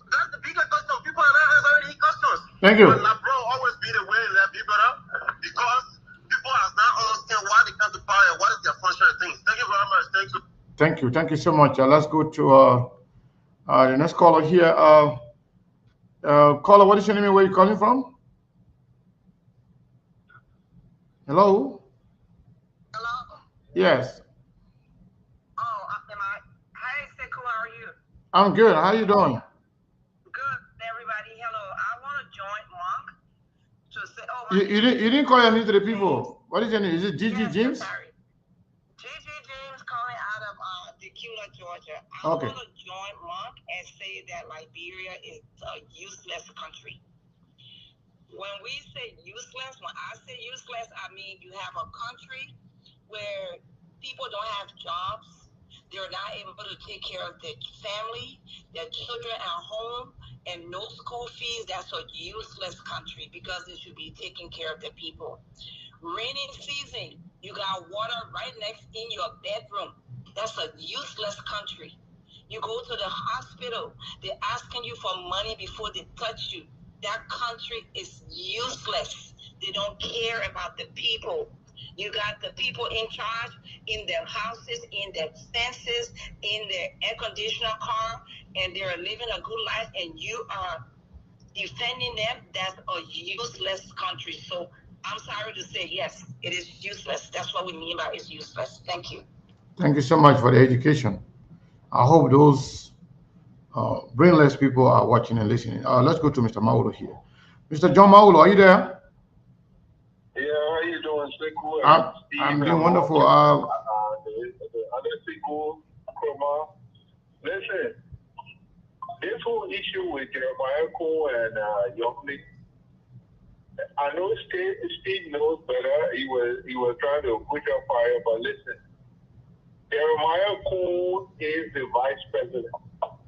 That's the bigger question. People are not answering any questions. Thank you. But Labro always be the way that be better because people have not understand why they come to power and what is their functional things. Thank you very much. Thank you. Thank you so much. Let's go to the next caller here. Caller, what is your name and where are you calling from? Hello? Hello? Yes. Oh, hey, Sekou, how are you? I'm good. How are you doing? Good, everybody. Hello. I want to join Monk to say, You didn't call your name to the people. What is your name? Is it Gigi James? Sorry. Gigi James calling out of Decatur, Georgia. I Okay. want to join Monk and say that Liberia is a useless country. When we say useless, when I say useless, I mean you have a country where people don't have jobs, they're not able to take care of their family, their children at home, and no school fees. That's a useless country because it should be taking care of the people. Rainy season, you got water right next in your bedroom. That's a useless country. You go to the hospital, they're asking you for money before they touch you. That country is useless. They don't care about the people. You got the people in charge in their houses, in their fences, in their air conditioner car, and they're living a good life, and you are defending them. That's a useless country. So I'm sorry to say, yes, it is useless. That's what we mean by it's useless. Thank you. Thank you so much for the education. I hope those brainless people are watching and listening. Let's go to Mr. Maulo here. Mr. John Maulo, are you there? Yeah, how you doing, Sekou? I'm doing wonderful. The other Sekou, Kroma. Listen, this whole issue with Jeremiah Cole and Youngly, I know Steve knows better. He was trying to put your fire, but listen, Jeremiah Cole is the vice president.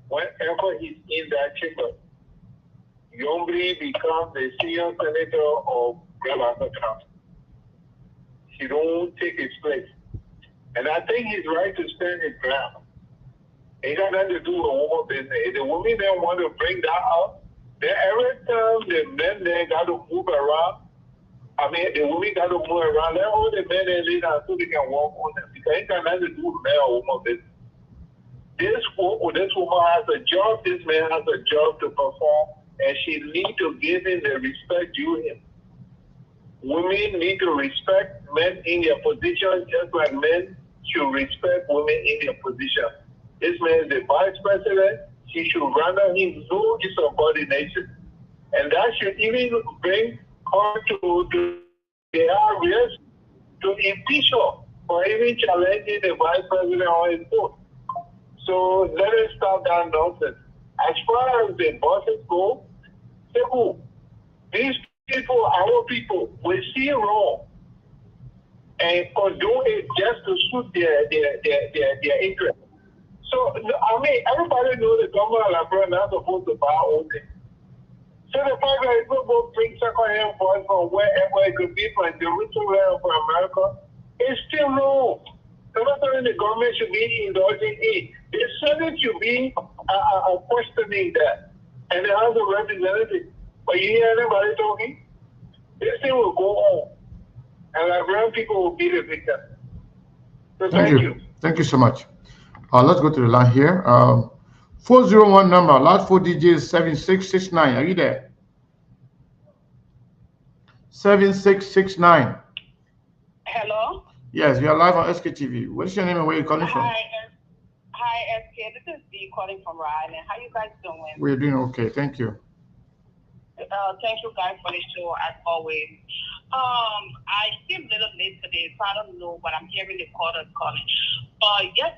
Whenever he's in that chamber, Youngly becomes the senior senator of Galata County. He don't take his place. And I think he's right to stand his ground. It got nothing to do with woman business. If the women then want to bring that up, then every time the men then got to move around, the women got to move around, let all the men then lay down so they can walk on them. Because it got nothing to do with men or woman business. this woman has a job, this man has a job to perform, and she needs to give him the respect due him. Women need to respect men in their position just like men should respect women in their position. This man is the vice president. She should render him no insubordination. And that should even bring her to the areas to impeach her for even challenging the vice president on his vote. So let us stop that nonsense. As far as the bosses go, these people, our people, will see wrong and condone it just to suit their interest. So, I mean, everybody knows the government of Liberia not supposed to buy all things. So the fact that it's going to go bring second-hand funds from wherever it could be from Jerusalem, from America, it's still wrong. I'm not saying the government should be indulging it. The Senate should be questioning that. And the House of Representatives. But you hear anybody talking? This thing will go on. And Liberian people will be the victim. So thank you. Thank you so much. Let's go to the line here. 401 number, last 4 digits, 7669. Are you there? 7669. Hello? Yes, we are live on SKTV. What is your name and where are you calling from? Hi, SK. This is Dee calling from Rhode Island. How you guys doing? We're doing okay. Thank you. Thank you guys for the show as always. I came a little late today, so I don't know, but I'm hearing the callers calling. But yes,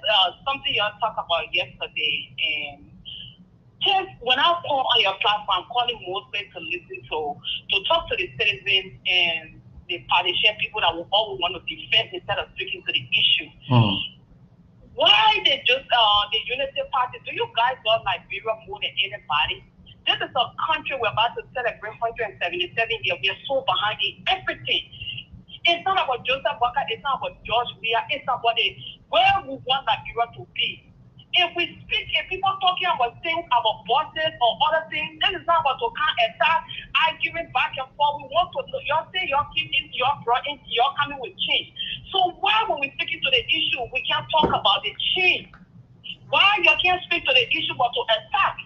something y'all talked about yesterday, and just when I call on your platform, I'm calling mostly to listen to talk to the citizens and the politician people that will always want to defend instead of speaking to the issue. Why they just the Unity Party? Do you guys love Liberia more than anybody? This is a country we're about to celebrate 177 years. We are so behind in everything. It's not about Joseph Walker. It's not about George Weah. It's about where we want Liberia to be. If we speak, if people talking about things about bosses or other things, this is not about to come and start arguing back and forth. We want to know. Y'all say y'all keep into y'all brought into y'all coming with change. So why when we speak into the issue, we can't talk about the change? Why y'all can't speak to the issue but to attack?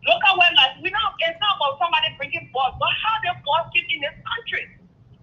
Look at when it's not about somebody bringing boss, but how the boss keep in this country.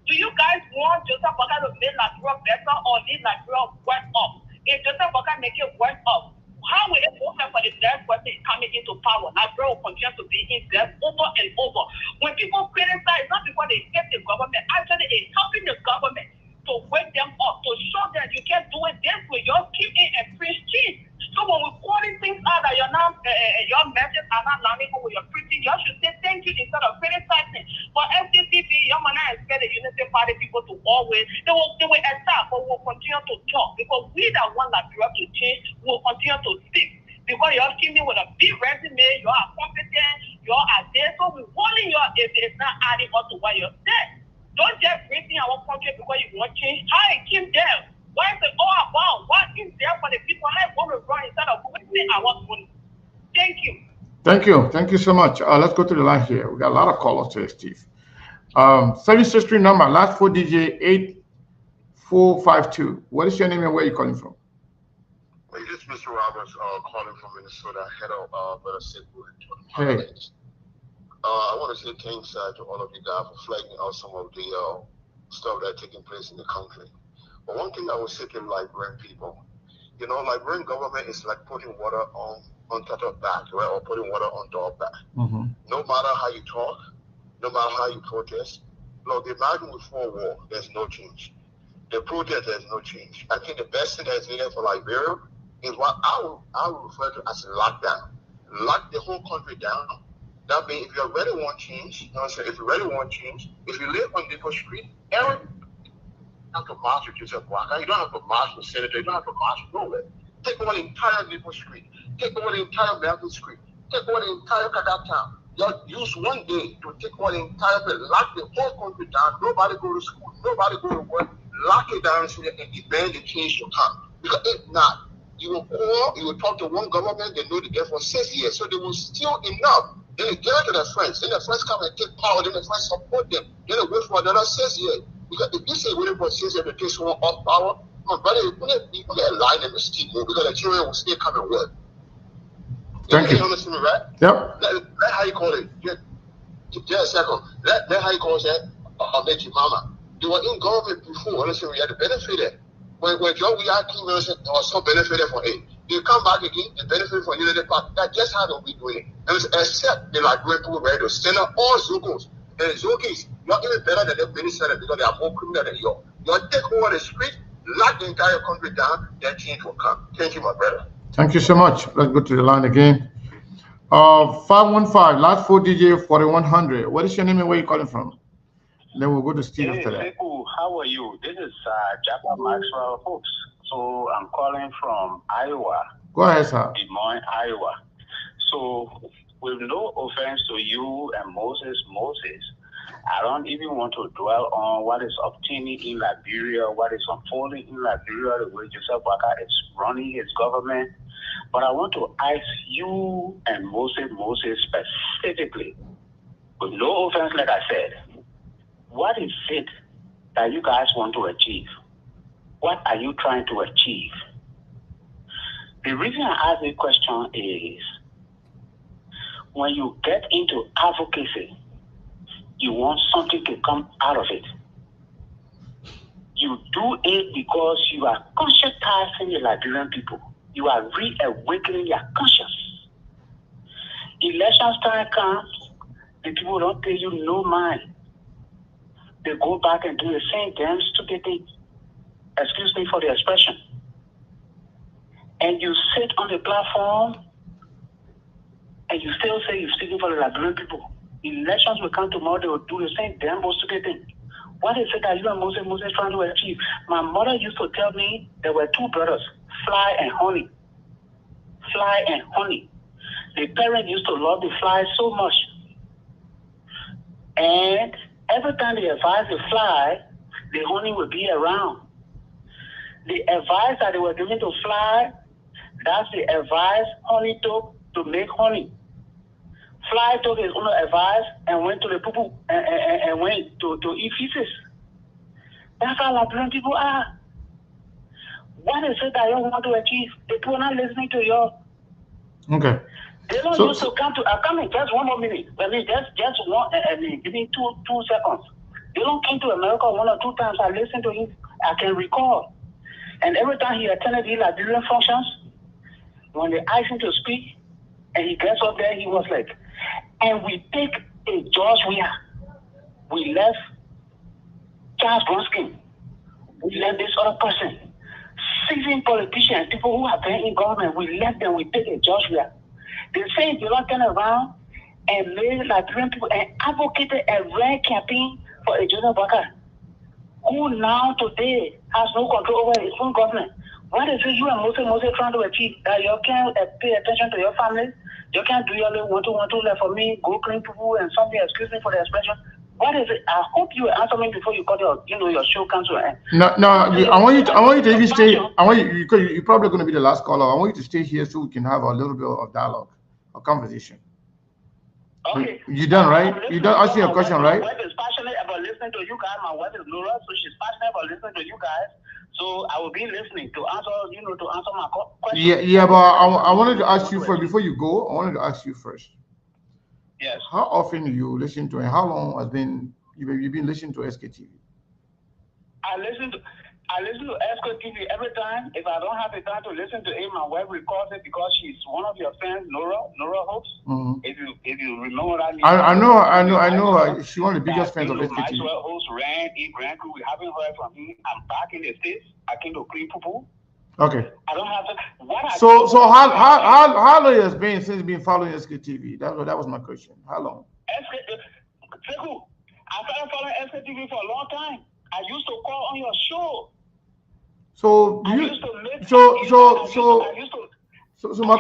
Do you guys want Joseph Walker to make Liberia better or leave Liberia worse up? If Joseph Walker make it worse up, how will it work for the next person coming into power? Liberia will continue to be in debt over and over. When people criticize, it's not because they hate the government, actually it's helping the government to wake them up, to show them you can't do it this way. You're keeping and preach cheese. So when we're calling things out that you're not, your messages are not landing with your preaching, you should say thank you instead of criticizing. For FCTV, you might not expect the Unity Party people to always, they will attack, but we'll continue to talk because we that want Liberia to change, will continue to speak. Because you're teaming with a big resume, you are competent, you are there, so we're warning you if it's not adding up to what you said. Don't just raising our country because you want change. How it came there? Why is it all about what is there for the people? How it's going to run instead of wasting our money? Thank you. Thank you. Thank you so much. Let's go to the line here. We got a lot of callers today, Steve. 763 number, last 4 digit 8452. What is your name and where are you calling from? Hey, this is Mr. Roberts calling from Minnesota, head of Brother Sidwood. Hey. I want to say thanks to all of you guys for flagging out some of the stuff that's taking place in the country. But one thing I would say to Liberian people, Liberian government is like putting water on Tata's back, right? Or putting water on dog back. No matter how you talk, no matter how you protest, look, imagine before war, there's no change. The protest, there's no change. I think the best thing that's needed for Liberia is what I would refer to as a lockdown. Lock the whole country down. That means if you really want change, if you really want change, if you live on Depot Street, Aaron, you don't have to march with Joseph Walker. You don't have to march with Senator. You don't have to march nowhere. Take over the entire Depot Street. Take over the entire Melville Street. Take over the entire Kadak Town. You use one day to take over the entire place, lock the whole country down. Nobody go to school. Nobody go to work. Lock it down so that the demand the change will come. Because if not, you will call, you will talk to one government, they know the there for 6 years, so they will steal enough. Then they give it to their friends. Then their friends come and take power. Then their friends support them. Then they wait for another 6 years. Because if you say waiting for 6 years to take someone off power, my brother, you put a line in the steam because the children will still come and work. Thank you. You understand me, right? Yep. Let how you call it. Just a second. Let how you call it. Make your mama. You were in government before. Understand we had the benefit there. When John we are king or so benefited from it. You come back again, the benefit for you part. That's just how we do it. And except the Liberian people ready to send out all Zokos. And Zokis not even better than the minister because they are more criminal than you. You take over the street, lock the entire country down, then change will come. Thank you, my brother. Thank you so much. Let's go to the line again. 515, last 4 DJ 4100. What is your name and where you calling from? Then we'll go to Steve after that. How are you? This is Japa Maxwell Hooks. So I'm calling from Iowa. Go ahead, sir. Des Moines, Iowa. So with no offense to you and Moses, I don't even want to dwell on what is obtaining in Liberia, what is unfolding in Liberia, the way Joseph Boakai is running his government. But I want to ask you and Moses specifically, with no offense, like I said, what is it that you guys want to achieve? What are you trying to achieve? The reason I ask this question is when you get into advocacy, you want something to come out of it. You do it because you are conscientizing the Liberian people. You are reawakening their conscience. Elections time comes, the people don't pay you no mind. They go back and do the same damn stupid thing. Excuse me for the expression. And you sit on the platform and you still say you're speaking for the Liberian people. Elections will come tomorrow, they will do the same damn stupid thing. What is it that you and Moses trying to achieve? My mother used to tell me there were two brothers, Fly and Honey. Fly and Honey. The parent used to love the fly so much. And every time they advised the fly, the honey would be around. The advice that they were giving to fly, that's the advice honey took to make honey. Fly took his own advice and went to the poo-poo and went to eat feces. That's how Liberian people are. What is it that you want to achieve? The people are not listening to you. Okay. They don't used to come to. Come in, just one more minute. Let me just one. Give me two seconds. They don't come to America 1 or 2 times. I listened to him. I can recall. And every time he attended the Liberian functions, when they asked him to speak, and he gets up there, he was like, and we take a George Weah. We left Charles Bronski. We left this other person. Seasoned politicians, people who have been in government, we left them, we take a George Weah. They say they don't turn around and made Liberian people and advocated a rare campaign for a Joseph Boakai, who now today has no control over his own government. What is it you and Moses trying to achieve? That you can't pay attention to your family? You can't do your little one to like for me, go clean people and something, excuse me for the expression. What is it? I hope you answer me before you cut your show comes to an end. No, I want you to even stay. I want you because you're probably going to be the last caller. I want you to stay here so we can have a little bit of dialogue, a conversation. Okay. You done, right? You done asking your question, right? My wife is passionate about listening to you guys. My wife is Laura, so she's passionate about listening to you guys. So I will be listening to answer my question. Yeah, but I wanted to ask you first before you go. I wanted to ask you first. Yes. How often do you listen to, and how long has been you've been listening to SKTV? I listen to SKTV every time. If I don't have the time to listen to it, my wife records it because she's one of your fans, Nora Hooks. Mm-hmm. If you remember that. I know. She's one of the biggest fans of SKTV. Maxwell Hooks ran in Grand Crew. We haven't heard from him. I'm back in the States. I came to clean people. Okay. I don't have to. So how long has been since you've been following SKTV? That was my question. How long? I started following SKTV for a long time. I used to call on your show. So my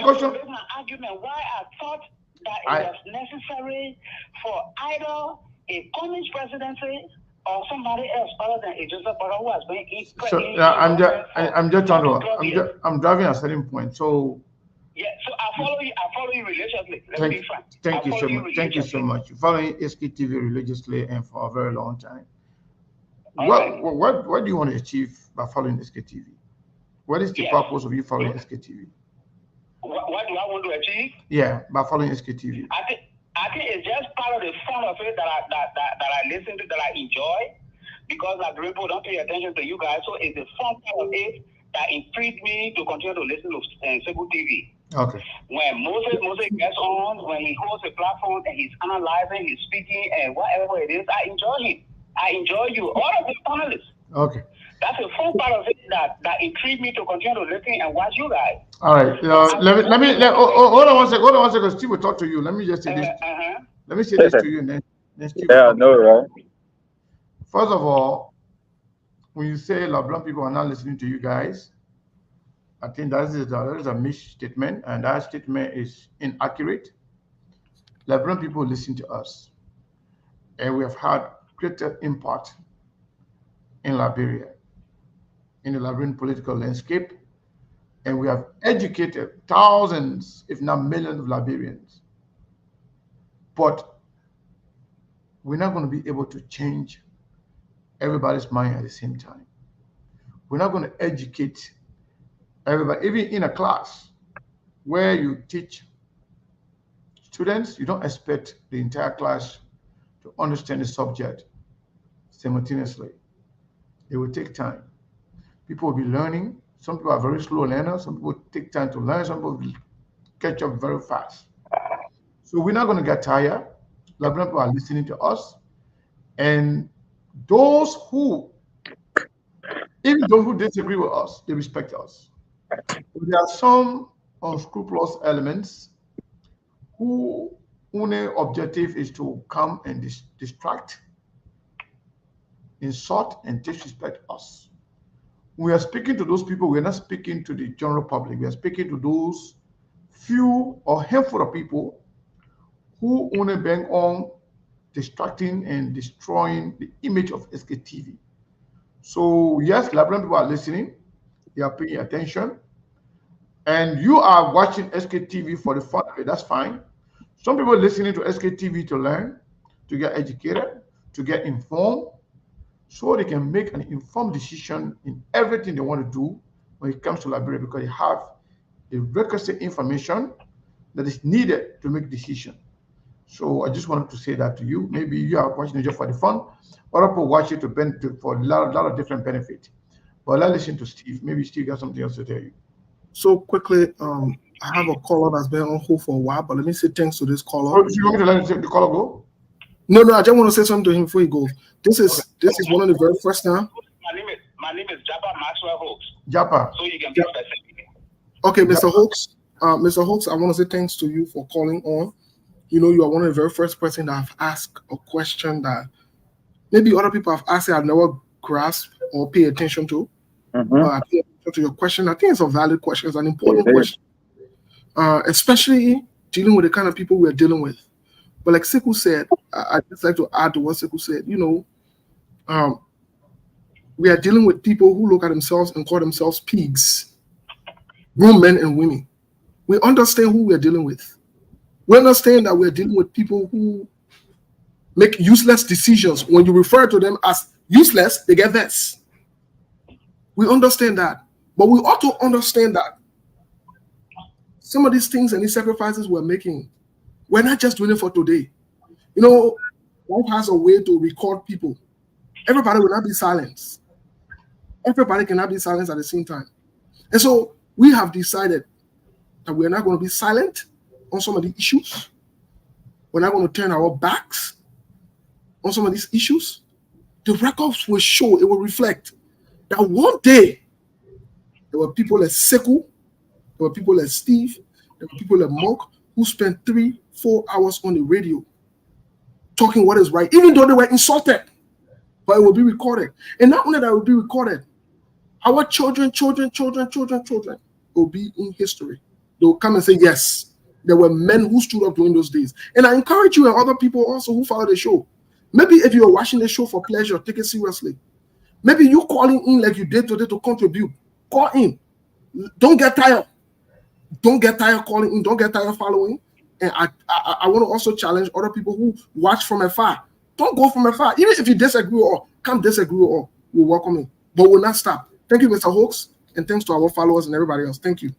question. Make my argument why I thought that it was necessary for either a communist presidency or somebody else other than a Joseph Boakai who has been I'm just trying to. I'm driving a certain point. So. Yeah, so I follow you religiously. Thank you so much. Thank you so much. Following SKTV religiously and for a very long time. What do you want to achieve by following SKTV? What is the Yes. purpose of you following SKTV? What do I want to achieve? Yeah, by following SKTV. I think it's just part of the fun of it that I listen to, that I enjoy, because like people don't pay attention to you guys. So it's the fun part of it that intrigued me to continue to listen to Sekou TV. Okay. When Moses gets on, when he holds a platform and he's analyzing, he's speaking, and whatever it is, I enjoy him. I enjoy you, all of the panelists. Okay. That's a fun part of it that intrigued me to continue to listen and watch you guys. All right. Let me hold on one second. Hold on one second. Steve will talk to you. Let me just say this. Let me say this to you, and then Steve. Yeah, I know, right? First of all, when you say LeBlanc people are not listening to you guys, I think that is a misstatement, and that statement is inaccurate. LeBlanc people listen to us, and we have had greater impact in Liberia, in the Liberian political landscape, and we have educated thousands, if not millions, of Liberians. But we're not going to be able to change everybody's mind at the same time. We're not going to educate everybody. Even in a class where you teach students, you don't expect the entire class to understand the subject simultaneously. It will take time. People will be learning. Some people are very slow learners. Some people take time to learn. Some people will catch up very fast. So we're not going to get tired. Liberian people are listening to us. And those who, even those who disagree with us, they respect us. There are some unscrupulous elements whose only objective is to come and distract, insult, and disrespect us. We are speaking to those people. We are not speaking to the general public. We are speaking to those few or handful of people who only bang on distracting and destroying the image of SKTV. So yes, Liberian people are listening. They are paying attention. And you are watching SKTV for the fun of it. That's fine. Some people are listening to SKTV to learn, to get educated, to get informed, so they can make an informed decision in everything they want to do when it comes to Liberia, because they have the requisite information that is needed to make decisions. So I just wanted to say that to you. Maybe you are watching it just for the fun, or people watch it to benefit for a lot of different benefits. But let's listen to Steve. Maybe Steve got something else to tell you. So quickly, I have a caller that's been on hold for a while, but let me say thanks to this caller. Oh, you want me to let the caller go? No, I just want to say something to him before he goes. This is one of the very first time. My name is Japa Maxwell Hawks. Japa. So you can be specific. Okay, Mr. Hawks. Mr. Hawks, I want to say thanks to you for calling on. You know, you are one of the very first person that have asked a question that maybe other people have asked that I've never grasped or pay attention to. I pay attention to your question. I think it's a valid question. It's an important question, especially dealing with the kind of people we're dealing with. But like Sekou said, I'd just like to add to what Sekou said. You know, we are dealing with people who look at themselves and call themselves pigs, grown men and women. We understand who we're dealing with. We understand that we're dealing with people who make useless decisions. When you refer to them as useless, they get vexed. We understand that. But we ought to understand that some of these things and these sacrifices we're making, we're not just doing it for today. You know, life has a way to record people. Everybody will not be silenced. Everybody cannot be silenced at the same time. And so we have decided that we're not going to be silent on some of the issues. We're not going to turn our backs on some of these issues. The records will show, it will reflect that one day there were people like Sekou, there were people like Steve, there were people like Monk who spent 3-4 hours on the radio talking what is right, even though they were insulted, but it will be recorded. And not only that it will be recorded, our children will be in history. They will come and say, yes, there were men who stood up during those days. And I encourage you and other people also who follow the show. Maybe if you're watching the show for pleasure, take it seriously. Maybe you calling in like you did today to contribute. Call in. Don't get tired. Don't get tired calling in. Don't get tired following. And I want to also challenge other people who watch from afar. Don't go from afar. Even if you disagree or come disagree or we'll welcome you. But we'll not stop. Thank you, Mr. Hawks. and thanks to our followers and everybody else. Thank you.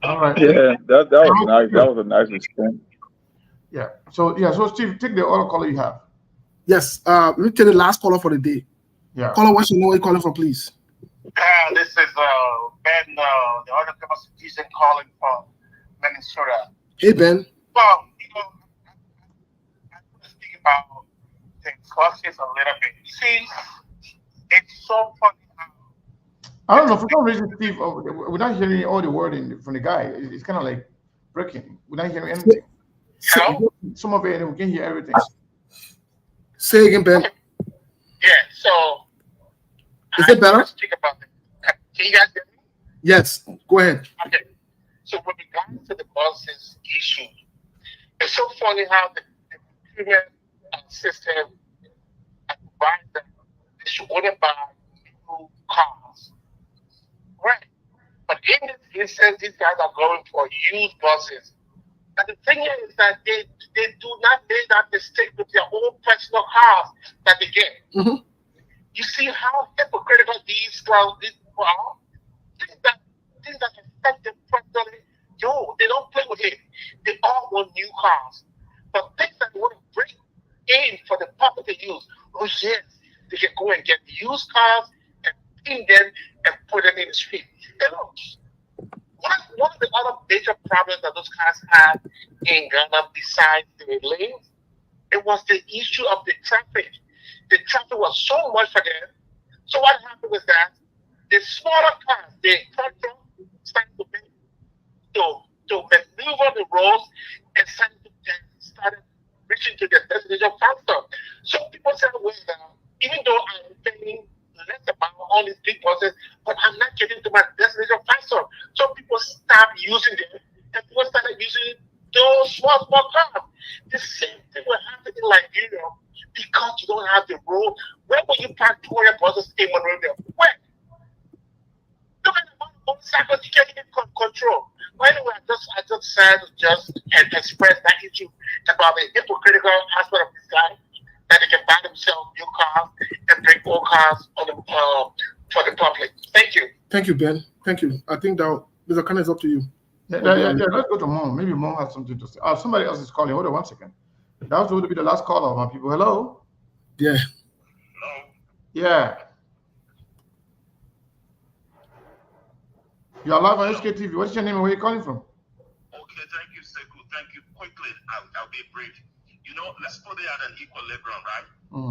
All right. Yeah, that was nice. That was a nice response. Yeah. So Steve, take the other caller you have. Yes. Let me take the last caller for the day. Yeah. Caller, what's your name? Where you calling from, please? This is Ben, the other citizen calling from Minnesota. Hey, Ben. Well, I want to speak about the classes a little bit. You see, it's so funny. I don't know, for some reason, Steve, we're not hearing all the word from the guy. It's kind of like breaking. We're not hearing anything. Some of it, we can hear everything. Say again, Ben. Yeah, so is it better? Speak about it. Can you guys hear me? Yes, go ahead. Okay. So with regards to the buses issue, it's so funny how the procurement system provides that they should order by new cars. Right. But in this instance, these guys are going for used buses. And the thing is that they do not make that mistake with their own personal cars that they get. Mm-hmm. You see how hypocritical these people are? Things that affect them personally, they don't play with it. They all want new cars. But things that they want to bring in for the public to use, oh yes, they can go and get used cars and clean them and put them in the street. And look, one of the other major problems that those cars had in Ghana besides the lanes, it was the issue of the traffic. The traffic was so much for them. So what happened was that the smaller cars, the truck started to maneuver the roads and started reaching to their destination faster. So people said, well, even though I'm paying less about all these big buses, but I'm not getting to my destination faster. So people stopped using them, and people started using those small cars. The same thing will happen in Liberia because you don't have the road. Where will you park 200 buses in Monrovia? Where? Look at the amount of motorcycles you can't even control. But anyway, I just said and express that issue about the hypocritical aspect of this guy, that they can buy themselves new cars and bring old cars on the, for the public. Thank you. Thank you, Ben. Thank you. I think that Mr. Khan is up to you. Yeah, let's go to Mom. Maybe Mom has something to say. Somebody else is calling. Hold on 1 second. That was going to be the last caller, my people. Hello? Yeah. Hello? Yeah. You are live on SKTV. What's your name and where are you calling from? Okay, thank you, Sekou. Thank you. Quickly, I'll be brief. You know, let's put it at an equilibrium, right?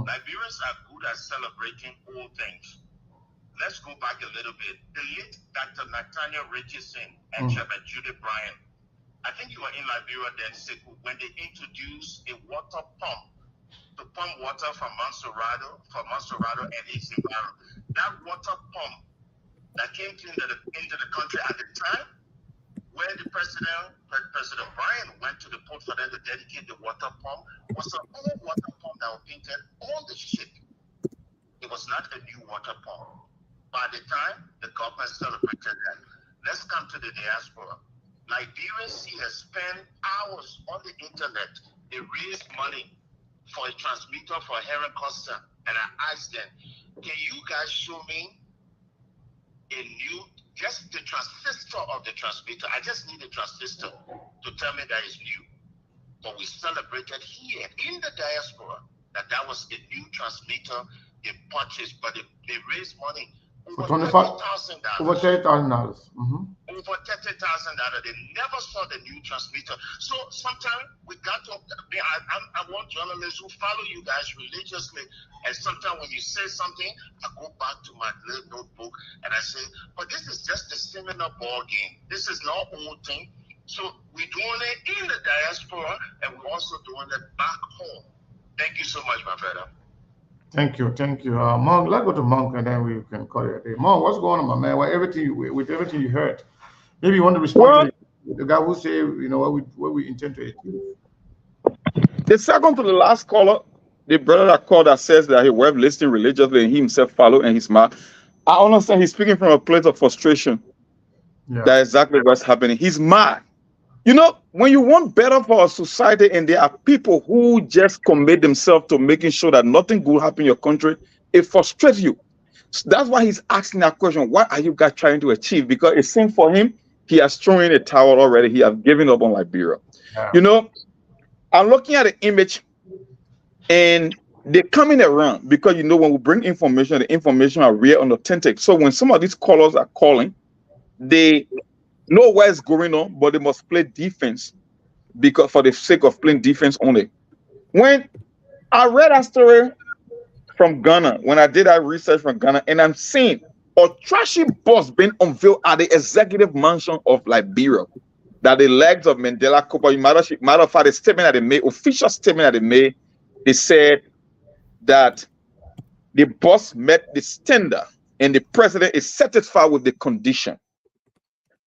Liberians are good at celebrating all things. Let's go back a little bit. The late Dr. Nathaniel Richardson and Chairman Judith Bryan, I think you were in Liberia then, Sekou, when they introduced a water pump to pump water from Monserrado and its environment. That water pump that came into the country at the time, where the President Bryan went to the port for them to dedicate the water pump, was an old water pump that was painted on the ship. It was not a new water pump. By the time the government celebrated that, let's come to the diaspora. Liberians here spend hours on the internet. They raise money for a transmitter for Heron Costa, and I asked them, can you guys show me a new, just the transistor of the transmitter? I just need a transistor to tell me that it's new. But we celebrated here in the diaspora that was a new transmitter they purchased, but they raised money over $30,000. Over $30,000. Over $30,000. They never saw the new transmitter. So sometimes we got to. I want journalists who follow you guys religiously, and sometimes when you say something, I go back to my little notebook and I say, but this is just a similar ball game. This is not old thing. So we're doing it in the diaspora, and we're also doing it back home. Thank you so much, my brother. Thank you. Monk, let's go to Monk and then we can call it a day. Monk, what's going on, my man? With everything you heard, maybe you want to respond to the guy who say, you know, what we intend to achieve. The second to the last caller, the brother that called that says that he was listening religiously and he himself follow and he's mad. I understand he's speaking from a place of frustration. Yeah. That's exactly what's happening. He's mad. You know, when you want better for our society and there are people who just commit themselves to making sure that nothing good happens in your country, it frustrates you. So that's why he's asking that question. What are you guys trying to achieve? Because it seems for him, he has thrown in a towel already. He has given up on Liberia. Yeah. You know, I'm looking at the image and they're coming around because, you know, when we bring information, the information are real and authentic. So when some of these callers are calling, they know what's going on, but they must play defense because for the sake of playing defense only. When I read that story from Ghana, when I did that research from Ghana, and I'm seeing a trashy boss being unveiled at the executive mansion of Liberia, that the legs of Mandela Cooper, matter of fact, the statement that they made, official statement that they made, they said that the boss met the standard and the president is satisfied with the condition.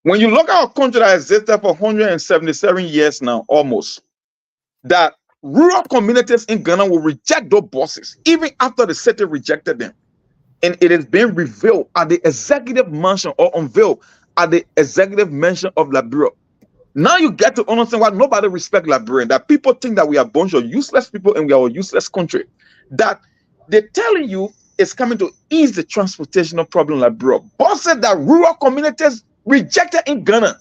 When you look at a country that existed for 177 years now, almost, that rural communities in Ghana will reject those bosses, even after the city rejected them. And it is being revealed at the executive mansion or unveiled at the executive mansion of Liberia. Now you get to understand why nobody respects Liberia, that people think that we are a bunch of useless people and we are a useless country. That they're telling you it's coming to ease the transportation problem in Liberia. Bosses that rural communities rejected in Ghana.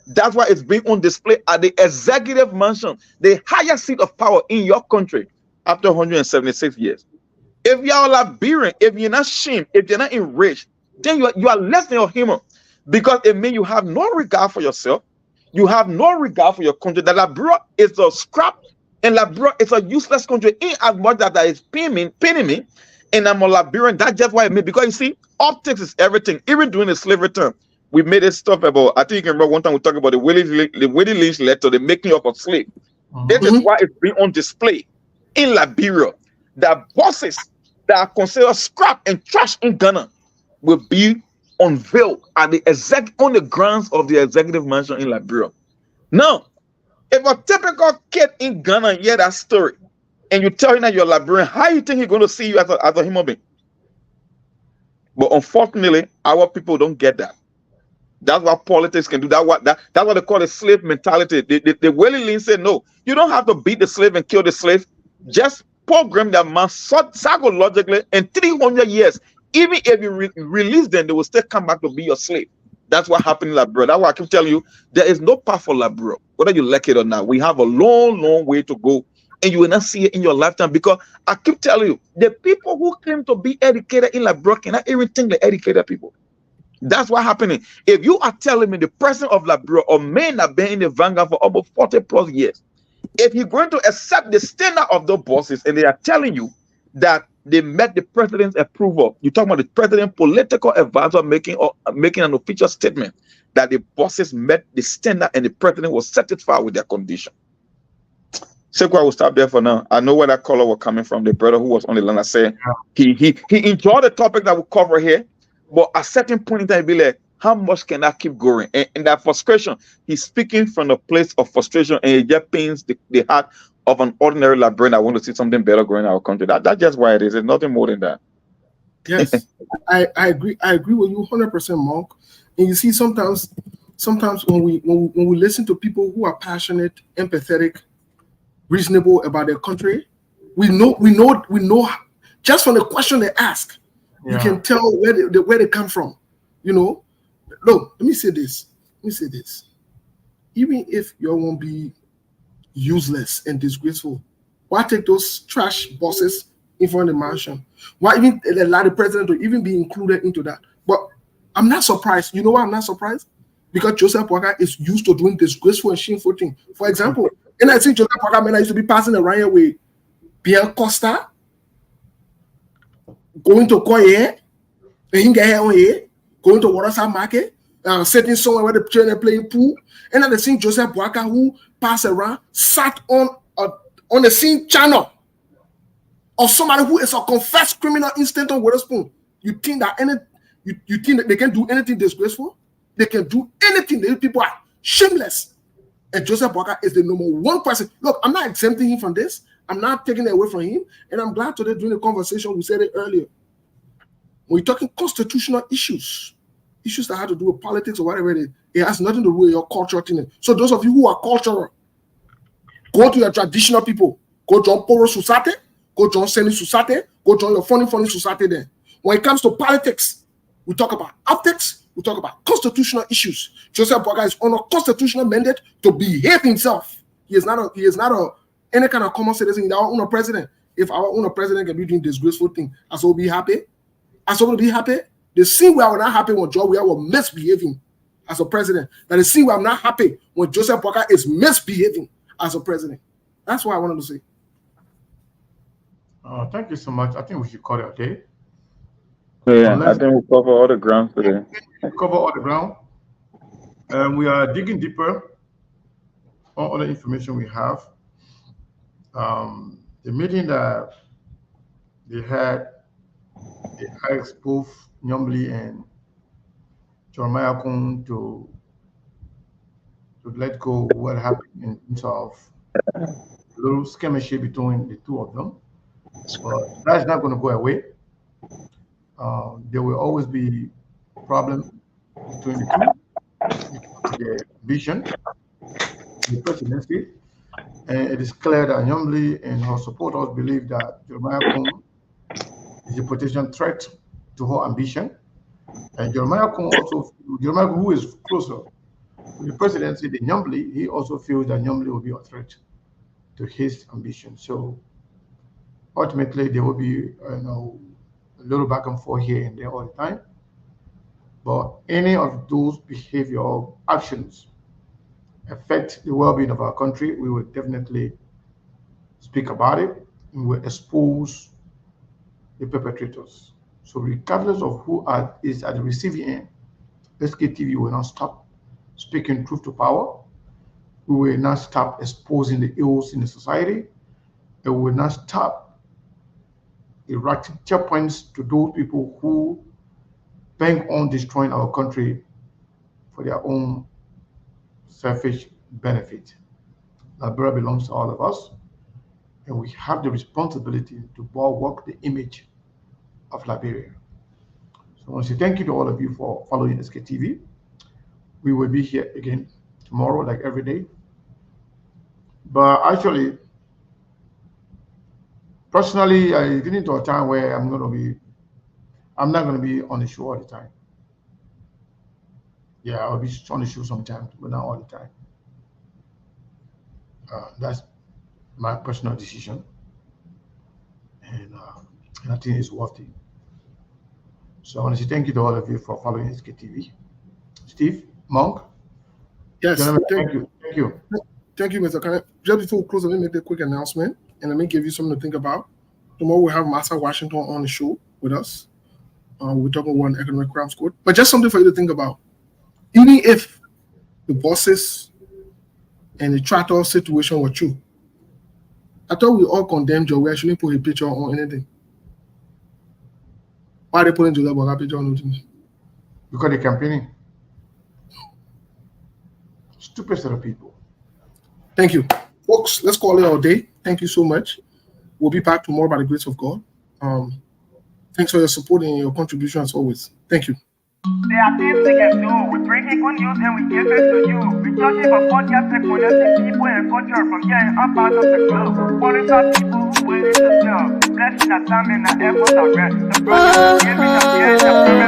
That's why it's being on display at the executive mansion, the highest seat of power in your country after 176 years. If you are Liberian, if you're not shamed, if you're not enraged, then you are less than a human, because it means you have no regard for yourself. You have no regard for your country. That Liberia is a scrap, and Liberia is a useless country in as much that is pinning me, and I'm a Liberian. That's just why I mean, because you see, optics is everything. Even during the slavery term, we made this stuff about, I think you can remember one time we talked about the Willie Lynch letter, the making of a slave. This is why it's being on display in Liberia. That bosses that are considered scrap and trash in Ghana will be unveiled at the on the grounds of the executive mansion in Liberia. Now, if a typical kid in Ghana hear that story and you tell him that you're Liberian, how you think he's going to see you as a human being? But unfortunately, our people don't get that. That's what politics can do. That's what they call a slave mentality. The Willie Lynch said, no, you don't have to beat the slave and kill the slave. Just program that man psychologically, in 300 years, even if you release them, they will still come back to be your slave. That's what happened in Liberia. That's why I keep telling you, there is no path for Liberia, whether you like it or not. We have a long, long way to go, and you will not see it in your lifetime, because I keep telling you, the people who claim to be educated in Liberia cannot even think they're educated people. That's what happening. If you are telling me the president of Liberia, or men have been in the vanguard for almost 40 plus years, if you're going to accept the standard of the bosses and they are telling you that they met the president's approval, you're talking about the president's political advisor making an official statement that the bosses met the standard and the president was satisfied with their condition. Sekwa, will stop there for now. I know where that caller was coming from. The brother who was on the line, I said he enjoyed the topic that we cover here, but at a certain point in time, he'd be like, how much can I keep going? And that frustration, he's speaking from a place of frustration, and it just pains the heart of an ordinary Liberian that want to see something better growing in our country. That's just why it is. It's nothing more than that. Yes, I agree. I agree with you 100%, Monk. And you see, sometimes when we listen to people who are passionate, empathetic, reasonable about their country, we know just from the question they ask, you can tell where they come from. You know, look, let me say this. Even if you won't be useless and disgraceful, why take those trash bosses in front of the mansion? Why even allow the president to even be included into that? But I'm not surprised. You know why I'm not surprised? Because Joseph Boakai is used to doing disgraceful and shameful things. For example, and I think Joseph Boakai, man, I used to be passing around here with Pierre Costa, going to Koye, and he get here on here, going to Waterside Market, sitting somewhere where the children are playing pool, and then the same Joseph Boakai who passed around, sat on the same channel of somebody who is a confessed criminal instant on Witherspoon. You think that you think that they can do anything disgraceful? They can do anything. These people are shameless. And Joseph Boakai is the number one person. Look, I'm not exempting him from this. I'm not taking it away from him. And I'm glad today during the conversation we said it earlier. We're talking constitutional issues that have to do with politics or whatever it is. It has nothing to do with your culture thing. So those of you who are cultural, go to your traditional people. Go join Poro Susate. Go join Seni Susate. Go join your funny Susate there. When it comes to politics, we talk about optics, we talk about constitutional issues. Joseph Boakai is on a constitutional mandate to behave himself. He is not any kind of common citizen in our own president. If our own president can be doing disgraceful thing, as will be happy. As will be happy. The scene where we're not happy when Joe we are misbehaving as a president. That the scene where I'm not happy when Joseph Boakai is misbehaving as a president. That's what I wanted to say. Thank you so much. I think we should call it a day. Yeah, I think we cover all the ground today. Cover all the ground. We are digging deeper on all the information we have. The meeting that they had, they asked both Nyambli and Jeremiah Kung to let go what happened in terms of a little skirmish between the two of them. But that's not going to go away. There will always be a problem between the two, the vision, the presidency. And it is clear that Nyambli and her supporters believe that Jeremiah Kung is a potential threat to her ambition. And Jeremiah Kung, who is closer to the presidency than Nyambli, he also feels that Nyambli will be a threat to his ambition. So ultimately, there will be a little back and forth here and there all the time. But any of those behavior or actions affect the well-being of our country, we will definitely speak about it and will expose the perpetrators. So regardless of who is at the receiving end, SKTV will not stop speaking truth to power. We will not stop exposing the ills in the society. And we will not stop erecting checkpoints to those people who bank on destroying our country for their own selfish benefit. Liberia belongs to all of us, and we have the responsibility to bulwark the image of Liberia. So I want to say thank you to all of you for following SKTV. We will be here again tomorrow, like every day. But actually, personally, I get into a time where I'm not going to be on the show all the time. Yeah, I'll be on the show sometimes, but not all the time. That's my personal decision, and I think it's worthy. So I want to say thank you to all of you for following SKTV. Steve, Monk. Yes, gentlemen, thank you. Thank you. Thank you, Mr. Kenneth. Just before we close, let me make a quick announcement, and let me give you something to think about. Tomorrow we'll have Master Washington on the show with us. We're talking about an economic crimes court, but just something for you to think about. Even if the bosses and the tractor situation were true, I thought we all condemned Joe. We actually put a picture on anything. Why are they putting Joseph Boakai picture on anything? Because they're campaigning. Stupid set of people. Thank you. Folks, let's call it all day. Thank you so much. We'll be back tomorrow by the grace of God. Thanks for your support and your contribution as always. Thank you. There are things we can do. We bring equal news and we give it to you. We judge it for podcast technology, people and culture from here and up out of the globe. Qualified people who willing to serve. Blessing that time and the effort of rest. The project is giving us the